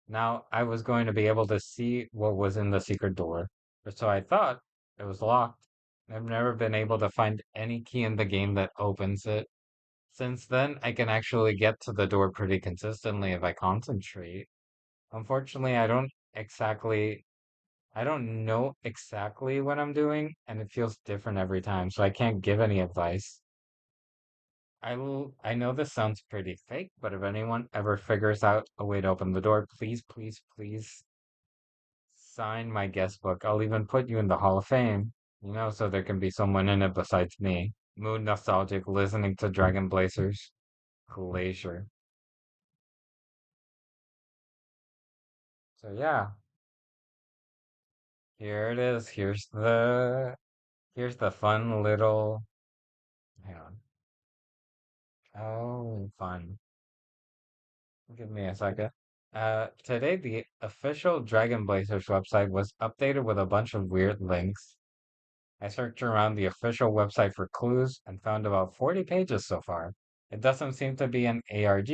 Now I was going to be able to see what was in the secret door. Or so I thought. It was locked. I've never been able to find any key in the game that opens it. Since then, I can actually get to the door pretty consistently if I concentrate. Unfortunately, I don't know exactly what I'm doing, and it feels different every time, so I can't give any advice. I know this sounds pretty fake, but if anyone ever figures out a way to open the door, please, please, please sign my guest book. I'll even put you in the Hall of Fame, so there can be someone in it besides me. Mood nostalgic, listening to Dragon Blazers. Glacier. So yeah, here it is. Here's the fun little hang on. Oh, fun. Give me a second. Today the official Dragon Blazers website was updated with a bunch of weird links. I searched around the official website for clues and found about 40 pages so far. It doesn't seem to be an ARG,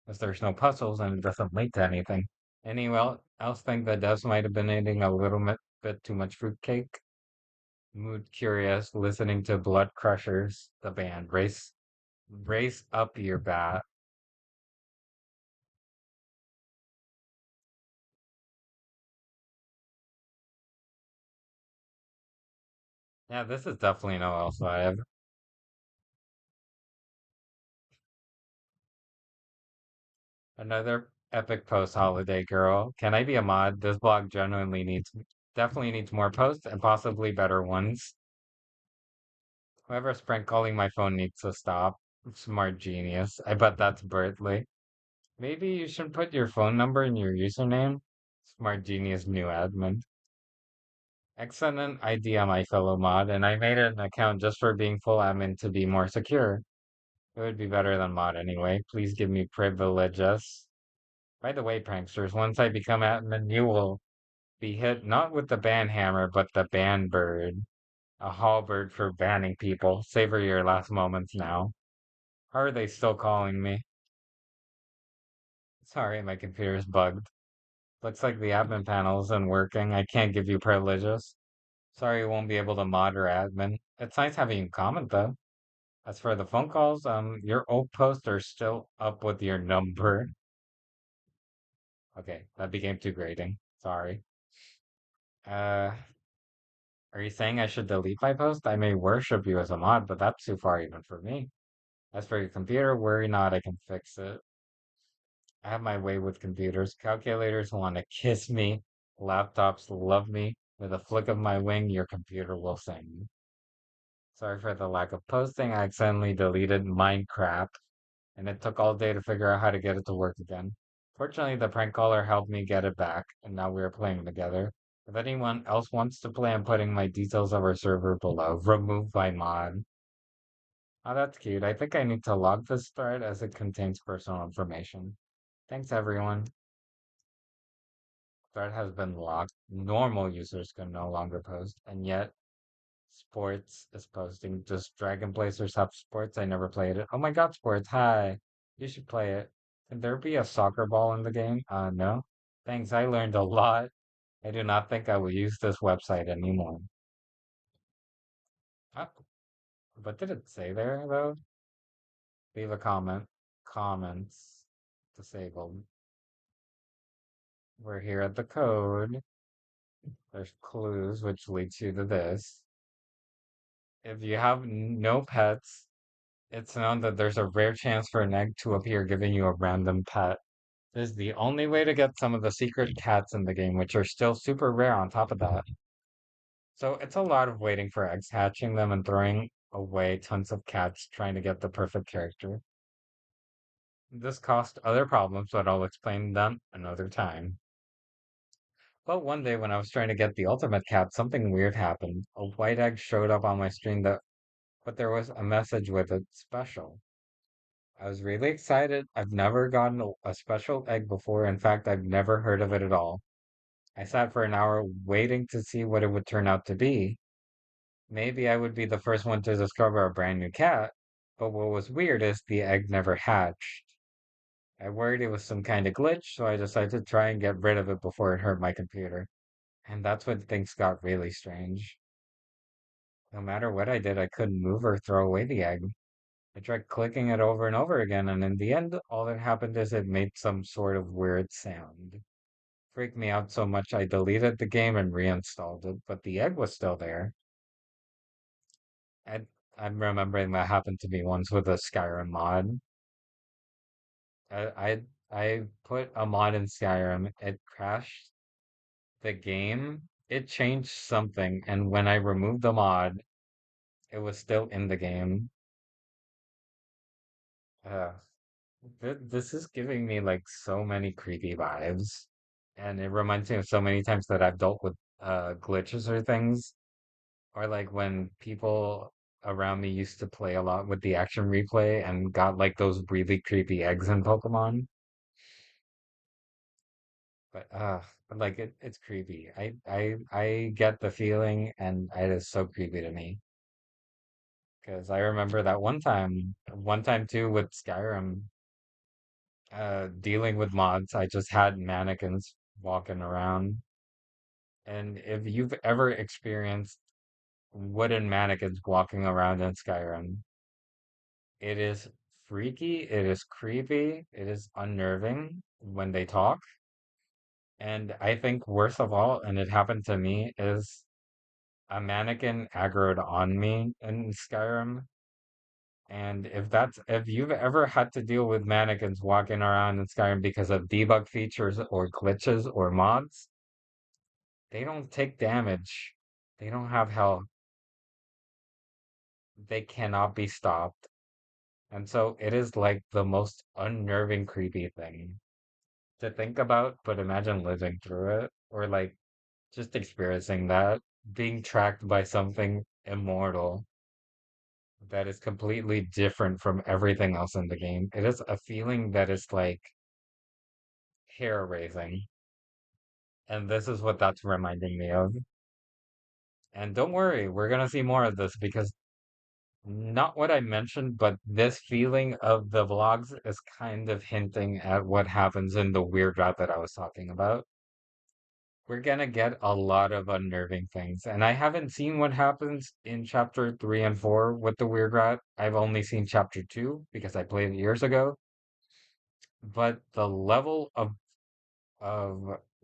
as there's no puzzles and it doesn't link to anything. Anyone else think the devs might have been eating a little bit too much fruitcake? Mood curious, listening to Blood Crushers, the band. Race up your bat. Yeah, this is definitely Noelle's vibe. Another epic post-holiday girl. Can I be a mod? This blog definitely needs more posts and possibly better ones. Whoever's prank calling my phone needs to stop. Smart genius. I bet that's Bertley. Maybe you should put your phone number in your username. Smart genius new admin. Excellent idea, my fellow mod, and I made an account just for being full admin to be more secure. It would be better than mod anyway. Please give me privileges. By the way, pranksters, once I become admin, you will be hit not with the ban hammer, but the ban bird. A halberd for banning people. Savor your last moments now. How are they still calling me? Sorry, my computer's bugged. Looks like the admin panel isn't working. I can't give you privileges. Sorry, you won't be able to mod or admin. It's nice having you comment though. As for the phone calls, your old posts are still up with your number. Okay, that became too grating. Sorry. Uh, are you saying I should delete my post? I may worship you as a mod, but that's too far even for me. As for your computer, worry not, I can fix it. I have my way with computers. Calculators want to kiss me. Laptops love me. With a flick of my wing, your computer will sing. Sorry for the lack of posting. I accidentally deleted Minecraft, and it took all day to figure out how to get it to work again. Fortunately, the prank caller helped me get it back, and now we are playing together. If anyone else wants to play, I'm putting my details of our server below. Remove by mod. Oh, that's cute. I think I need to log this thread as it contains personal information. Thanks, everyone. Thread has been locked. Normal users can no longer post, and yet Sports is posting. Does Dragon Blazers have sports? I never played it. Oh my god, sports. Hi. You should play it. Can there be a soccer ball in the game? No. Thanks, I learned a lot. I do not think I will use this website anymore. Uh, what did it say there, though? Leave a comment. Comments disabled. We're here at the code. There's clues, which leads you to this. If you have no pets, it's known that there's a rare chance for an egg to appear giving you a random pet. This is the only way to get some of the secret cats in the game, which are still super rare on top of that. So it's a lot of waiting for eggs, hatching them, and throwing away tons of cats trying to get the perfect character. This caused other problems, but I'll explain them another time. But one day when I was trying to get the ultimate cat, something weird happened. A white egg showed up on my screen but there was a message with it special. I was really excited. I've never gotten a special egg before. In fact, I've never heard of it at all. I sat for an hour waiting to see what it would turn out to be. Maybe I would be the first one to discover a brand new cat. But what was weird is the egg never hatched. I worried it was some kind of glitch, so I decided to try and get rid of it before it hurt my computer. And that's when things got really strange. No matter what I did, I couldn't move or throw away the egg. I tried clicking it over and over again, and in the end, all that happened is it made some sort of weird sound. Freaked me out so much I deleted the game and reinstalled it, but the egg was still there. I'm remembering that happened to me once with a Skyrim mod. I put a mod in Skyrim. It crashed the game. It changed something, and when I removed the mod, it was still in the game. Uh, this is giving me like so many creepy vibes, and it reminds me of so many times that I've dealt with glitches or things, or like when people around me used to play a lot with the action replay and got like those really creepy eggs in Pokemon. But like it's creepy. I get the feeling, and it is so creepy to me. Because I remember that one time too with Skyrim, dealing with mods, I just had mannequins walking around. And if you've ever experienced wooden mannequins walking around in Skyrim, it is freaky, it is creepy, it is unnerving when they talk. And I think worst of all, and it happened to me, is a mannequin aggroed on me in Skyrim. And if you've ever had to deal with mannequins walking around in Skyrim because of debug features or glitches or mods, they don't take damage. They don't have health. They cannot be stopped. And so it is like the most unnerving, creepy thing to think about, but imagine living through it or like just experiencing that, being tracked by something immortal that is completely different from everything else in the game. It is a feeling that is like hair raising. And this is what that's reminding me of. And don't worry, we're gonna see more of this because not what I mentioned, but this feeling of the vlogs is kind of hinting at what happens in the weird route that I was talking about. We're gonna get a lot of unnerving things. And I haven't seen what happens in chapter 3 and 4 with the weird rat. I've only seen chapter 2 because I played it years ago. But the level of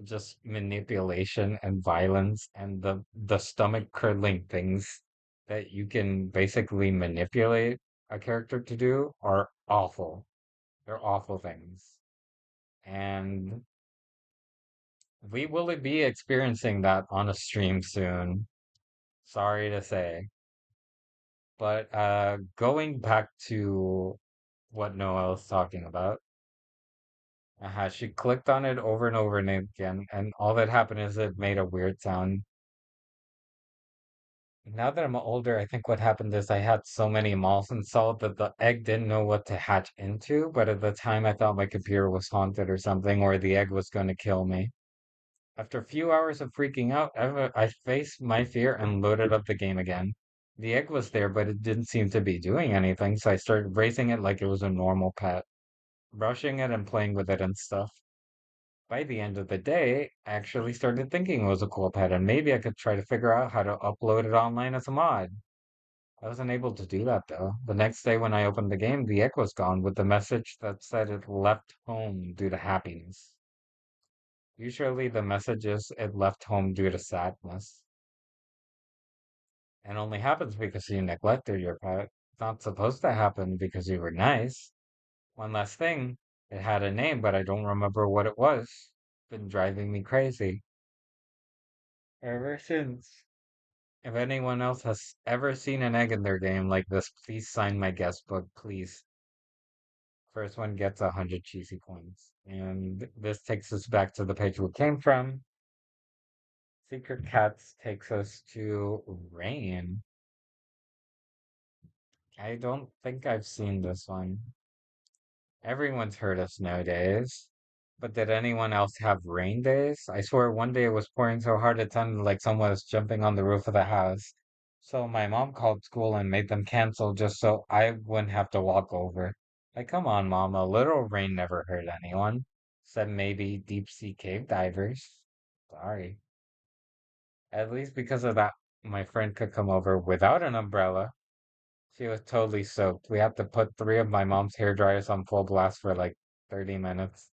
just manipulation and violence and the stomach curdling things that you can basically manipulate a character to do are awful. They're awful things. And we will be experiencing that on a stream soon. Sorry to say. But going back to what Noelle's talking about, she clicked on it over and over and again, and all that happened is it made a weird sound. Now that I'm older, I think what happened is I had so many malls installed that the egg didn't know what to hatch into, but at the time I thought my computer was haunted or something, or the egg was going to kill me. After a few hours of freaking out, I faced my fear and loaded up the game again. The egg was there, but it didn't seem to be doing anything, so I started raising it like it was a normal pet, brushing it and playing with it and stuff. By the end of the day, I actually started thinking it was a cool pet, and maybe I could try to figure out how to upload it online as a mod. I wasn't able to do that though. The next day when I opened the game, the egg was gone with the message that said it left home due to happiness. Usually the message is it left home due to sadness, and only happens because you neglected your pet. It's not supposed to happen because you were nice. One last thing, it had a name, but I don't remember what it was. Been driving me crazy ever since. If anyone else has ever seen an egg in their game like this, please sign my guest book, please. First one gets 100 cheesy coins. And this takes us back to the page we came from. Secret Cats takes us to Rain. I don't think I've seen this one. Everyone's heard of snow days. But did anyone else have rain days? I swear one day it was pouring so hard it sounded like someone was jumping on the roof of the house. So my mom called school and made them cancel just so I wouldn't have to walk over. Like, come on, mom, a little rain never hurt anyone. Said maybe deep sea cave divers. Sorry. At least because of that, my friend could come over without an umbrella. She was totally soaked. We had to put three of my mom's hair dryers on full blast for like 30 minutes.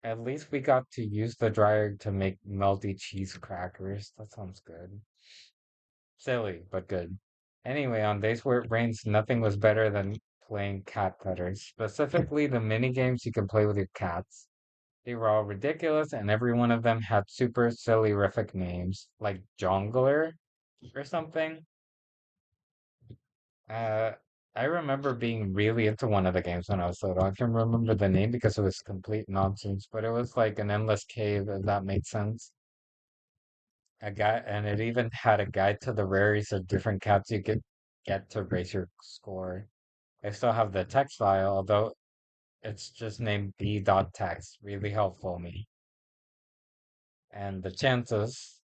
At least we got to use the dryer to make melty cheese crackers. That sounds good. Silly, but good. Anyway, on days where it rains, nothing was better than playing cat cutters. Specifically, the mini games you can play with your cats. They were all ridiculous, and every one of them had super silly rific names, like Jongler or something. Uh, I remember being really into one of the games when I was little. I can remember the name because it was complete nonsense, but it was like an endless cave, if that made sense. A guy, and it even had a guide to the rarities of different cats you could get to raise your score. I still have the text file, although it's just named b.text. Really helpful me. And the chances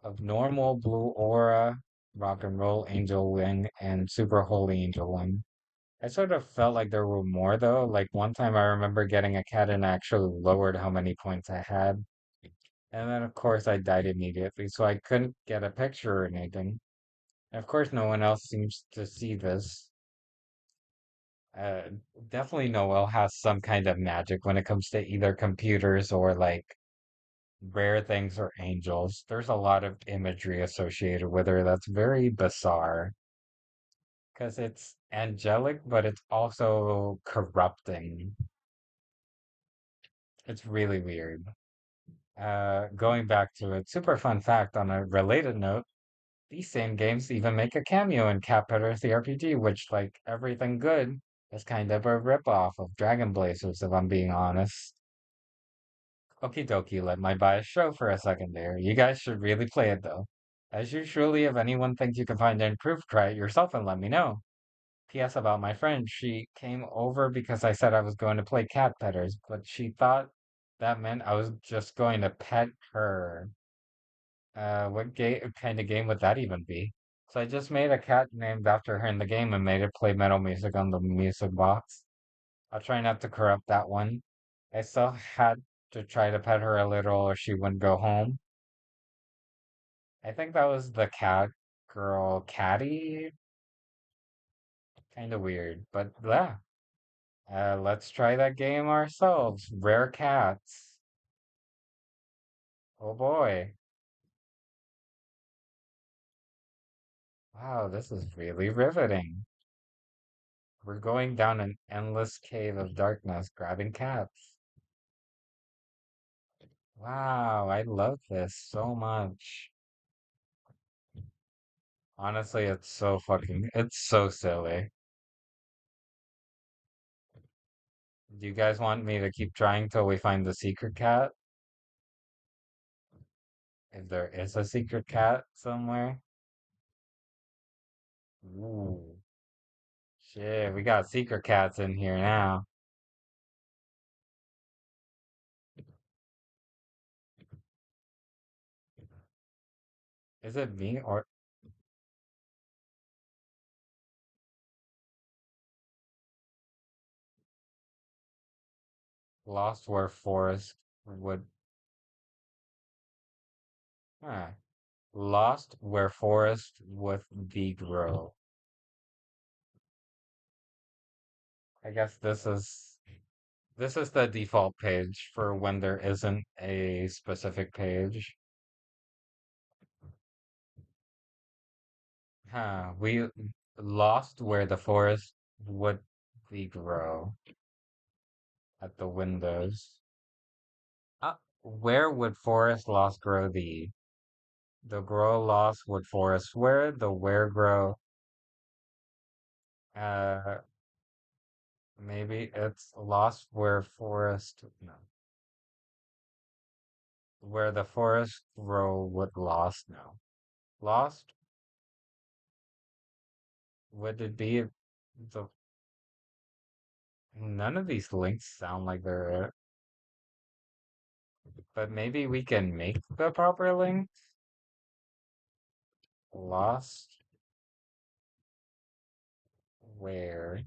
of normal blue aura, rock and roll angel wing, and super holy angel wing. I sort of felt like there were more though. Like one time I remember getting a cat and I actually lowered how many points I had. And then of course I died immediately, so I couldn't get a picture or anything. And of course no one else seems to see this. Uh, Definitely Noelle has some kind of magic when it comes to either computers or like rare things or angels. There's a lot of imagery associated with her that's very bizarre because it's angelic, but it's also corrupting. It's really weird. Going back to it, super fun fact on a related note, these same games even make a cameo in Cat Peddlers the RPG, which, like everything good, is kind of a ripoff of Dragon Blazers, if I'm being honest. Okie dokie, let my bias show for a second there. You guys should really play it though. As usually, if anyone thinks you can find any proof, try it yourself and let me know. P.S. about my friend, she came over because I said I was going to play cat petters, but she thought that meant I was just going to pet her. What kind of game would that even be? So I just made a cat named after her in the game and made it play metal music on the music box. I'll try not to corrupt that one. I still had to try to pet her a little or she wouldn't go home. I think that was the cat girl catty. Kind of weird, but yeah. Let's try that game ourselves. Rare cats. Oh boy. Wow, this is really riveting. We're going down an endless cave of darkness, grabbing cats. Wow, I love this so much. Honestly, it's so silly. Do you guys want me to keep trying till we find the secret cat? If there is a secret cat somewhere? Ooh, shit, we got secret cats in here now. Is it me or Lost where forest would, huh? Lost where forest would be grow. I guess this is the default page for when there isn't a specific page. Huh, we lost where the forest would be grow at the windows. Where would forest lost grow thee? The grow lost would forest where? The where grow? Uh, Maybe it's lost where forest, no, where the forest grow would lost, no. Lost, would it be the, none of these links sound like they're, but maybe we can make the proper link. Lost where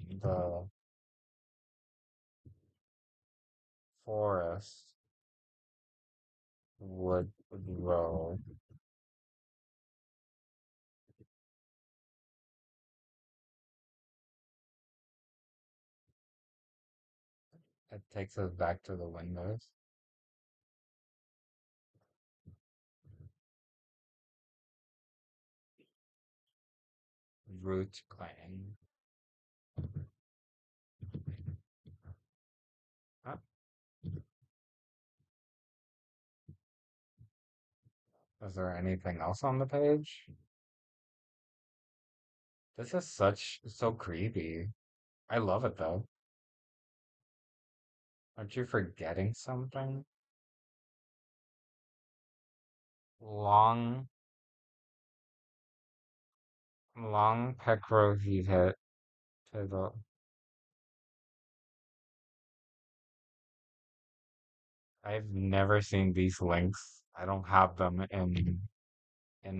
the forest would grow. It takes us back to the windows. Root playing. Huh? Is there anything else on the page? This is so creepy. I love it though. Aren't you forgetting something? Long, long pecro he hit to the. I've never seen these links. I don't have them in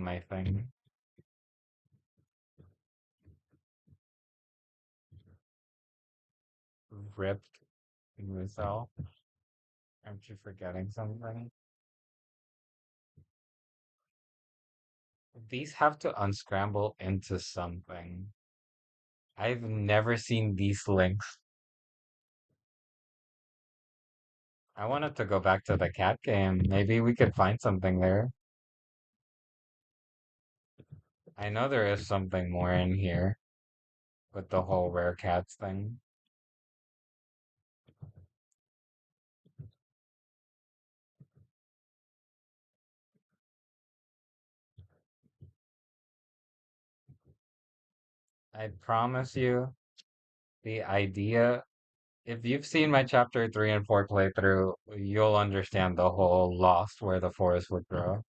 my thing. Ripped Rizal. Aren't you forgetting something? These have to unscramble into something. I've never seen these links. I wanted to go back to the cat game. Maybe we could find something there. I know there is something more in here with the whole rare cats thing. I promise you, the idea, if you've seen my chapter 3 and 4 playthrough, you'll understand the whole lost where the forest would grow.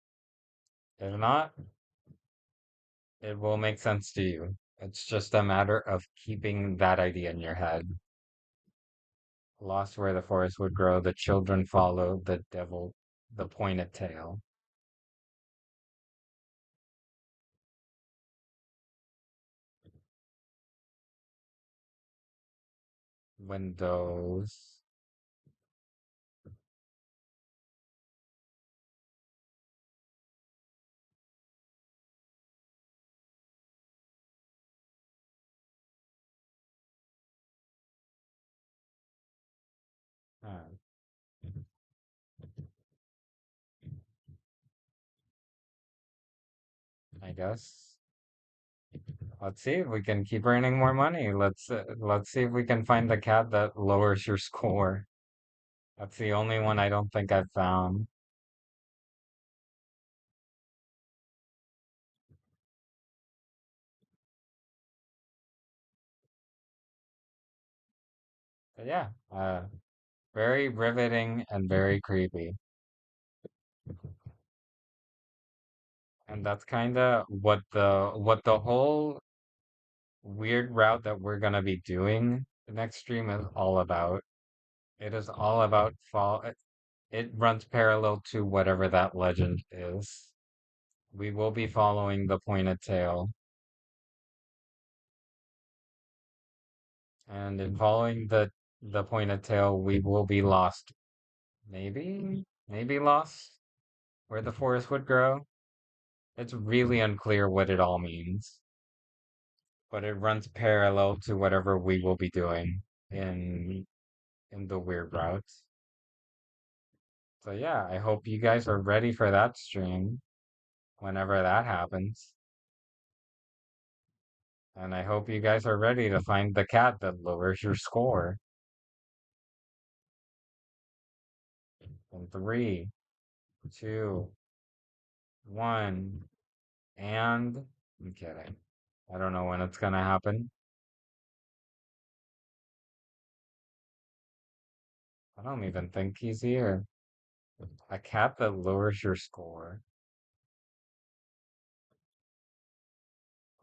If not, it will make sense to you. It's just a matter of keeping that idea in your head. Lost where the forest would grow, the children follow the devil, the pointed tail. Windows. Uh, I guess. Let's see if we can keep earning more money. Let's see if we can find the cat that lowers your score. That's the only one I don't think I've found. But yeah, very riveting and very creepy. And that's kind of what the whole weird route that we're gonna be doing the next stream is all about. It is all about fall. It runs parallel to whatever that legend is. We will be following the pointed tail, and in following the pointed tail, we will be lost. Maybe lost where the forest would grow. It's really unclear what it all means, but it runs parallel to whatever we will be doing in in the weird routes. So yeah, I hope you guys are ready for that stream whenever that happens. And I hope you guys are ready to find the cat that lowers your score. In three, two, one, and I'm kidding. I don't know when it's gonna happen. I don't even think he's here. A cat that lowers your score.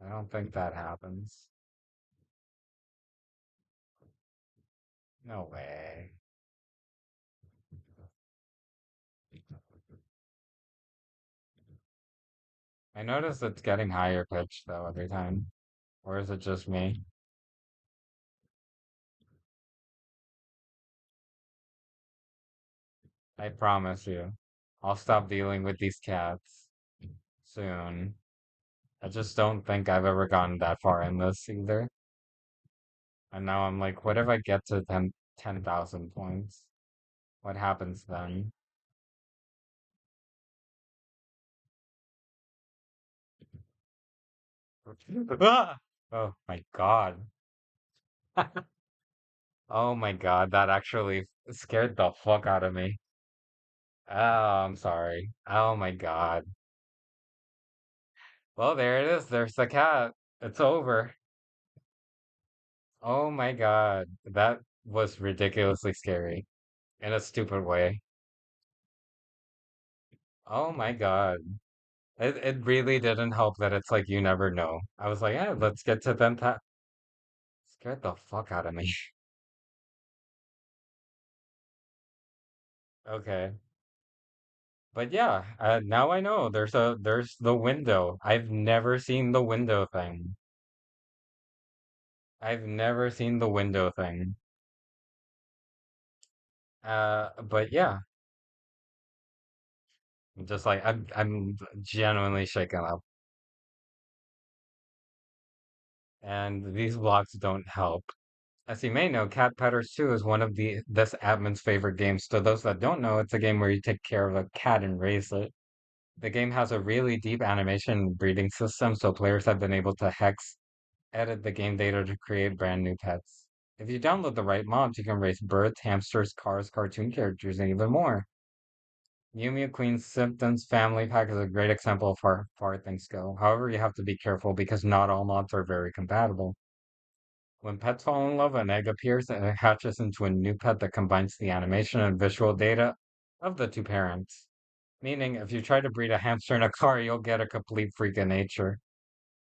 I don't think that happens. No way. I notice it's getting higher pitched though every time. Or is it just me? I promise you. I'll stop dealing with these cats soon. I just don't think I've ever gotten that far in this either. And now I'm like, what if I get to 10,000 points? What happens then? Ah! Oh my God. Oh my God, that actually scared the fuck out of me. Oh, I'm sorry. Oh my God. Well, there it is. There's the cat. It's over. Oh my God. That was ridiculously scary in a stupid way. Oh my God. It really didn't help that it's like you never know. I was like, yeah, let's get to them. Scared the fuck out of me. Okay. But yeah, now I know there's the window. I've never seen the window thing. I've never seen the window thing. But yeah, just like I'm genuinely shaken up. And these blocks don't help. As you may know, Cat Pedders 2 is one of this admin's favorite games. To those that don't know, it's a game where you take care of a cat and raise it. The game has a really deep animation and breeding system, so players have been able to hex edit the game data to create brand new pets. If you download the right mods, you can raise birds, hamsters, cars, cartoon characters, and even more. Mew Mew Queen's Symptoms Family Pack is a great example of how far things go. However, you have to be careful because not all mods are very compatible. When pets fall in love, an egg appears and it hatches into a new pet that combines the animation and visual data of the two parents. Meaning, if you try to breed a hamster in a car, you'll get a complete freak of nature.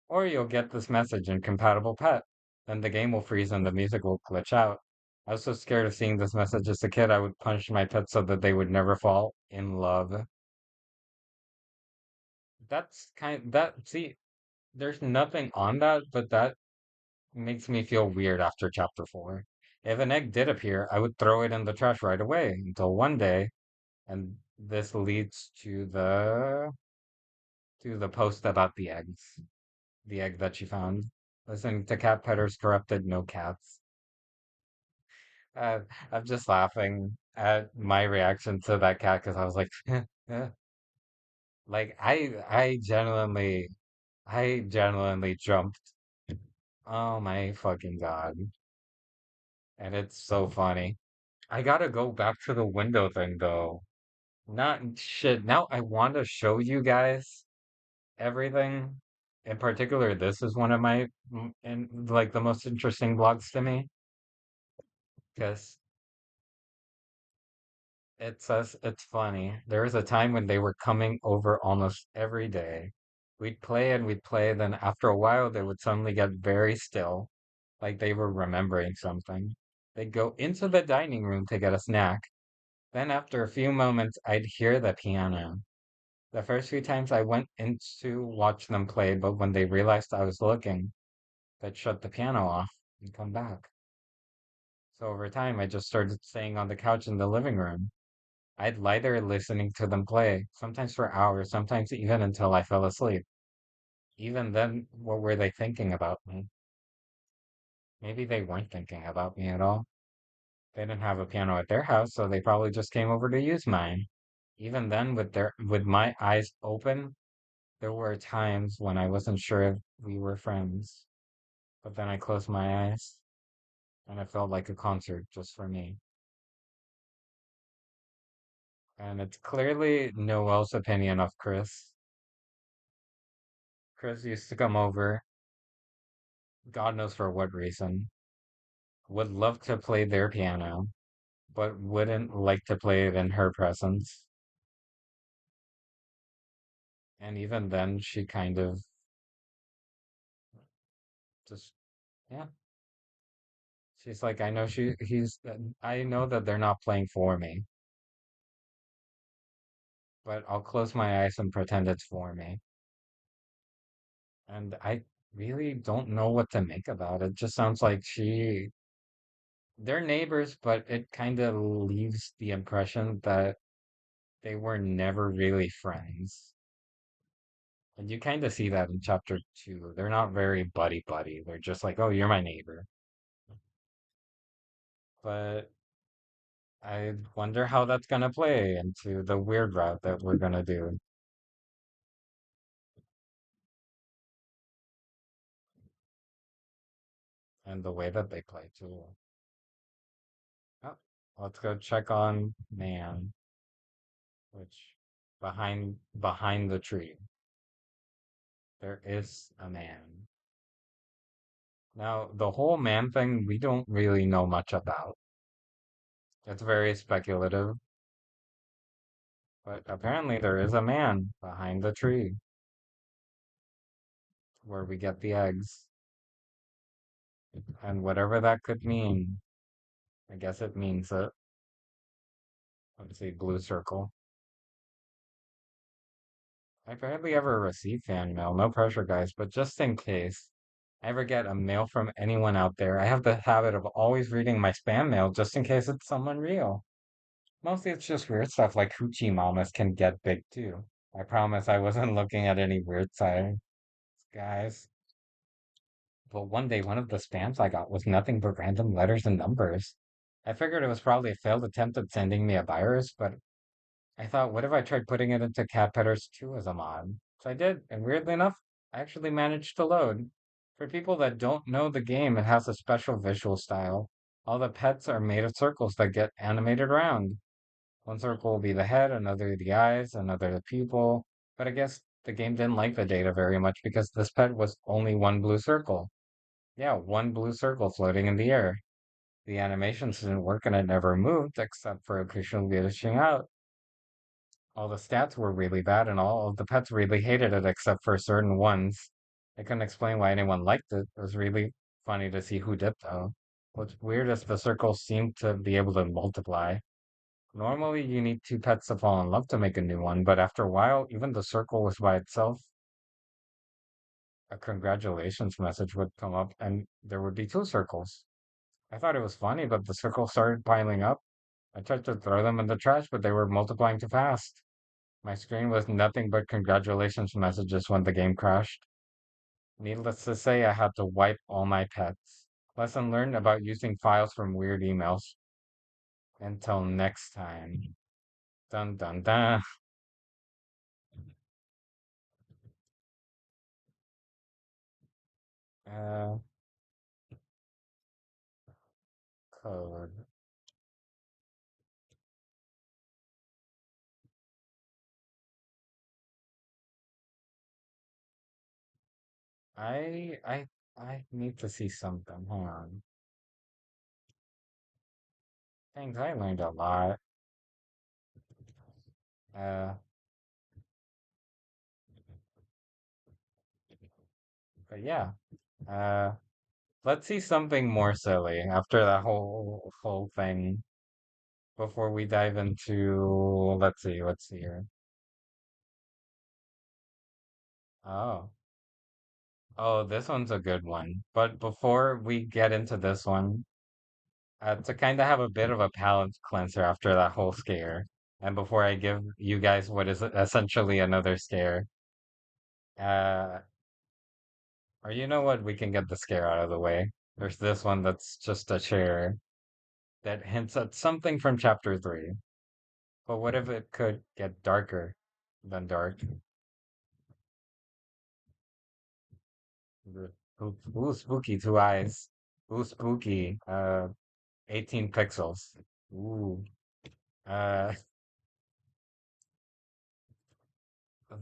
Or you'll get this message, incompatible pet. Then the game will freeze and the music will glitch out. I was so scared of seeing this message as a kid, I would punish my pets so that they would never fall in love. See, there's nothing on that, but that makes me feel weird after chapter 4. If an egg did appear, I would throw it in the trash right away until one day, and this leads to the post about the egg that she found. Listening to cat petters corrupted no cats. Uh, I'm just laughing at my reaction to that cat because I was like, like I genuinely jumped. Oh my fucking God. And it's so funny. I gotta go back to the window thing though. Not shit. Now I want to show you guys everything. In particular, this is one of my like the most interesting blogs to me because it's funny. There was a time when they were coming over almost every day. We'd play, then after a while they would suddenly get very still, like they were remembering something. They'd go into the dining room to get a snack. Then after a few moments I'd hear the piano. The first few times I went in to watch them play, but when they realized I was looking, they'd shut the piano off and come back. So over time I just started staying on the couch in the living room. I'd lie there listening to them play, sometimes for hours, sometimes even until I fell asleep. Even then, what were they thinking about me? Maybe they weren't thinking about me at all. They didn't have a piano at their house, so they probably just came over to use mine. Even then, with my eyes open, there were times when I wasn't sure if we were friends. But then I closed my eyes, and it felt like a concert just for me. And it's clearly Noelle's opinion of Chris. Chris used to come over, God knows for what reason, would love to play their piano, but wouldn't like to play it in her presence. And even then, she kind of just, yeah, she's like, I know that they're not playing for me, but I'll close my eyes and pretend it's for me. And I really don't know what to make about it. Just sounds like they're neighbors, but it kind of leaves the impression that they were never really friends. And you kind of see that in chapter 2. They're not very buddy-buddy. They're just like, oh, you're my neighbor. But I wonder how that's gonna play into the weird route that we're gonna do. and the way that they play too. Oh, let's go check on man, which behind the tree there is a man. Now, the whole man thing we don't really know much about. It's very speculative, but apparently there is a man behind the tree where we get the eggs. And whatever that could mean, I guess it means it. Let's see, blue circle. I barely ever receive fan mail. No pressure, guys, but just in case I ever get a mail from anyone out there, I have the habit of always reading my spam mail just in case it's someone real. Mostly it's just weird stuff like hoochie mamas can get big too. I promise I wasn't looking at any weird sites, guys. But one day, one of the spams I got was nothing but random letters and numbers. I figured it was probably a failed attempt at sending me a virus, but I thought, what if I tried putting it into Cat Pedders 2 as a mod? So I did, and weirdly enough, I actually managed to load. For people that don't know the game, it has a special visual style. All the pets are made of circles that get animated around. One circle will be the head, another the eyes, another the pupil. But I guess the game didn't like the data very much because this pet was only one blue circle. Yeah, one blue circle floating in the air. The animations didn't work and it never moved except for occasionally glitching out. All the stats were really bad and all of the pets really hated it except for certain ones. I couldn't explain why anyone liked it. It was really funny to see who did though. What's weird is the circles seem to be able to multiply. Normally you need two pets to fall in love to make a new one, but after a while, even the circle was by itself. A congratulations message would come up and there would be two circles. I thought it was funny, but the circles started piling up. I tried to throw them in the trash, but they were multiplying too fast. My screen was nothing but congratulations messages when the game crashed. Needless to say, I had to wipe all my pets. Lesson learned about using files from weird emails. Until next time. Dun dun dun. Uh, code. I I I need to see something. Hang on. Thanks, I learned a lot. Uh, but yeah. Uh, let's see something more silly after that whole thing before we dive into let's see here. Oh. Oh, this one's a good one. But before we get into this one, to kind of have a bit of a palate cleanser after that whole scare, and before I give you guys what is essentially another scare, uh, or you know what, we can get the scare out of the way. There's this one that's just a chair that hints at something from chapter 3. But what if it could get darker than dark? Ooh, spooky, two eyes. Ooh, spooky. 18 pixels. Ooh. Uh,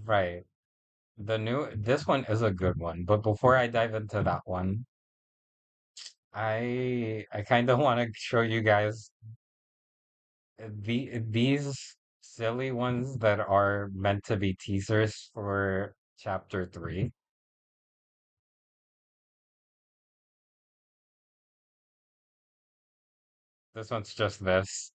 right. This one is a good one, but before I dive into that one, I kind of want to show you guys these silly ones that are meant to be teasers for chapter 3. This one's just this,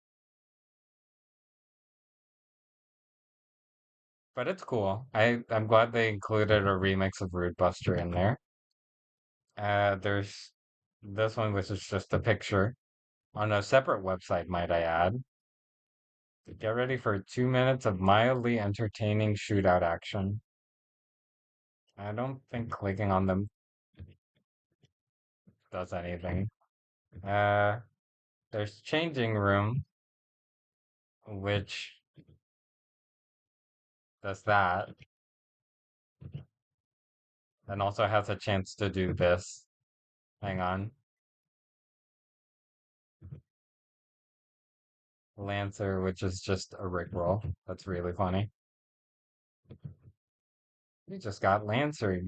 but it's cool. I'm glad they included a remix of Root Buster in there. There's this one, which is just a picture on a separate website, might I add. Get ready for 2 minutes of mildly entertaining shootout action. I don't think clicking on them does anything. Uh, there's changing room, which does that, and also has a chance to do this. Hang on. Lancer, which is just a Rickroll. That's really funny. We just got Lancer.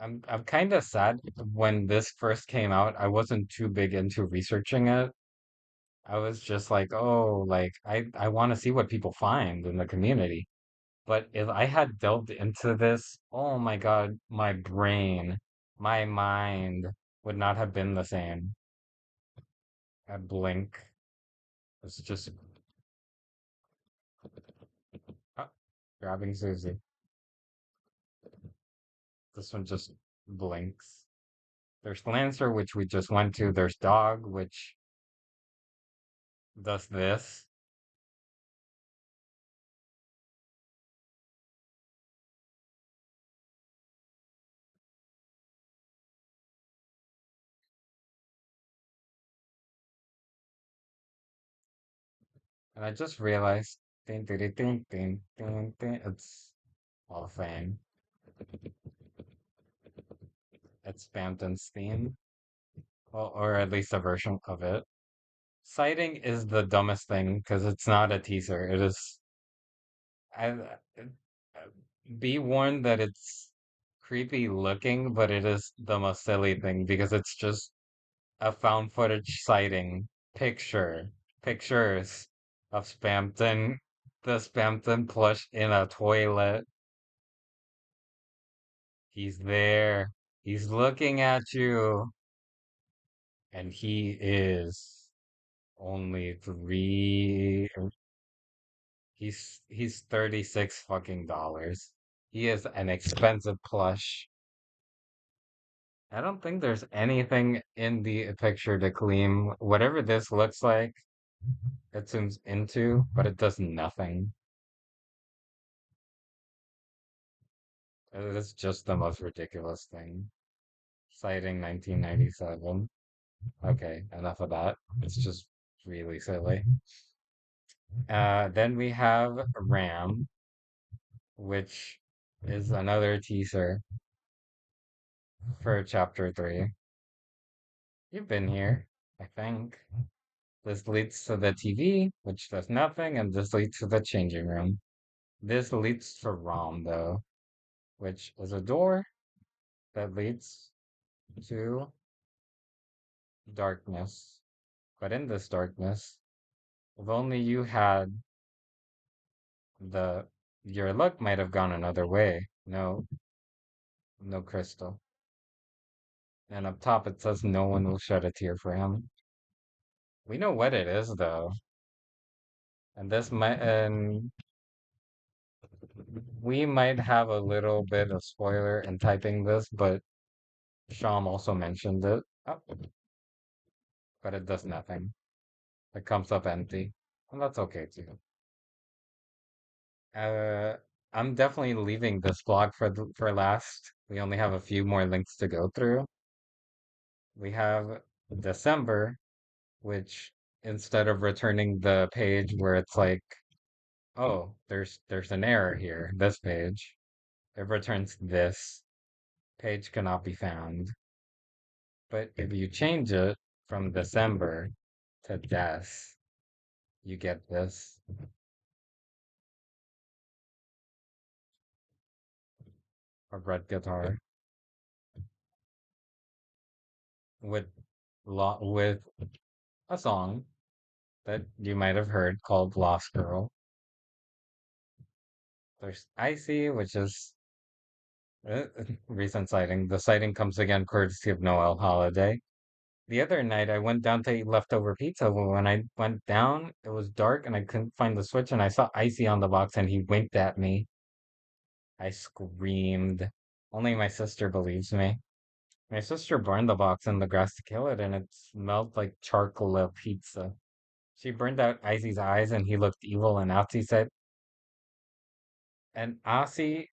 I'm kind of sad when this first came out. I wasn't too big into researching it. I was just like, oh, like I want to see what people find in the community. But if I had delved into this, oh my God, my brain, my mind would not have been the same. I blink. It's just ah, grabbing Susie. This one just blinks. There's Lancer, which we just went to. There's Dog, which does this. And I just realized, ding, ding, ding, ding, ding, ding, ding, it's Hall of Fame. It's Bampton's theme, well, or at least a version of it. Sighting is the dumbest thing because it's not a teaser. It is. Be warned that it's creepy looking, but it is the most silly thing because it's just a found footage sighting pictures of Spampton, the Spampton plush in a toilet. He's there. He's looking at you, and he is only three. He's 36 fucking dollars. He is an expensive plush. I don't think there's anything in the picture to claim whatever this looks like. It zooms into, but it does nothing. It is just the most ridiculous thing. Citing 1997. Okay, enough of that. It's just really silly. Then we have Ram, which is another teaser for chapter 3. You've been here, I think. This leads to the TV, which does nothing, and this leads to the changing room. This leads to Rom, though, which is a door that leads to darkness. But in this darkness, if only you had the your luck might have gone another way. No, no crystal. And up top it says no one will shed a tear for him. We know what it is though. And we might have a little bit of spoiler in typing this, but Sham also mentioned it. Oh, but it does nothing. It comes up empty. And that's okay too. Uh, I'm definitely leaving this blog for last. We only have a few more links to go through. We have December, which instead of returning the page where it's like, oh, there's an error here, this page, it returns this page cannot be found. But if you change it from December to Des, you get this. A red guitar with with a song that you might have heard called Lost Girl. There's Icy, which is recent sighting. The sighting comes again courtesy of Noelle Holiday. The other night, I went down to eat leftover pizza. But when I went down, it was dark and I couldn't find the switch. And I saw Icy on the box and he winked at me. I screamed. Only my sister believes me. My sister burned the box in the grass to kill it and it smelled like charcoal pizza. She burned out Icy's eyes and he looked evil. And Ozzy said, and Ozzy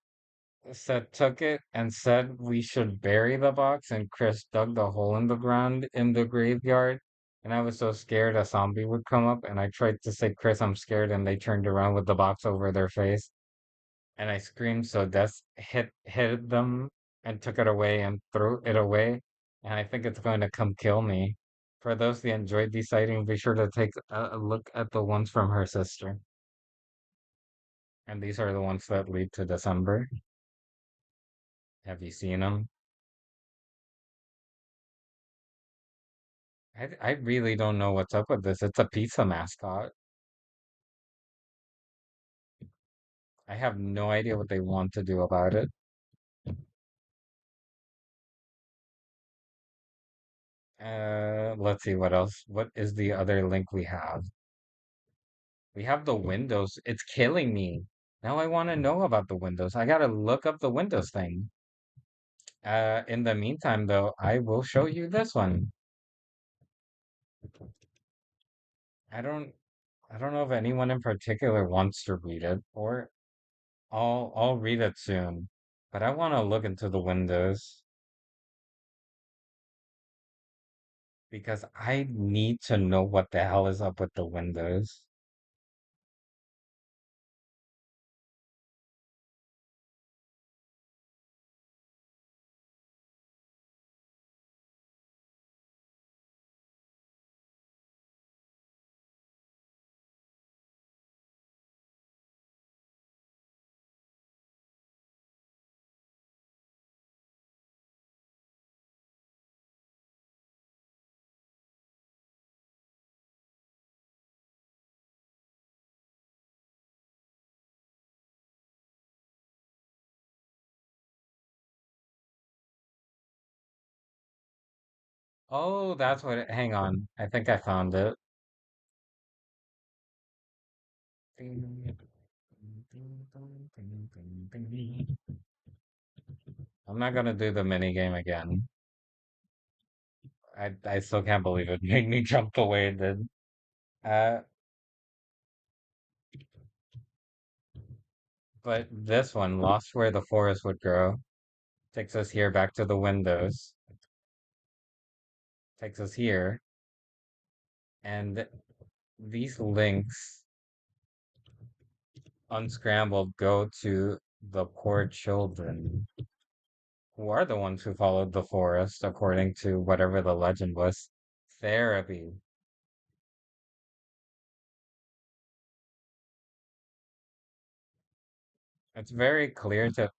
said took it and said we should bury the box, and Chris dug the hole in the ground in the graveyard. And I was so scared a zombie would come up, and I tried to say, Chris, I'm scared, and they turned around with the box over their face. And I screamed so death hit them and took it away and threw it away. And I think it's going to come kill me. For those that enjoyed these sightings, be sure to take a look at the ones from her sister. And these are the ones that lead to December. Have you seen them? I really don't know what's up with this. It's a pizza mascot. I have no idea what they want to do about it. Let's see what else. What is the other link we have? We have the Windows. It's killing me. Now I want to know about the Windows. I gotta look up the Windows thing. In the meantime, though, I will show you this one. I don't, I don't know if anyone in particular wants to read it, or I'll read it soon. But I want to look into the Windows because I need to know what the hell is up with the Windows. Oh, that's what it, hang on. I think I found it. I'm not gonna do the mini game again. I still can't believe it made me jump the way it did. Uh, but this one, Lost Where the Forest Would Grow, takes us here back to the windows, takes us here, and these links unscrambled go to the poor children, who are the ones who followed the forest, according to whatever the legend was. Therapy. It's very clear to,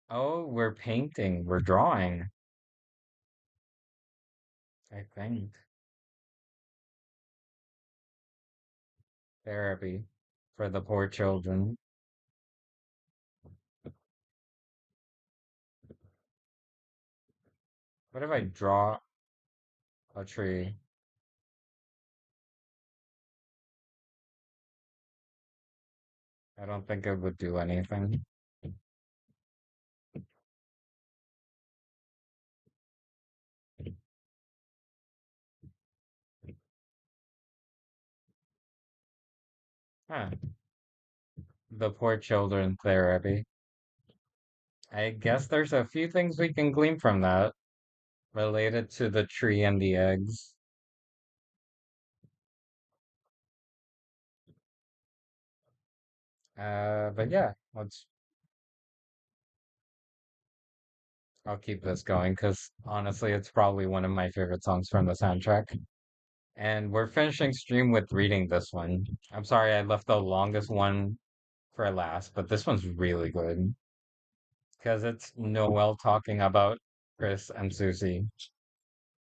oh, we're painting, we're drawing, I think. Therapy for the poor children. What if I draw a tree? I don't think it would do anything. Huh. The poor children therapy. I guess there's a few things we can glean from that related to the tree and the eggs. But yeah, I'll keep this going because honestly, it's probably one of my favorite songs from the soundtrack. And we're finishing stream with reading this one. I'm sorry I left the longest one for last, but this one's really good because it's Noelle talking about Chris and Susie.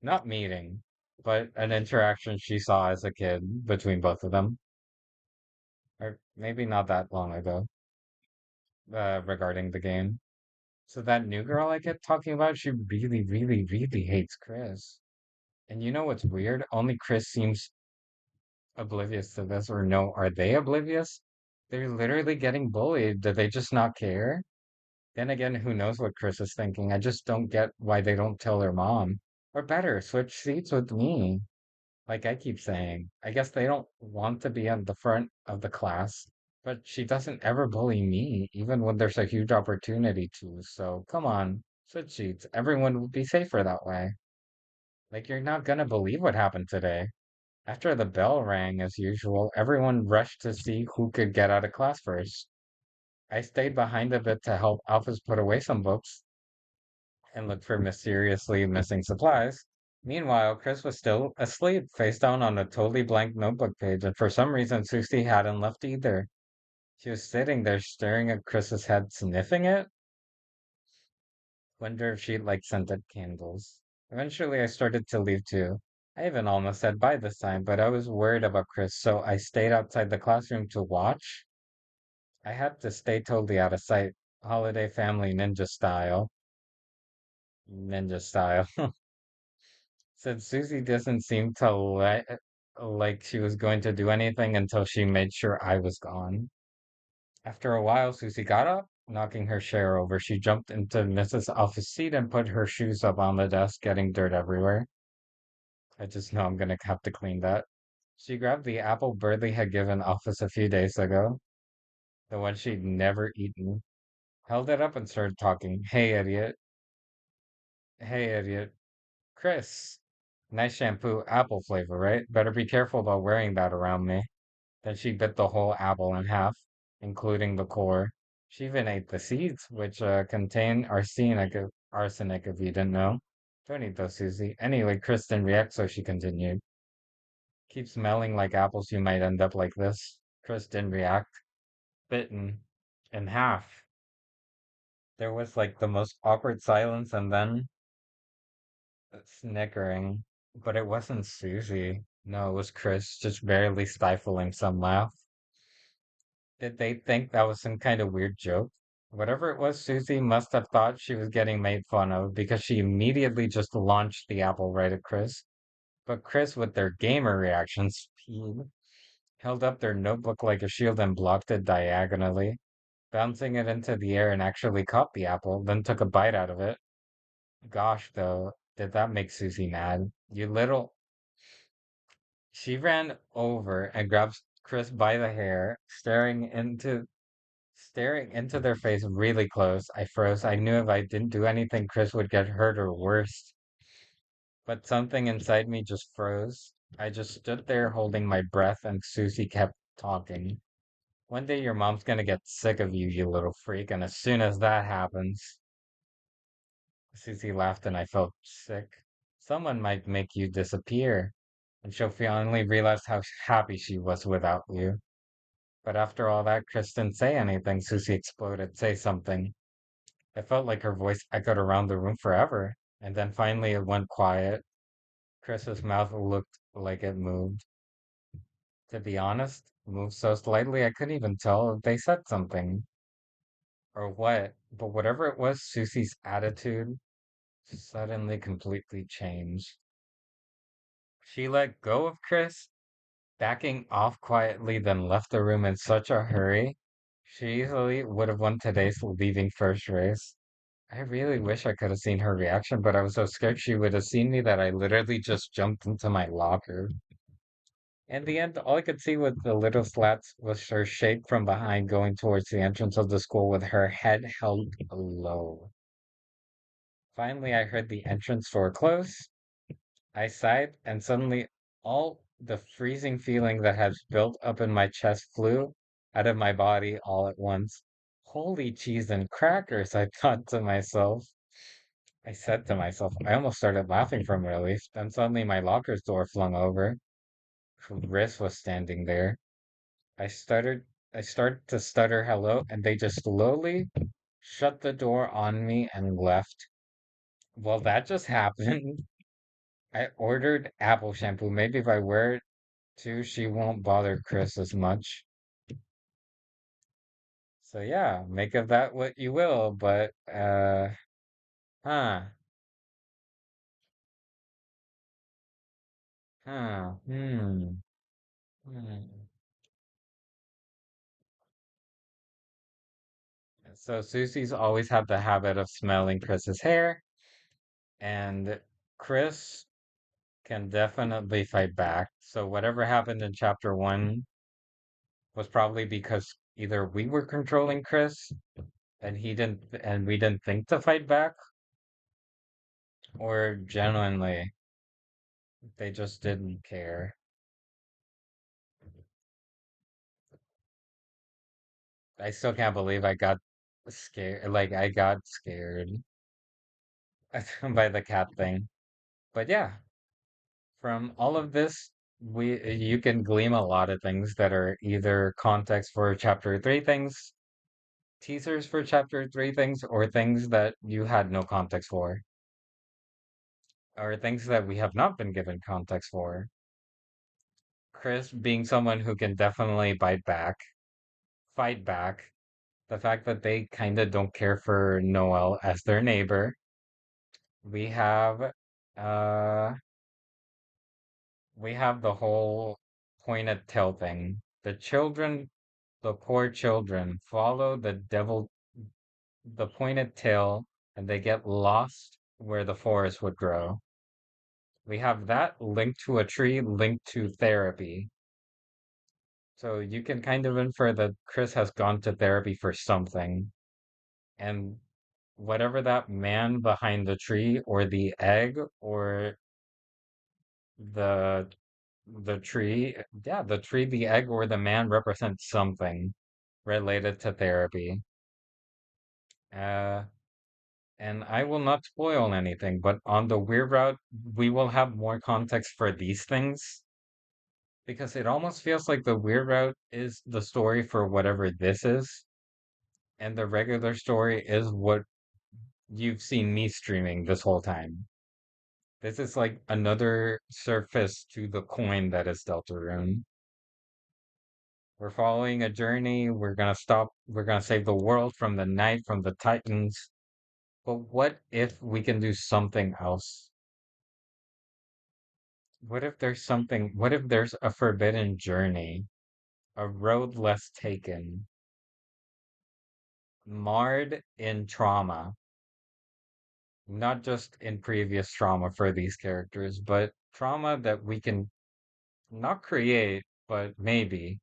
Not meeting, but an interaction she saw as a kid between both of them, or maybe not that long ago, regarding the game. So that new girl I kept talking about, she really, really, really hates Chris. And you know what's weird? Only Chris seems oblivious to this, or no, are they oblivious? They're literally getting bullied. Do they just not care? Then again, who knows what Chris is thinking? I just don't get why they don't tell their mom. Or better, switch seats with me. Like I keep saying, I guess they don't want to be on the front of the class, but she doesn't ever bully me, even when there's a huge opportunity to. So come on, switch seats. Everyone would be safer that way. Like you're not gonna believe what happened today. After the bell rang, as usual, everyone rushed to see who could get out of class first. I stayed behind a bit to help Alphys put away some books and look for mysteriously missing supplies. Meanwhile, Chris was still asleep, face down on a totally blank notebook page, and for some reason Susie hadn't left either. She was sitting there staring at Chris's head, sniffing it. Wonder if she'd like scented candles. Eventually, I started to leave too. I even almost said bye this time, but I was worried about Chris, so I stayed outside the classroom to watch. I had to stay totally out of sight, holiday family ninja style. Ninja style. Said Susie doesn't seem to like she was going to do anything until she made sure I was gone. After a while, Susie got up, knocking her chair over. She jumped into Mrs. Alpha's seat and put her shoes up on the desk, getting dirt everywhere. I just know I'm gonna have to clean that. She grabbed the apple Birdie had given Alphys a few days ago, the one she'd never eaten, held it up and started talking. Hey, idiot. Hey, idiot. Chris. Nice shampoo, apple flavor, right? Better be careful about wearing that around me. Then she bit the whole apple in half, including the core. She even ate the seeds, which contain arsenic if you didn't know. Don't eat those, Susie. Anyway, Chris didn't react, so she continued. Keep smelling like apples, you might end up like this. Chris didn't react. Bitten. In half. There was like the most awkward silence and then snickering. But it wasn't Susie. No, it was Chris, just barely stifling some laugh. Did they think that was some kind of weird joke? Whatever it was, Susie must have thought she was getting made fun of because she immediately just launched the apple right at Chris. But Chris, with their gamer reaction speed, held up their notebook like a shield and blocked it diagonally, bouncing it into the air and actually caught the apple, then took a bite out of it. Gosh, though, did that make Susie mad? You little. She ran over and grabbed Chris by the hair, staring into their face really close. I froze. I knew if I didn't do anything, Chris would get hurt or worse. But something inside me just froze. I just stood there holding my breath, and Susie kept talking. One day your mom's gonna get sick of you, you little freak, and as soon as that happens, Susie laughed and I felt sick. Someone might make you disappear, and she'll finally realize how happy she was without you. But after all that, Chris didn't say anything. Susie exploded. Say something. It felt like her voice echoed around the room forever. And then finally it went quiet. Chris's mouth looked like it moved. To be honest, moved so slightly I couldn't even tell if they said something or what. But whatever it was, Susie's attitude suddenly completely changed. She let go of Chris, backing off quietly, then left the room in such a hurry. She easily would have won today's leaving first race. I really wish I could have seen her reaction, but I was so scared she would have seen me that I literally just jumped into my locker. In the end, all I could see with the little slats was her shape from behind going towards the entrance of the school with her head held low. Finally, I heard the entrance door close. I sighed, and suddenly all the freezing feeling that had built up in my chest flew out of my body all at once. Holy cheese and crackers, I thought to myself. I said to myself, I almost started laughing from relief. Then suddenly my locker's door flung over. Chris was standing there. I stuttered, I started to stutter hello, and they just slowly shut the door on me and left. Well, that just happened. I ordered apple shampoo. Maybe if I wear it too, she won't bother Chris as much. So yeah, make of that what you will, but huh, huh, hmm. So Susie's always had the habit of smelling Chris's hair, and Chris can definitely fight back. So whatever happened in chapter one was probably because either we were controlling Chris and we didn't think to fight back, or genuinely they just didn't care. I still can't believe I got scared. Like I got scared by the cat thing. But yeah, from all of this, we you can glean a lot of things that are either context for chapter three things, teasers for chapter three things, or things that you had no context for, or things that we have not been given context for. Chris being someone who can definitely bite back, fight back. The fact that they kind of don't care for Noel as their neighbor. We have uh we have the whole pointed tail thing. The children, the poor children, follow the pointed tail, and they get lost where the forest would grow. We have that linked to a tree, linked to therapy. So you can kind of infer that Chris has gone to therapy for something. And whatever that man behind the tree or the egg or the the tree, yeah, the tree, the egg, or the man represents something related to therapy. Uh, and I will not spoil anything, but on the weird route, we will have more context for these things because it almost feels like the weird route is the story for whatever this is, and the regular story is what you've seen me streaming this whole time. This is like another surface to the coin that is Deltarune. We're following a journey. We're gonna stop. We're gonna save the world from the night, from the Titans. But what if we can do something else? What if there's something? What if there's a forbidden journey, a road less taken, marred in trauma, not just in previous trauma for these characters, but trauma that we can not create, but maybe.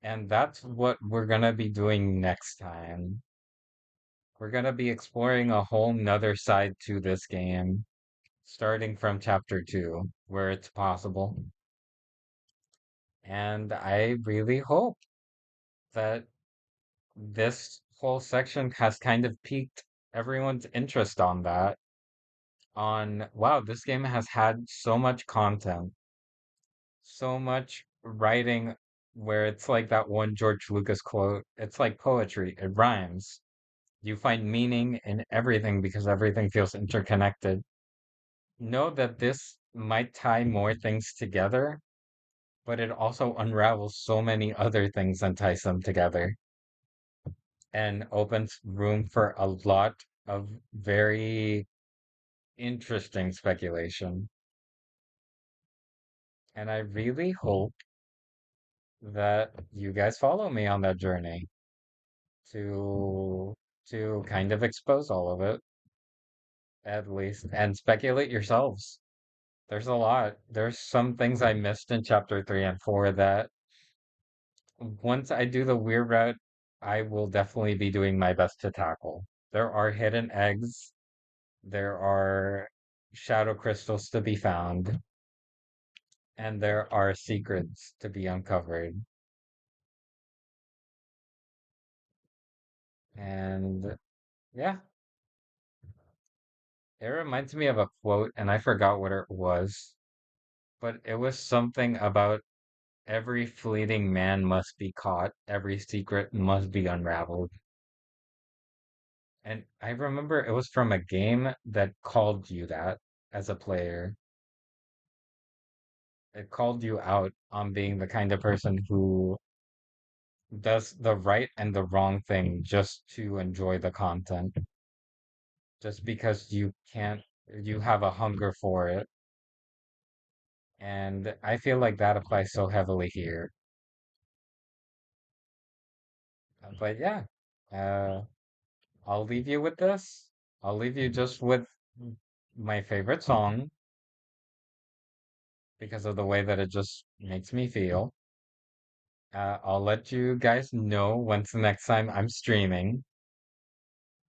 And that's what we're gonna be doing next time. We're gonna be exploring a whole nother side to this game, starting from chapter two, where it's possible. And I really hope that this whole section has kind of piqued everyone's interest on that. On, wow, this game has had so much content, so much writing where it's like that one George Lucas quote, it's like poetry, it rhymes. You find meaning in everything because everything feels interconnected. Know that this might tie more things together, but it also unravels so many other things and ties them together and opens room for a lot of very interesting speculation. And I really hope that you guys follow me on that journey to kind of expose all of it, at least, and speculate yourselves. There's a lot. There's some things I missed in chapter three and four that once I do the weird route, I will definitely be doing my best to tackle. There are hidden eggs, there are shadow crystals to be found, and there are secrets to be uncovered. And yeah, it reminds me of a quote, and I forgot what it was, but it was something about every fleeting man must be caught, every secret must be unraveled. And I remember it was from a game that called you that as a player. It called you out on being the kind of person who does the right and the wrong thing just to enjoy the content, just because you can't, you have a hunger for it. And I feel like that applies so heavily here. But yeah, uh, I'll leave you with this. I'll leave you just with my favorite song because of the way that it just makes me feel. I'll let you guys know when's the next time I'm streaming.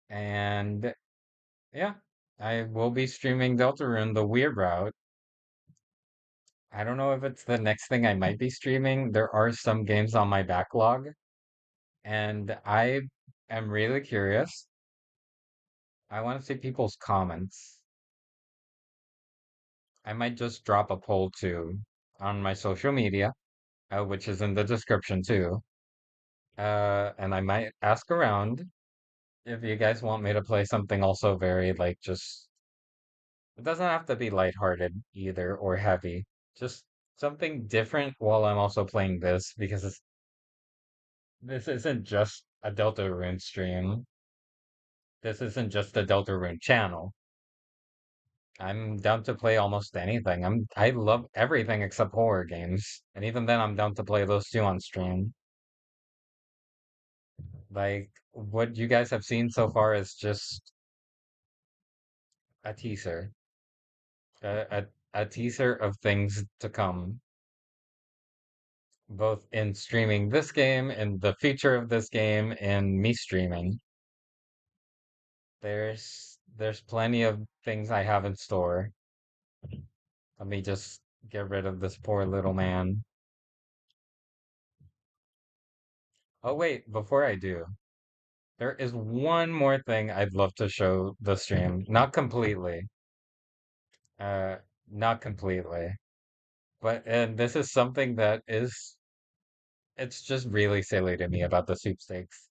And yeah, I will be streaming Deltarune, the Weird Route. I don't know if it's the next thing I might be streaming. There are some games on my backlog. and I am really curious. I want to see people's comments. I might just drop a poll too on my social media, which is in the description too. And I might ask around if you guys want me to play something also very like just it doesn't have to be lighthearted either or heavy. Just something different while I'm also playing this because this isn't just a Deltarune stream. This isn't just a Deltarune channel. I'm down to play almost anything. I love everything except horror games. And even then I'm down to play those two on stream. Like what you guys have seen so far is just a teaser. A teaser of things to come, both in streaming this game and the future of this game and me streaming. There's plenty of things I have in store. Let me just get rid of this poor little man. Oh wait, before I do, there is one more thing I'd love to show the stream. Not completely. Uh, not completely. But and this is something that is it's just really silly to me about the sweepstakes.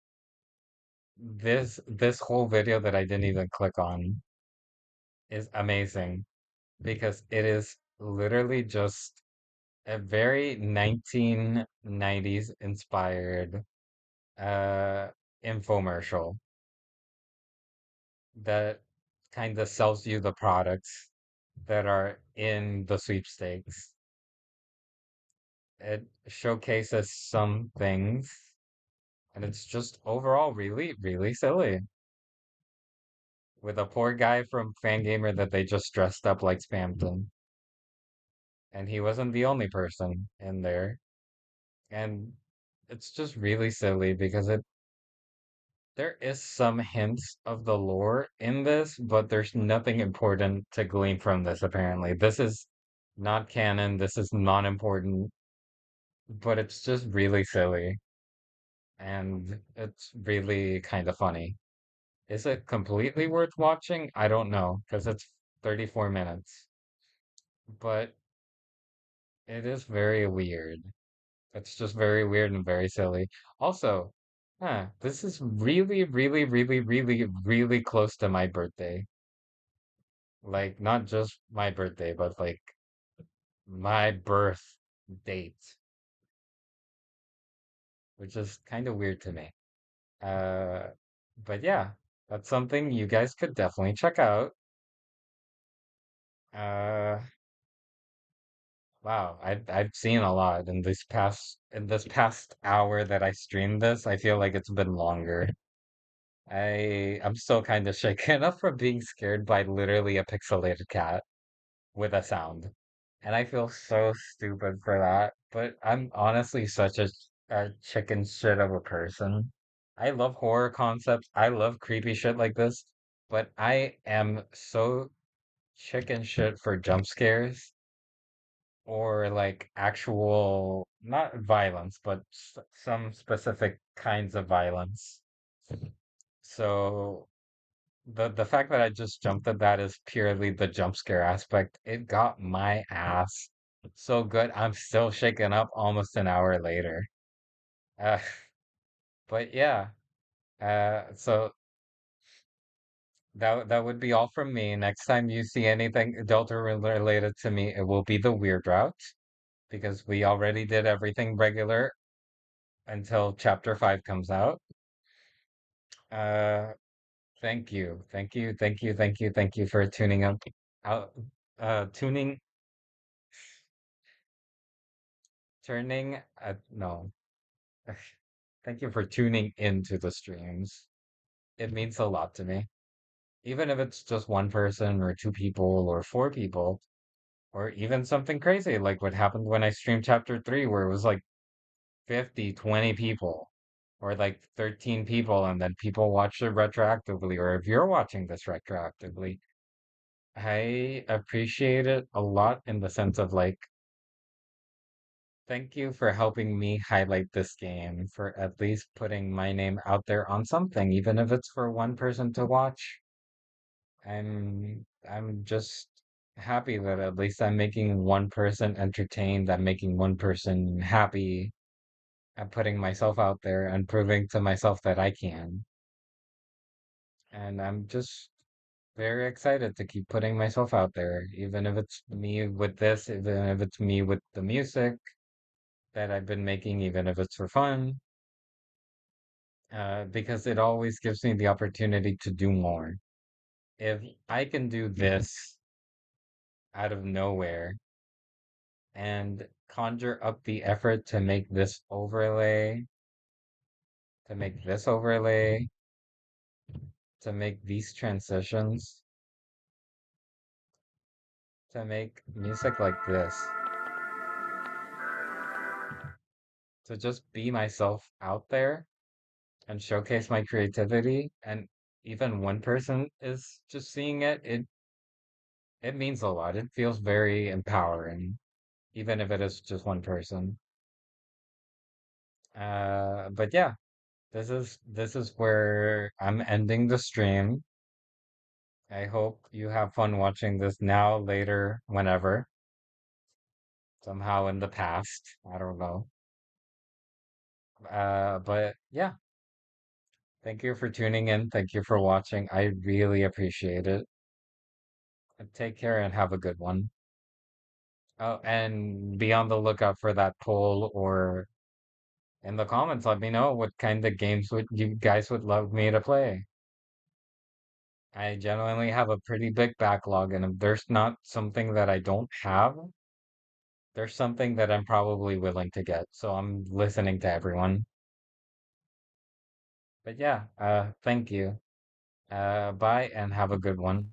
This whole video that I didn't even click on is amazing because it is literally just a very 1990s inspired uh infomercial that kind of sells you the products that are in the sweepstakes. It showcases some things and it's just overall really, really silly. With a poor guy from Fangamer that they just dressed up like Spamton. And he wasn't the only person in there. And it's just really silly because there is some hints of the lore in this, but there's nothing important to glean from this apparently. This is not canon, this is not important, but it's just really silly and it's really kind of funny. Is it completely worth watching? I don't know, because it's 34 minutes. But it is very weird. It's just very weird and very silly. Also, this is really, really, really, really, really close to my birthday. Like, not just my birthday, but like my birth date, which is kind of weird to me. Uh, but yeah, that's something you guys could definitely check out. Uh, wow, I've seen a lot in this past hour that I streamed this. I feel like it's been longer. I'm still kind of shaken up from being scared by literally a pixelated cat with a sound. And I feel so stupid for that. But I'm honestly such a chicken shit of a person. I love horror concepts. I love creepy shit like this. But I am so chicken shit for jump scares or like actual, not violence, but some specific kinds of violence. So the fact that I just jumped at that is purely the jump scare aspect. It got my ass so good. I'm still shaken up almost an hour later. Uh, but yeah, so that would be all from me. Next time you see anything Delta related to me, it will be the weird route because we already did everything regular until chapter 5 comes out. Uh, thank you, thank you, thank you, thank you, thank you for tuning up, out, tuning turning no. Thank you for tuning into the streams. It means a lot to me. Even if it's just one person or two people or four people, or even something crazy like what happened when I streamed chapter 3 where it was like 50, 20 people or like 13 people and then people watch it retroactively or if you're watching this retroactively, I appreciate it a lot in the sense of like Thank you for helping me highlight this game, for at least putting my name out there on something, even if it's for one person to watch. I'm just happy that at least I'm making one person entertained, I'm making one person happy, I'm putting myself out there and proving to myself that I can. And I'm just very excited to keep putting myself out there, even if it's me with this, even if it's me with the music that I've been making, even if it's for fun, because it always gives me the opportunity to do more. If I can do this out of nowhere and conjure up the effort to make this overlay, to make this overlay, to make these transitions, to make music like this, to just be myself out there and showcase my creativity, and even one person is just seeing it, it means a lot. It feels very empowering, even if it is just one person. But yeah, this is where I'm ending the stream. I hope you have fun watching this now, later, whenever, somehow in the past. I don't know. But yeah, thank you for tuning in. Thank you for watching. I really appreciate it. Take care and have a good one. Oh, and be on the lookout for that poll, or in the comments, let me know what kind of games would you guys would love me to play. I genuinely have a pretty big backlog, and if there's not something that I don't have, there's something that I'm probably willing to get. So I'm listening to everyone. But yeah, thank you. Bye and have a good one.